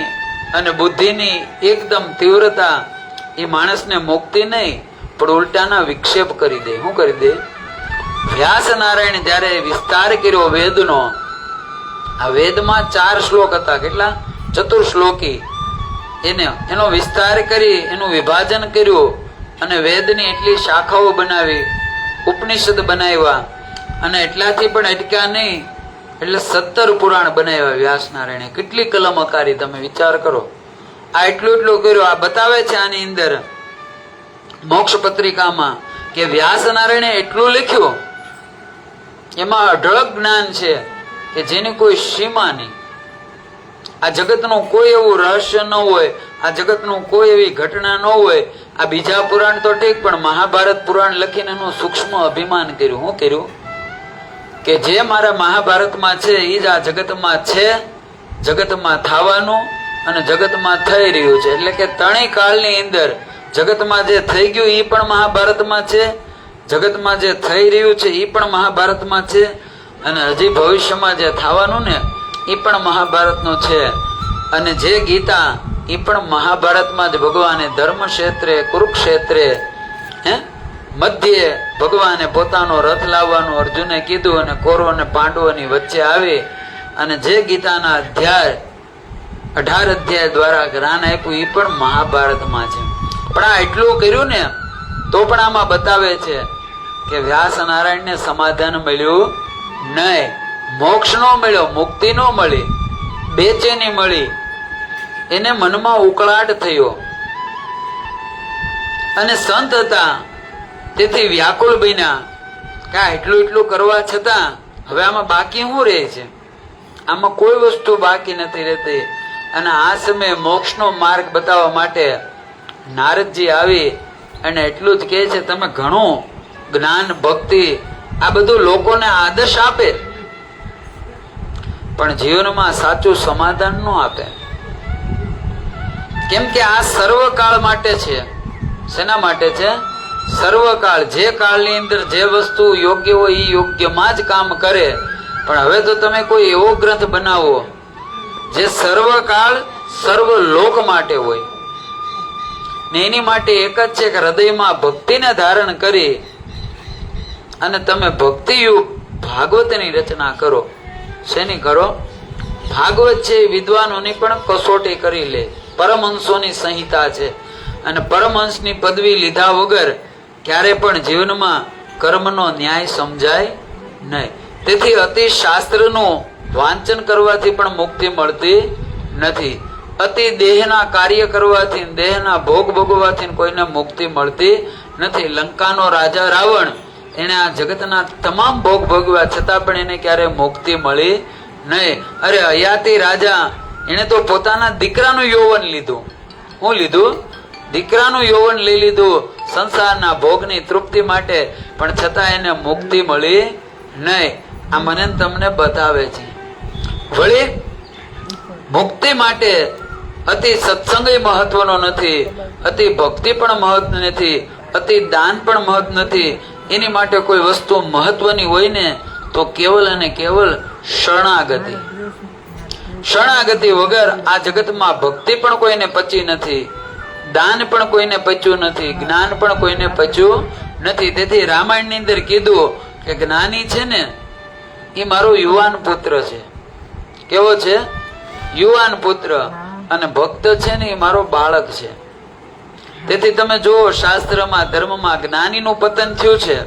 A: અને બુદ્ધિની એકદમ તીવ્રતા એ માણસને મુક્તિ નહીં પણ ઉલટાના વિક્ષેપ કરી દે. શું કરી દે? વ્યાસ નારાયણ જયારે વિસ્તાર કર્યો વેદનો, આ વેદમાં 4 શ્લોક હતા, કેટલા? 4 શ્લોકી. એનો વિસ્તાર કરી એનું વિભાજન કર્યું અને વેદની એટલી શાખાઓ બનાવી, ઉપનિષદ બનાવ્યા, અને એટલાથી પણ અટક્યા નહીં, એટલે 17 પુરાણ બનાવ્યા વ્યાસ નારાયણે. કેટલી કલમકારી, તમે વિચાર કરો. આ એટલું કર્યું. આ બતાવે છે આની અંદર મોક્ષ પત્રિકામાં કે વ્યાસ નારાયણે એટલું લખ્યું, એમાં અઢળક જ્ઞાન છે કે જેની કોઈ સીમા નહીં. આ જગતનું કોઈ એવું રહસ્ય ન હોય, આ જગતનું કોઈ એવી ઘટના ન હોય. આ બીજા પુરાણ તો ઠીક, પણ મહાભારત પુરાણ લખીને એનું સૂક્ષ્મ અભિમાન કર્યું. શું કર્યું? કે જે મારા મહાભારતમાં છે એ જ આ જગતમાં છે, જગતમાં થવાનું અને જગતમાં થઈ રહ્યું છે. એટલે કે 3 કાળની અંદર જગતમાં જે થઈ ગયું એ પણ મહાભારતમાં છે, જગતમાં જે થઈ રહ્યું છે એ પણ મહાભારતમાં છે, અને હજી ભવિષ્યમાં જે થવાનું ને એ પણ મહાભારતનું છે. અને જે ગીતા એ પણ મહાભારતમાં જ ભગવાને ધર્મ ક્ષેત્રે કુરુક્ષેત્રે મધ્યે ભગવાને પોતાનો રથ લાવવાનું અર્જુને કીધું, અને કૌરવ અને પાંડવોની વચ્ચે આવી અને જે ગીતાના અધ્યાય 18 અધ્યાય દ્વારા જ્ઞાન આપ્યું એ પણ મહાભારતમાં છે. પણ આ એટલું કર્યું ને તો પણ આમાં બતાવે છે કે વ્યાસ નારાયણને સમાધાન મળ્યું નહીં, મોક્ષ નો મળ્યો, મુક્તિ નો મળી, બેચેની મળી. એને મનમાં ઉકળાટ થયો અને સંત હતા તેથી વ્યાકુળ બન્યા કે એટલું એટલું કરવા છતાં હવે આમાં બાકી શું રહે છે? આમાં કોઈ વસ્તુ બાકી નથી રહેતી. અને આ સમયે મોક્ષનો માર્ગ બતાવવા માટે નારદજી આવી અને એટલું જ કહે છે, તમે ઘણું જ્ઞાન ભક્તિ આ બધું લોકોને આદર્શ આપે પણ જીવનમાં સાચું સમાધાન ન આપે. કેમ કે આ સર્વકાળ માટે છે. શેના માટે છે? સર્વકાળ. જે કાળની અંદર જે વસ્તુ યોગ્ય હોય એ યોગ્યમાં જ કામ કરે. પણ હવે તો તમે કોઈ એવો ગ્રંથ બનાવો જે સર્વકાળ સર્વ લોક માટે હોય ને એની માટે એક જ છે કે હૃદયમાં ભક્તિને ધારણ કરી અને તમે ભક્તિયુક્ત ભાગવતની રચના કરો. શેની કરો? ભાગવત છે વિદ્વાનોની પણ કસોટી કરી લે. પરમહંસોની સંહિતા છે અને પરમહંસની પદવી લીધા વગર ક્યારે પણ જીવનમાં કર્મનો ન્યાય સમજાય નહીં. તેથી અતિ શાસ્ત્રનું વાંચન કરવાથી પણ મુક્તિ મળતી નથી. અતિ દેહના કાર્ય કરવાથી દેહના ભોગ ભોગવવાથી કોઈને મુક્તિ મળતી નથી. લંકાનો રાજા રાવણ એને આ જગતના તમામ ભોગ ભોગવ્યા છતાં પણ એને ક્યારે મુક્તિ મળી નહીં. અરે અયાતિ રાજા એને તો પોતાના દીકરાનું યૌવન લીધું. શું લીધું? દીકરાનું યૌવન લઈ લીધું સંસારના ભોગની તૃપ્તિ માટે, પણ છતાં એને મુક્તિ મળી નહીં. આ મને તમને બતાવે છે. વળી મુક્તિ માટે અતિ સત્સંગ મહત્વનો નથી, અતિ ભક્તિ પણ મહત્વ નથી, અતિ દાન પણ મહત્વ નથી. એની માટે કોઈ વસ્તુ મહત્વની હોય ને તો કેવલ અને કેવલ શરણાગતિ. શરણાગતિ વગર આ જગતમાં ભક્તિ પણ કોઈને પચી નથી, દાન પણ કોઈને પચ્યું નથી, જ્ઞાન પણ કોઈને પચ્યું નથી. તેથી રામાયણની અંદર કીધું કે જ્ઞાની છે ને એ મારો યુવાન પુત્ર છે. કેવો છે? યુવાન પુત્ર. અને ભક્ત છે ને એ મારો બાળક છે. તેથી તમે જુઓ શાસ્ત્રમાં ધર્મમાં જ્ઞાનીનું પતન થયું છે,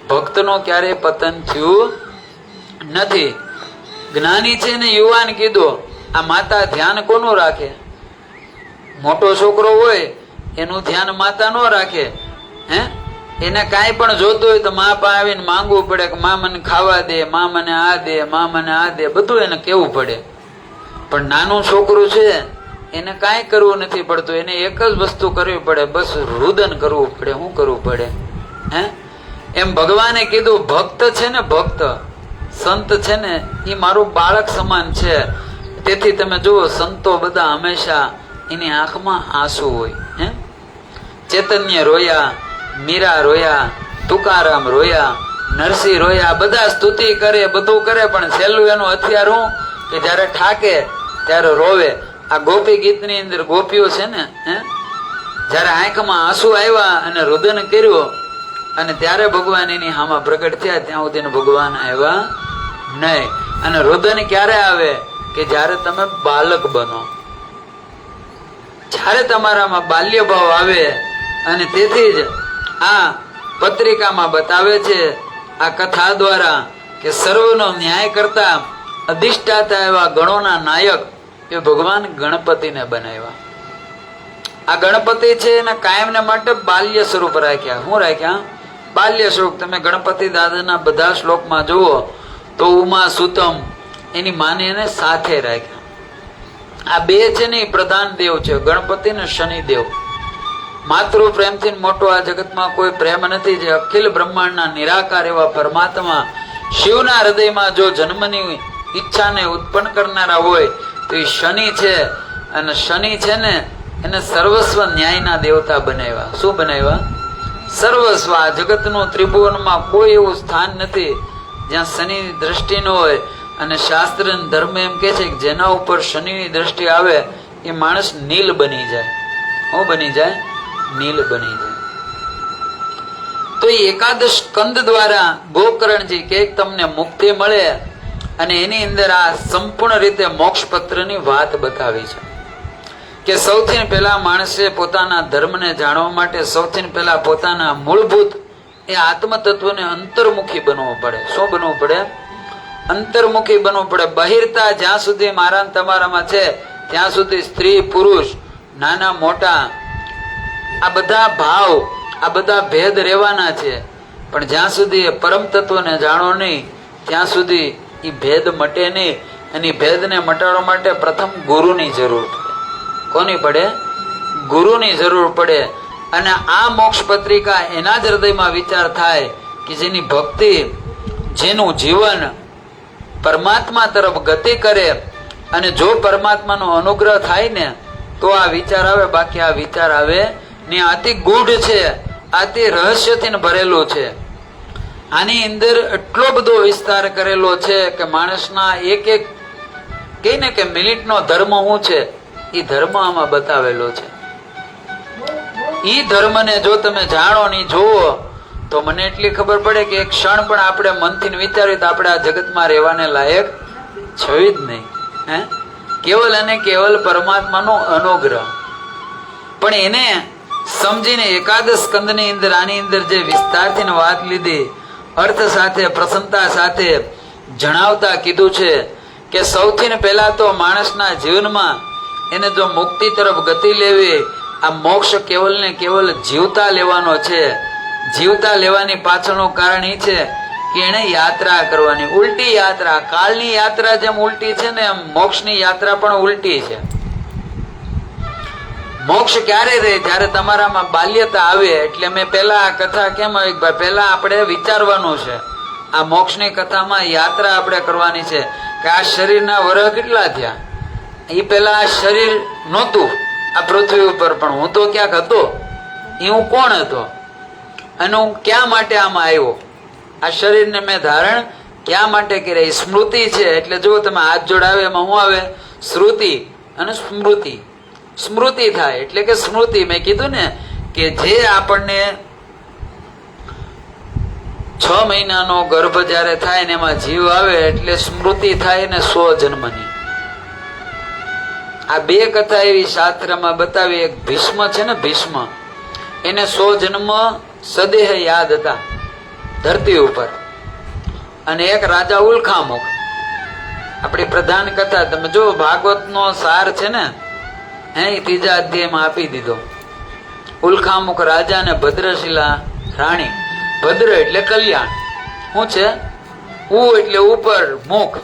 A: ભક્તનો ક્યારેય પતન થયું નથી. જ્ઞાની છે ને યુવાન કીધું. આ માતા ધ્યાન કોનું રાખે? મોટો છોકરો હોય એનું ધ્યાન માતા ન રાખે. હે, એને કાંઈ પણ જોતું હોય તો મા પાસે આવીને માંગવું પડે કે મા મને ખાવા દે, મા મને આ દે, મા મને આ દે, બધું એને કેવું પડે. પણ નાનું છોકરું છે એને કાંઈ કરવું નથી પડતું. એને એક જ વસ્તુ કરવી પડે, બસ રુદન કરવું પડે. શું કરવું પડે? હે, એમ ભગવાને કીધું ભક્ત છે ને, ભક્ત સંત છે ને એ મારું બાળક સમાન છે. તેથી તમે જુઓ સંતો બધા હંમેશા એની આંખમાં આંસુ હોય. હે, ચૈતન્ય રોયા, મીરા રોયા, તુકારામ રોયા, નરસિંહ રોયા, બધા સ્તુતિ કરે, બધું કરે, પણ છેલ્લું એનું હથિયાર હું કે જયારે ઠાકે ત્યારે રોવે. આ ગોપી ગીતની અંદર ગોપીઓ છે ને, જયારે આંખમાં આંસુ આવ્યા અને રુદન કર્યું અને ત્યારે ભગવાન એની હામાં પ્રગટ થયા, ત્યાં સુધી ભગવાન આવ્યા નહીં. અને રુદન ક્યારે આવે? કે જયારે તમે બાલક બનો, જયારે તમારામાં બાલ્ય ભાવ આવે. અને તેથી જ આ પત્રિકામાં બતાવે છે આ કથા દ્વારા કે સર્વનો ન્યાય કરતા અધિષ્ઠાતા એવા ગણોના નાયક એ ભગવાન ગણપતિને બનાવ્યા. આ ગણપતિ છે એને કાયમને માટે બાલ્ય સ્વરૂપ રાખ્યા. શું રાખ્યા? બાલ્ય સ્વરૂપ. તમે ગણપતિ દાદાના બધા શ્લોકમાં જુઓ તો ઉમા સુતમ એની માને એને સાથે રાખ્યા. આ બે છે ને એ પ્રધાન દેવ છે, ગણપતિ ને શનિદેવ. માતૃ પ્રેમથી મોટો આ જગતમાં કોઈ પ્રેમ નથી. જે અખિલ બ્રહ્માંડના નિરાકાર એવા પરમાત્મા શિવના હૃદયમાં જો જન્મની ઈચ્છાને ઉત્પન્ન કરનારા હોય તો એ શનિ છે. અને શનિ છે ને એને સર્વસ્વ ન્યાયના દેવતા બનાવ્યા. શું બનાવ્યા? સર્વસ્વ. આ જગતનું ત્રિભુવનમાં કોઈ એવું સ્થાન નથી જ્યાં શનિની દ્રષ્ટિ ન હોય. અને શાસ્ત્ર ધર્મ એમ કે છે કે જેના ઉપર શનિની દ્રષ્ટિ આવે એ માણસ નીલ બની જાય. શું બની જાય? નીલ બની જાય. તો એ એકાદશ સ્કંદ દ્વારા ગોકર્ણજી કે તમને મુક્તિ મળે અને એની અંદર આ સંપૂર્ણ રીતે મોક્ષ પત્રની વાત બતાવી છે કે સૌથી પહેલા માણસે પોતાના ધર્મને જાણવા માટે સૌથી પહેલા પોતાના મૂળભૂત એ આત્મ તત્વને અંતર્મુખી બનવું પડે. શું બનવું પડે? અંતર્મુખી બનવું પડે. બહિરતા જ્યાં સુધી મારા તમારામાં છે ત્યાં સુધી સ્ત્રી પુરુષ નાના મોટા આ બધા ભાવ આ બધા ભેદ રહેવાના છે, પણ જ્યાં સુધી એ પરમ તત્વને જાણો નહીં ત્યાં સુધી એ ભેદ મટે નહીં. અને ભેદને મટાડવા માટે પ્રથમ ગુરુની જરૂર પડે. કોની પડે? ગુરુની જરૂર પડે. અને આ મોક્ષ પત્રિકા એના જ હૃદયમાં વિચાર થાય કે જેની ભક્તિ, જેનું જીવન પરમાત્મા તરફ ગતિ કરે, અને જો પરમાત્માનો અનુગ્રહ થાય ને તો આ વિચાર આવે, બાકી આ વિચાર આવે ને. અતિ ગૂઢ છે, અતિ રહસ્યથી ભરેલું છે. આની અંદર એટલો બધો વિસ્તાર કરેલો છે કે માણસના એક એક કહીને કે મિનિટનો ધર્મ શું છે એ ધર્મ આમાં બતાવેલો છે. ઈ ધર્મને જો તમે જાણો ને જોવો તો મને એટલી ખબર પડે કે એક ક્ષણ પણ આપણે મનથી વિચાર્યું તો આપણે આ જગતમાં રહેવાને લાયક છવી જ નહીં. હે, કેવલ અને કેવલ પરમાત્માનો અનુગ્રહ. પણ એને સમજીને એકાદ સ્કંદની અંદર આની અંદર જે વિસ્તારથી વાત લીધી, અર્થ સાથે પ્રસન્નતા સાથે જણાવતા કીધું છે કે સૌથી પહેલા તો માણસના જીવનમાં એને જો મુક્તિ તરફ ગતિ લેવી, આ મોક્ષ કેવલ ને કેવલ જીવતા લેવાનો છે. જીવતા લેવાની પાછળનું કારણ એ છે કે એને યાત્રા કરવાની, ઉલટી યાત્રા. કાળની યાત્રા જેમ ઉલટી છે ને એમ મોક્ષની યાત્રા પણ ઉલટી છે. મોક્ષ ક્યારે રહે? જ્યારે તમારામાં બાલ્યતા આવે. એટલે મેં પેલા આ કથા કેમ આવી, પેલા આપણે વિચારવાનું છે. આ મોક્ષની કથામાં યાત્રા આપણે કરવાની છે કે આ શરીરના વર્ષ કેટલા થયા. એ પેલા આ શરીર નહોતું આ પૃથ્વી ઉપર, પણ હું તો ક્યાંક હતો. એ હું કોણ હતો અને હું ક્યાં માટે આમાં આવ્યો? આ શરીરને મેં ધારણ ક્યાં માટે કર્યા? સ્મૃતિ છે. એટલે જો તમે હાથ જોડાવે એમાં શું આવે? શ્રુતિ અને સ્મૃતિ. સ્મૃતિ થાય એટલે કે સ્મૃતિ. મેં કીધું ને કે જે આપણને 6 મહિનાનો ગર્ભ જયારે થાય ને એમાં જીવ આવે એટલે સ્મૃતિ થાય ને 100 જન્મની. આ બે કથા એવી શાસ્ત્રમાં બતાવી. એક ભીષ્મ છે ને, ભીષ્મ, એને 100 જન્મ સદેહ યાદ હતા ધરતી ઉપર. અને એક રાજા ઉલ્ખામુખ, આપણી પ્રધાન કથા તમે જો ભાગવતનો સાર છે ને, હે, 3જા અધ્યાયમાં આપી દીધો. ઉલ્ખામુખ રાજા ને ભદ્રશિલા રાણી. ભદ્ર એટલે કલ્યાણ. શું છે? ઉ એટલે ઉપર, મુખ.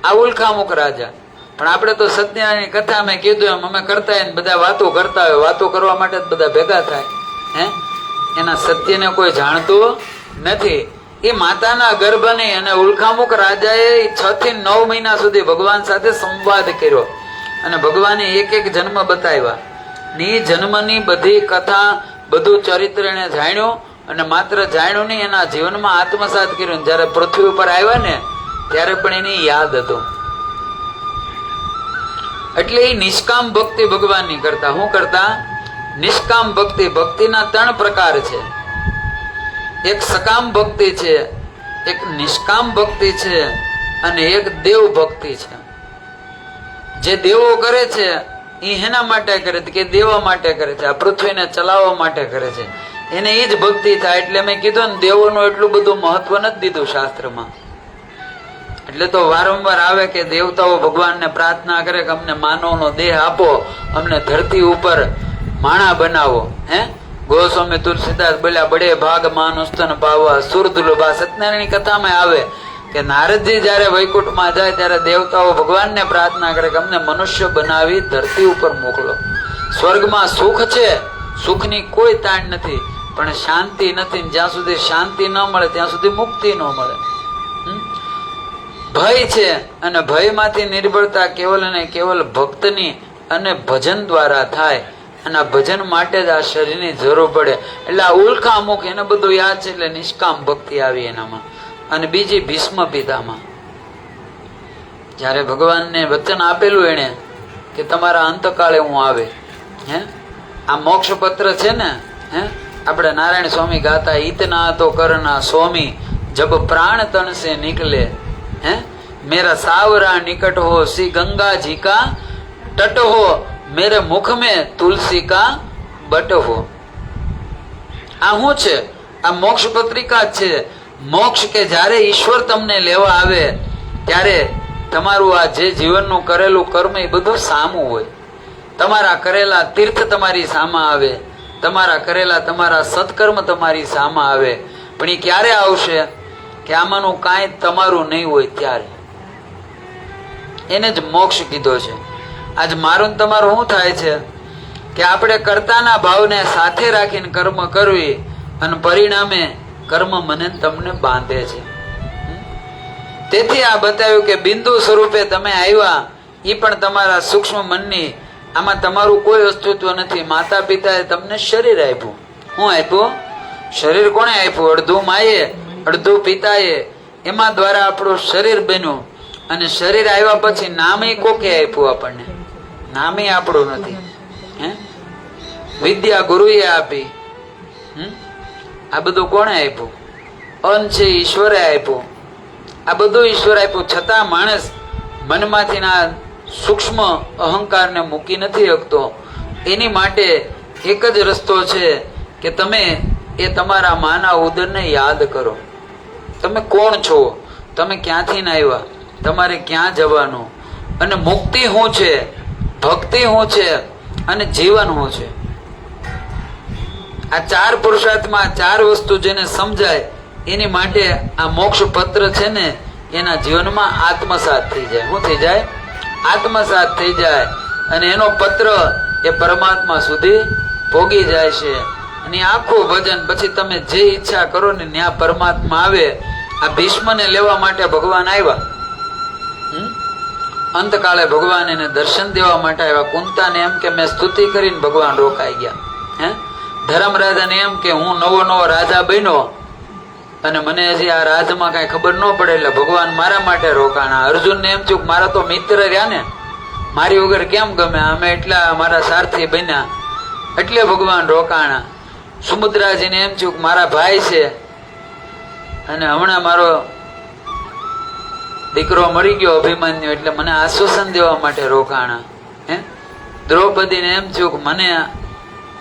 A: આ ઉલ્ખામુખ રાજા. પણ આપણે તો સત્યનારાયણની કથા મેં કીધું એમ અમે કરતા હોય, બધા વાતો કરતા હોય. વાતો કરવા માટે બધા ભેગા થાય. હે, એના સત્યને કોઈ જાણતું નથી. એ માતાના ગર્ભની અને ઉલ્ખામુખ રાજાએ 6 થી 9 મહિના સુધી ભગવાન સાથે સંવાદ કર્યો અને ભગવાને એક એક જન્મ બતાવ્યા. ની જન્મની બધી કથા, બધું ચરિત્ર એને જાણ્યું. અને માત્ર જાણ્યું નહીં, એના જીવનમાં આત્મસાત કર્યું. જયારે પૃથ્વી ઉપર આવ્યા ને ત્યારે પણ એની યાદ હતું. એટલે એ નિષ્કામ ભક્તિ ભગવાનની કરતા. શું કરતા? નિષ્કામ ભક્તિ. ભક્તિના 3 પ્રકાર છે. એક સકામ ભક્તિ છે, એક નિષ્કામ ભક્તિ છે અને એક દેવ ભક્તિ છે. જે દેવો કરે છે એ એના માટે કરે છે કે દેવા માટે કરે છે, આ પૃથ્વીને ચલાવવા માટે કરે છે. એને એ જ ભક્તિ થાય. એટલે મેં કીધું ને, દેવોનું એટલું બધું મહત્વ નથી દીધું શાસ્ત્રમાં. એટલે તો વારંવાર આવે કે દેવતાઓ ભગવાનને પ્રાર્થના કરે કે અમને માનવનો દેહ આપો, અમને ધરતી ઉપર માણા બનાવો. હે, ગોસ્વામી તુલસીદાસ બોલ્યા, બડે ભાગ માનુસ્તન પાવા સુરદુલભા. સત્યનારાયણની કથામાં આવે કે નારદજી જયારે વૈકુંઠમાં જાય ત્યારે દેવતાઓ ભગવાનને પ્રાર્થના કરે કે અમને મનુષ્ય બનાવી ધરતી ઉપર મોકલો. સ્વર્ગમાં સુખ છે, સુખની કોઈ તાણ નથી, પણ શાંતિ નથી. જ્યાં સુધી શાંતિ ન મળે ત્યાં સુધી મુક્તિ ન મળે. ભય છે અને ભયમાંથી નિર્ભરતા કેવલ અને કેવલ ભક્તની અને ભજન દ્વારા થાય. અને આ ભજન માટે જ આ શરીરની જરૂર પડે. એટલે આ ઉલ્ખામુખ એને બધું યાદ છે. એટલે નિષ્કામ ભક્તિ આવી એનામાં. અને બીજી ભીષ્મ પિતામાં, જયારે ભગવાનને વચન આપેલું એને કે તમારા અંતકાળે હું આવે. હે, આ મોક્ષ પત્ર છે ને, હે, આપણે નારાયણ સ્વામી ગાતા, ઈતના તો કરના સ્વામી જબ પ્રાણ તન સે નિકલે. હે, मेरा सावरा निकट हो सी गंगा जी का तट हो, मेरे मुख में तुलसी का बट हो. આ શું છે? આ મોક્ષ પત્રિકા છે. મોક્ષ કે જ્યારે ઈશ્વર તમને લેવા આવે ત્યારે તમારું આ જે જીવનનું કરેલું કર્મ એ બધું સામું હોય. તમારા કરેલા તીર્થ તમારી સામા આવે, તમારા કરેલા તમારા સત્કર્મ તમારી સામા આવે. પણ એ ક્યારે આવશે કે આમાંનું કાંઈ તમારું નહીં હોય ત્યારે. એને જ મોક્ષ કીધો છે. આજ મારું ને તમારું શું થાય છે કે આપણે કર્તાના ભાવને સાથે રાખીને કર્મ કરવી અને પરિણામે કર્મ મને તમને બાંધે છે. તેથી આ બતાવ્યું કે બિંદુ સ્વરૂપે તમે આવ્યા, એ પણ તમારા સૂક્ષ્મ મનની, આમાં તમારું કોઈ અસ્તિત્વ નથી. માતા પિતાએ તમને શરીર આપ્યું. શું આપ્યું? શરીર કોણે આપ્યું? અડધું માએ અડધું પિતાએ. એમાં દ્વારા આપણું શરીર બન્યું. અને શરીર આવ્યા પછી નામે કોકે આપ્યું આપણને? નામે આપણું નથી. હે, વિદ્યા ગુરુએ આપી. આ બધું કોણે આપ્યું? અન્ન છે ઈશ્વરે આપ્યું. આ બધું ઈશ્વર આપ્યું. છતાં માણસ મનમાંથી ના સૂક્ષ્મ અહંકારને મૂકી નથી શકતો. એની માટે એક જ રસ્તો છે કે તમે એ તમારા માના ઉદરને યાદ કરો. તમે કોણ છો? તમે ક્યાંથી ના આવ્યા? તમારે ક્યાં જવાનું? અને મુક્તિ શું છે? ભક્તિ શું છે? અને જીવન શું છે? આ ચાર પુરુષાર્થમાં ચાર વસ્તુ જેને સમજાય એની માટે આ મોક્ષ પત્ર છે ને એના જીવનમાં આત્મસાત થઈ જાય. શું થઈ જાય? આત્મસાત થઈ જાય. અને એનો પત્ર એ પરમાત્મા સુધી પોગી જાય છે. અને આખું ભજન પછી તમે જે ઈચ્છા કરો ને ત્યાં પરમાત્મા આવે. આ ભીષ્મને લેવા માટે ભગવાન આવ્યા. અંતકાળે ભગવાન એને દર્શન દેવા માટે આવ્યા. કુંતાને એમ કે મેં સ્તુતિ કરીને ભગવાન રોકાઈ ગયા. હે, ધર્મરાજાને એમ કે હું નવો નવો રાજા બન્યો અને મને હજી આ રાજમાં કઈ ખબર ન પડે એટલે ભગવાન મારા માટે રોકાણા. અર્જુનને એમ થયું મારા તો મિત્ર રહ્યા ને, મારી વગર કેમ ગમે, અમે એટલા મારા સારથી બન્યા એટલે ભગવાન રોકાણા. સુમુદ્રાજીને એમ થયું મારા ભાઈ છે અને હમણાં મારો દીકરો મરી ગયો અભિમન્યુ એટલે મને આશ્વાસન દેવા માટે રોકાણા. હે, દ્રૌપદીને એમ થયું કે મને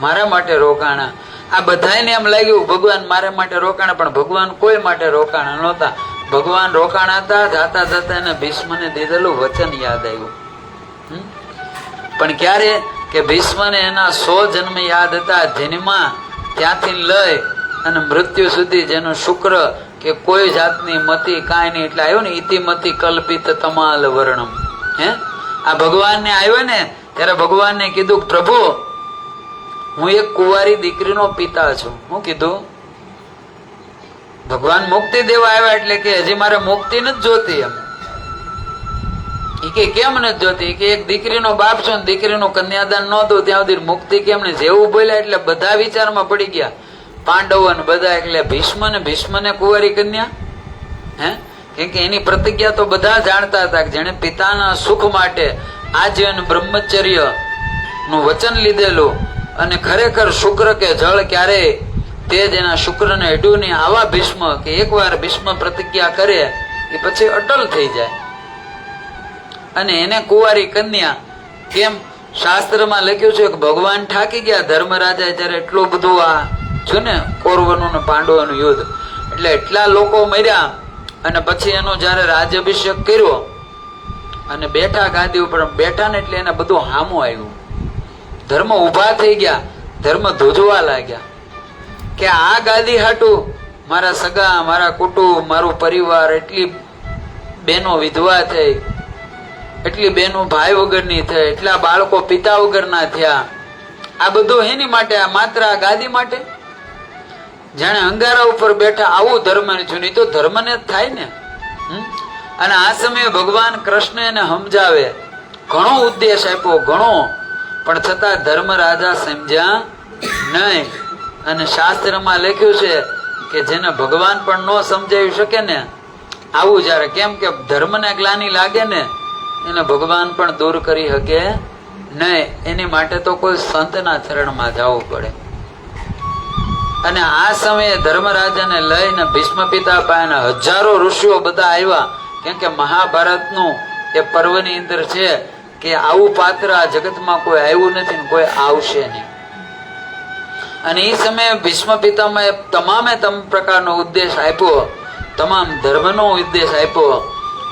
A: મારા માટે રોકાણા. આ બધાને એમ લાગ્યું ભગવાન મારા માટે રોકાણા, પણ ભગવાન કોઈ માટે રોકાણા નહોતા. ભગવાન રોકાણા હતા. જાતા જતા એને ભીષ્મને દીધેલું વચન યાદ આવ્યું. પણ ક્યારે કે ભીષ્મને એના 100 જન્મ યાદ હતા, જેનીમાં ત્યાંથી લઈ અને મૃત્યુ સુધી જેનું શુક્ર કે કોઈ જાતની મતિ કાંઈ નહીં. એટલે આવ્યો ને ઇતિમતિ કલ્પિત તમાલ વર્ણમ. હે, આ ભગવાનને આવ્યો ને ત્યારે ભગવાનને કીધું પ્રભુ હું એક કુંવારી દીકરીનો પિતા છું. હું કીધું? ભગવાન મુક્તિ દેવા આવ્યા એટલે કે હજી મારે મુક્તિ નથી જોતી. એમ એ કે કેમ નથી જોતી? કે એક દીકરીનો બાપ છું, દીકરીનું કન્યાદાન નહોતું ત્યાં સુધી મુક્તિ કેમ ને? જેવું બોલ્યા એટલે બધા વિચારમાં પડી ગયા, પાંડવો ને બધા. એટલે ભીષ્મને કુંવારી કન્યા. હે, કેમ કે એની પ્રતિજ્ઞા તો બધા જાણતા હતા કે જેને પિતાના સુખ માટે આજીવન બ્રહ્મચર્ય નું વચન લીધેલું અને ખરેખર શુક્ર કે જળ ક્યારેય તે જ એના શુક્રને અડ્યું નહીં. આવા ભીષ્મ કે એકવાર ભીષ્મ પ્રતિજ્ઞા કરે એ પછી અટલ થઈ જાય. અને એને કુંવારી કન્યા કેમ? શાસ્ત્રમાં લખ્યું છે કે ભગવાન થાકી ગયા. ધર્મરાજા જયારે એટલું બધું આ છું ને કૌરવોનું ને પાંડવોનું યુદ્ધ, એટલે એટલા લોકો મર્યા અને પછી એનો જયારે રાજ્યાભિષેક કર્યો અને બેઠા ગાદી ઉપર બેઠા ને એટલે એને બધું હામું આવ્યું. ધર્મ ઉભા થઈ ગયા, ધર્મ ધ્રુજવા લાગ્યા કે આ ગાદી હાટું મારા સગા, મારા કુટુંબ, મારું પરિવાર, એટલી બહેનો વિધવા થઈ, એટલી બહેનો ભાઈ વગરની થઈ, એટલા બાળકો પિતા વગરના થયા. આ બધું એની માટે, આ માત્ર આ ગાદી માટે. જાણે અંગારા ઉપર બેઠા આવું ધર્મ જૂની તો ધર્મને જ થાય ને. અને આ સમયે ભગવાન કૃષ્ણ એને સમજાવે, ઘણો ઉદ્દેશ આપ્યો, ઘણો, પણ છતાં ધર્મ રાજા સમજ્યા નહીં. અને શાસ્ત્રમાં લખ્યું છે કે જેને ભગવાન પણ ન સમજાવી શકે ને આવું જયારે, કેમ કે ધર્મને ગ્લાની લાગે ને એને ભગવાન પણ દૂર કરી શકે નહીં. એની માટે તો કોઈ સંતના ચરણમાં જવું પડે. અને આ સમયે ધર્મરાજાને લઈને ભીષ્મ પિતા પાસે હજારો ઋષિઓ બધા આવ્યા. કેમ કે મહાભારતનું એ પર્વની અંદર છે કે આવું પાત્ર આ જગતમાં કોઈ આવ્યું નથી ને કોઈ આવશે નહીં. અને એ સમયે ભીષ્મ પિતામહે તમામે પ્રકારનો ઉદ્દેશ આપ્યો, તમામ ધર્મનો ઉદ્દેશ આપ્યો.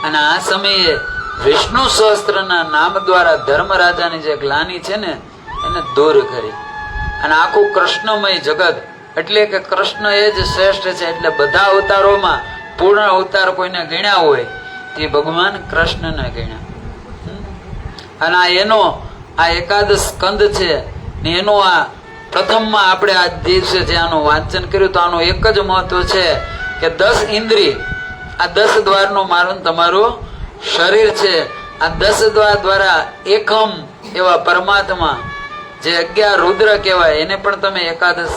A: અને આ સમયે વિષ્ણુ સહસ્ત્રના નામ દ્વારા ધર્મરાજાની જે ગ્લાની છે ને એને દૂર કરી. અને આખું કૃષ્ણમય જગત, એટલે કે કૃષ્ણ એ જ શ્રેષ્ઠ છે. એટલે બધા અવતારોમાં પૂર્ણ અવતાર કોઈને ગણ્યા હોય તે ભગવાન કૃષ્ણને ગણ્યા. અને આ એનો આ એકાદશ સ્કંદ છે ને એનો આ પ્રથમમાં આપણે આ દિવસે જે આનું વાંચન કર્યું તો આનું એક જ મહત્વ છે કે 10 ઇન્દ્રિય, આ 10 દ્વારનું મારું તમારું શરીર છે. આ 10 દ્વાર દ્વારા એકમ એવા પરમાત્મા જે 11 રુદ્ર કહેવાય એને પણ તમે એકાદશ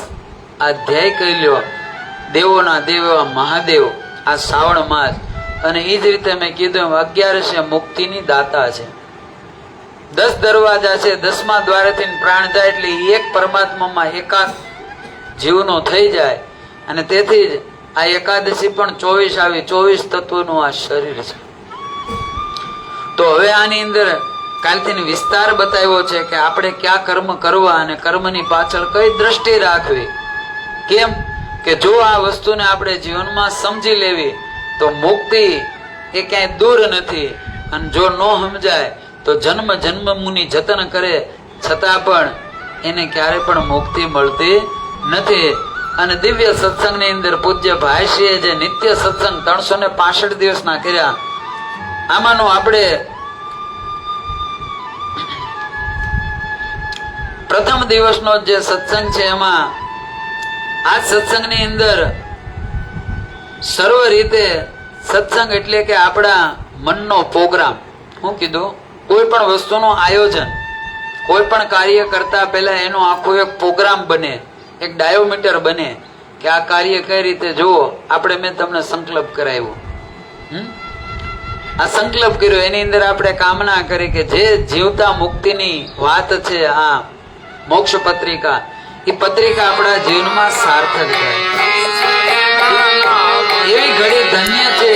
A: અધ્યાય કહી લ્યો. દેવોના દેવ એવા મહાદેવ આ શ્રાવણ માસ. અને એ જ રીતે મેં કીધું 11 મુક્તિની દાતા છે. 10 દરવાજા છે, 10મા દ્વારેથી પ્રાણ જાય એટલે એક પરમાત્મામાં એકાદ જીવનો થઈ જાય. અને તેથી જ આ એકાદશી પણ 24 આવી, 24 તત્વનું આ શરીર છે. તો હવે આની અંદર કાલથી વિસ્તાર બતાવ્યો છે કે આપણે ક્યાં કર્મ કરવા અને કર્મની પાછળ કઈ દ્રષ્ટિ રાખવી. કેમ કે જો આ વસ્તુને આપણે જીવનમાં સમજી લેવી તો મુક્તિ એ ક્યાંય દૂર નથી. અને જો ન સમજાય તો જન્મ જન્મ મુનિ જતન કરે છતાં પણ એને ક્યારે પણ મુક્તિ મળતી નથી. અને દિવ્ય સત્સંગની અંદર પૂજ્ય ભાઈશ્રીએ જે નિત્ય સત્સંગ 365 દિવસના કર્યા, આમાંનો આપણે પ્રથમ દિવસનો જે સત્સંગ છે એમાં આ સત્સંગની અંદર સર્વ રીતે સત્સંગ એટલે કે આપણા મનનો પ્રોગ્રામ. શું કીધું? કોઈ પણ વસ્તુનું આયોજન, કોઈ પણ કાર્ય કરતા પહેલા એનો આખો એક પ્રોગ્રામ બને, એક ડાયોમીટર બને કે આ કાર્ય કઈ રીતે. જુઓ, આપણે મેં તમને સંકલ્પ કરાવ્યો, આ સંકલ્પ કર્યો એની અંદર આપણે કામના કરી કે જે જીવતા મુક્તિની વાત છે, આ મોક્ષ પત્રિકા, એ પત્રિકા આપણા જીવનમાં સાર્થક થાય એવી ઘડી ધન્ય છે.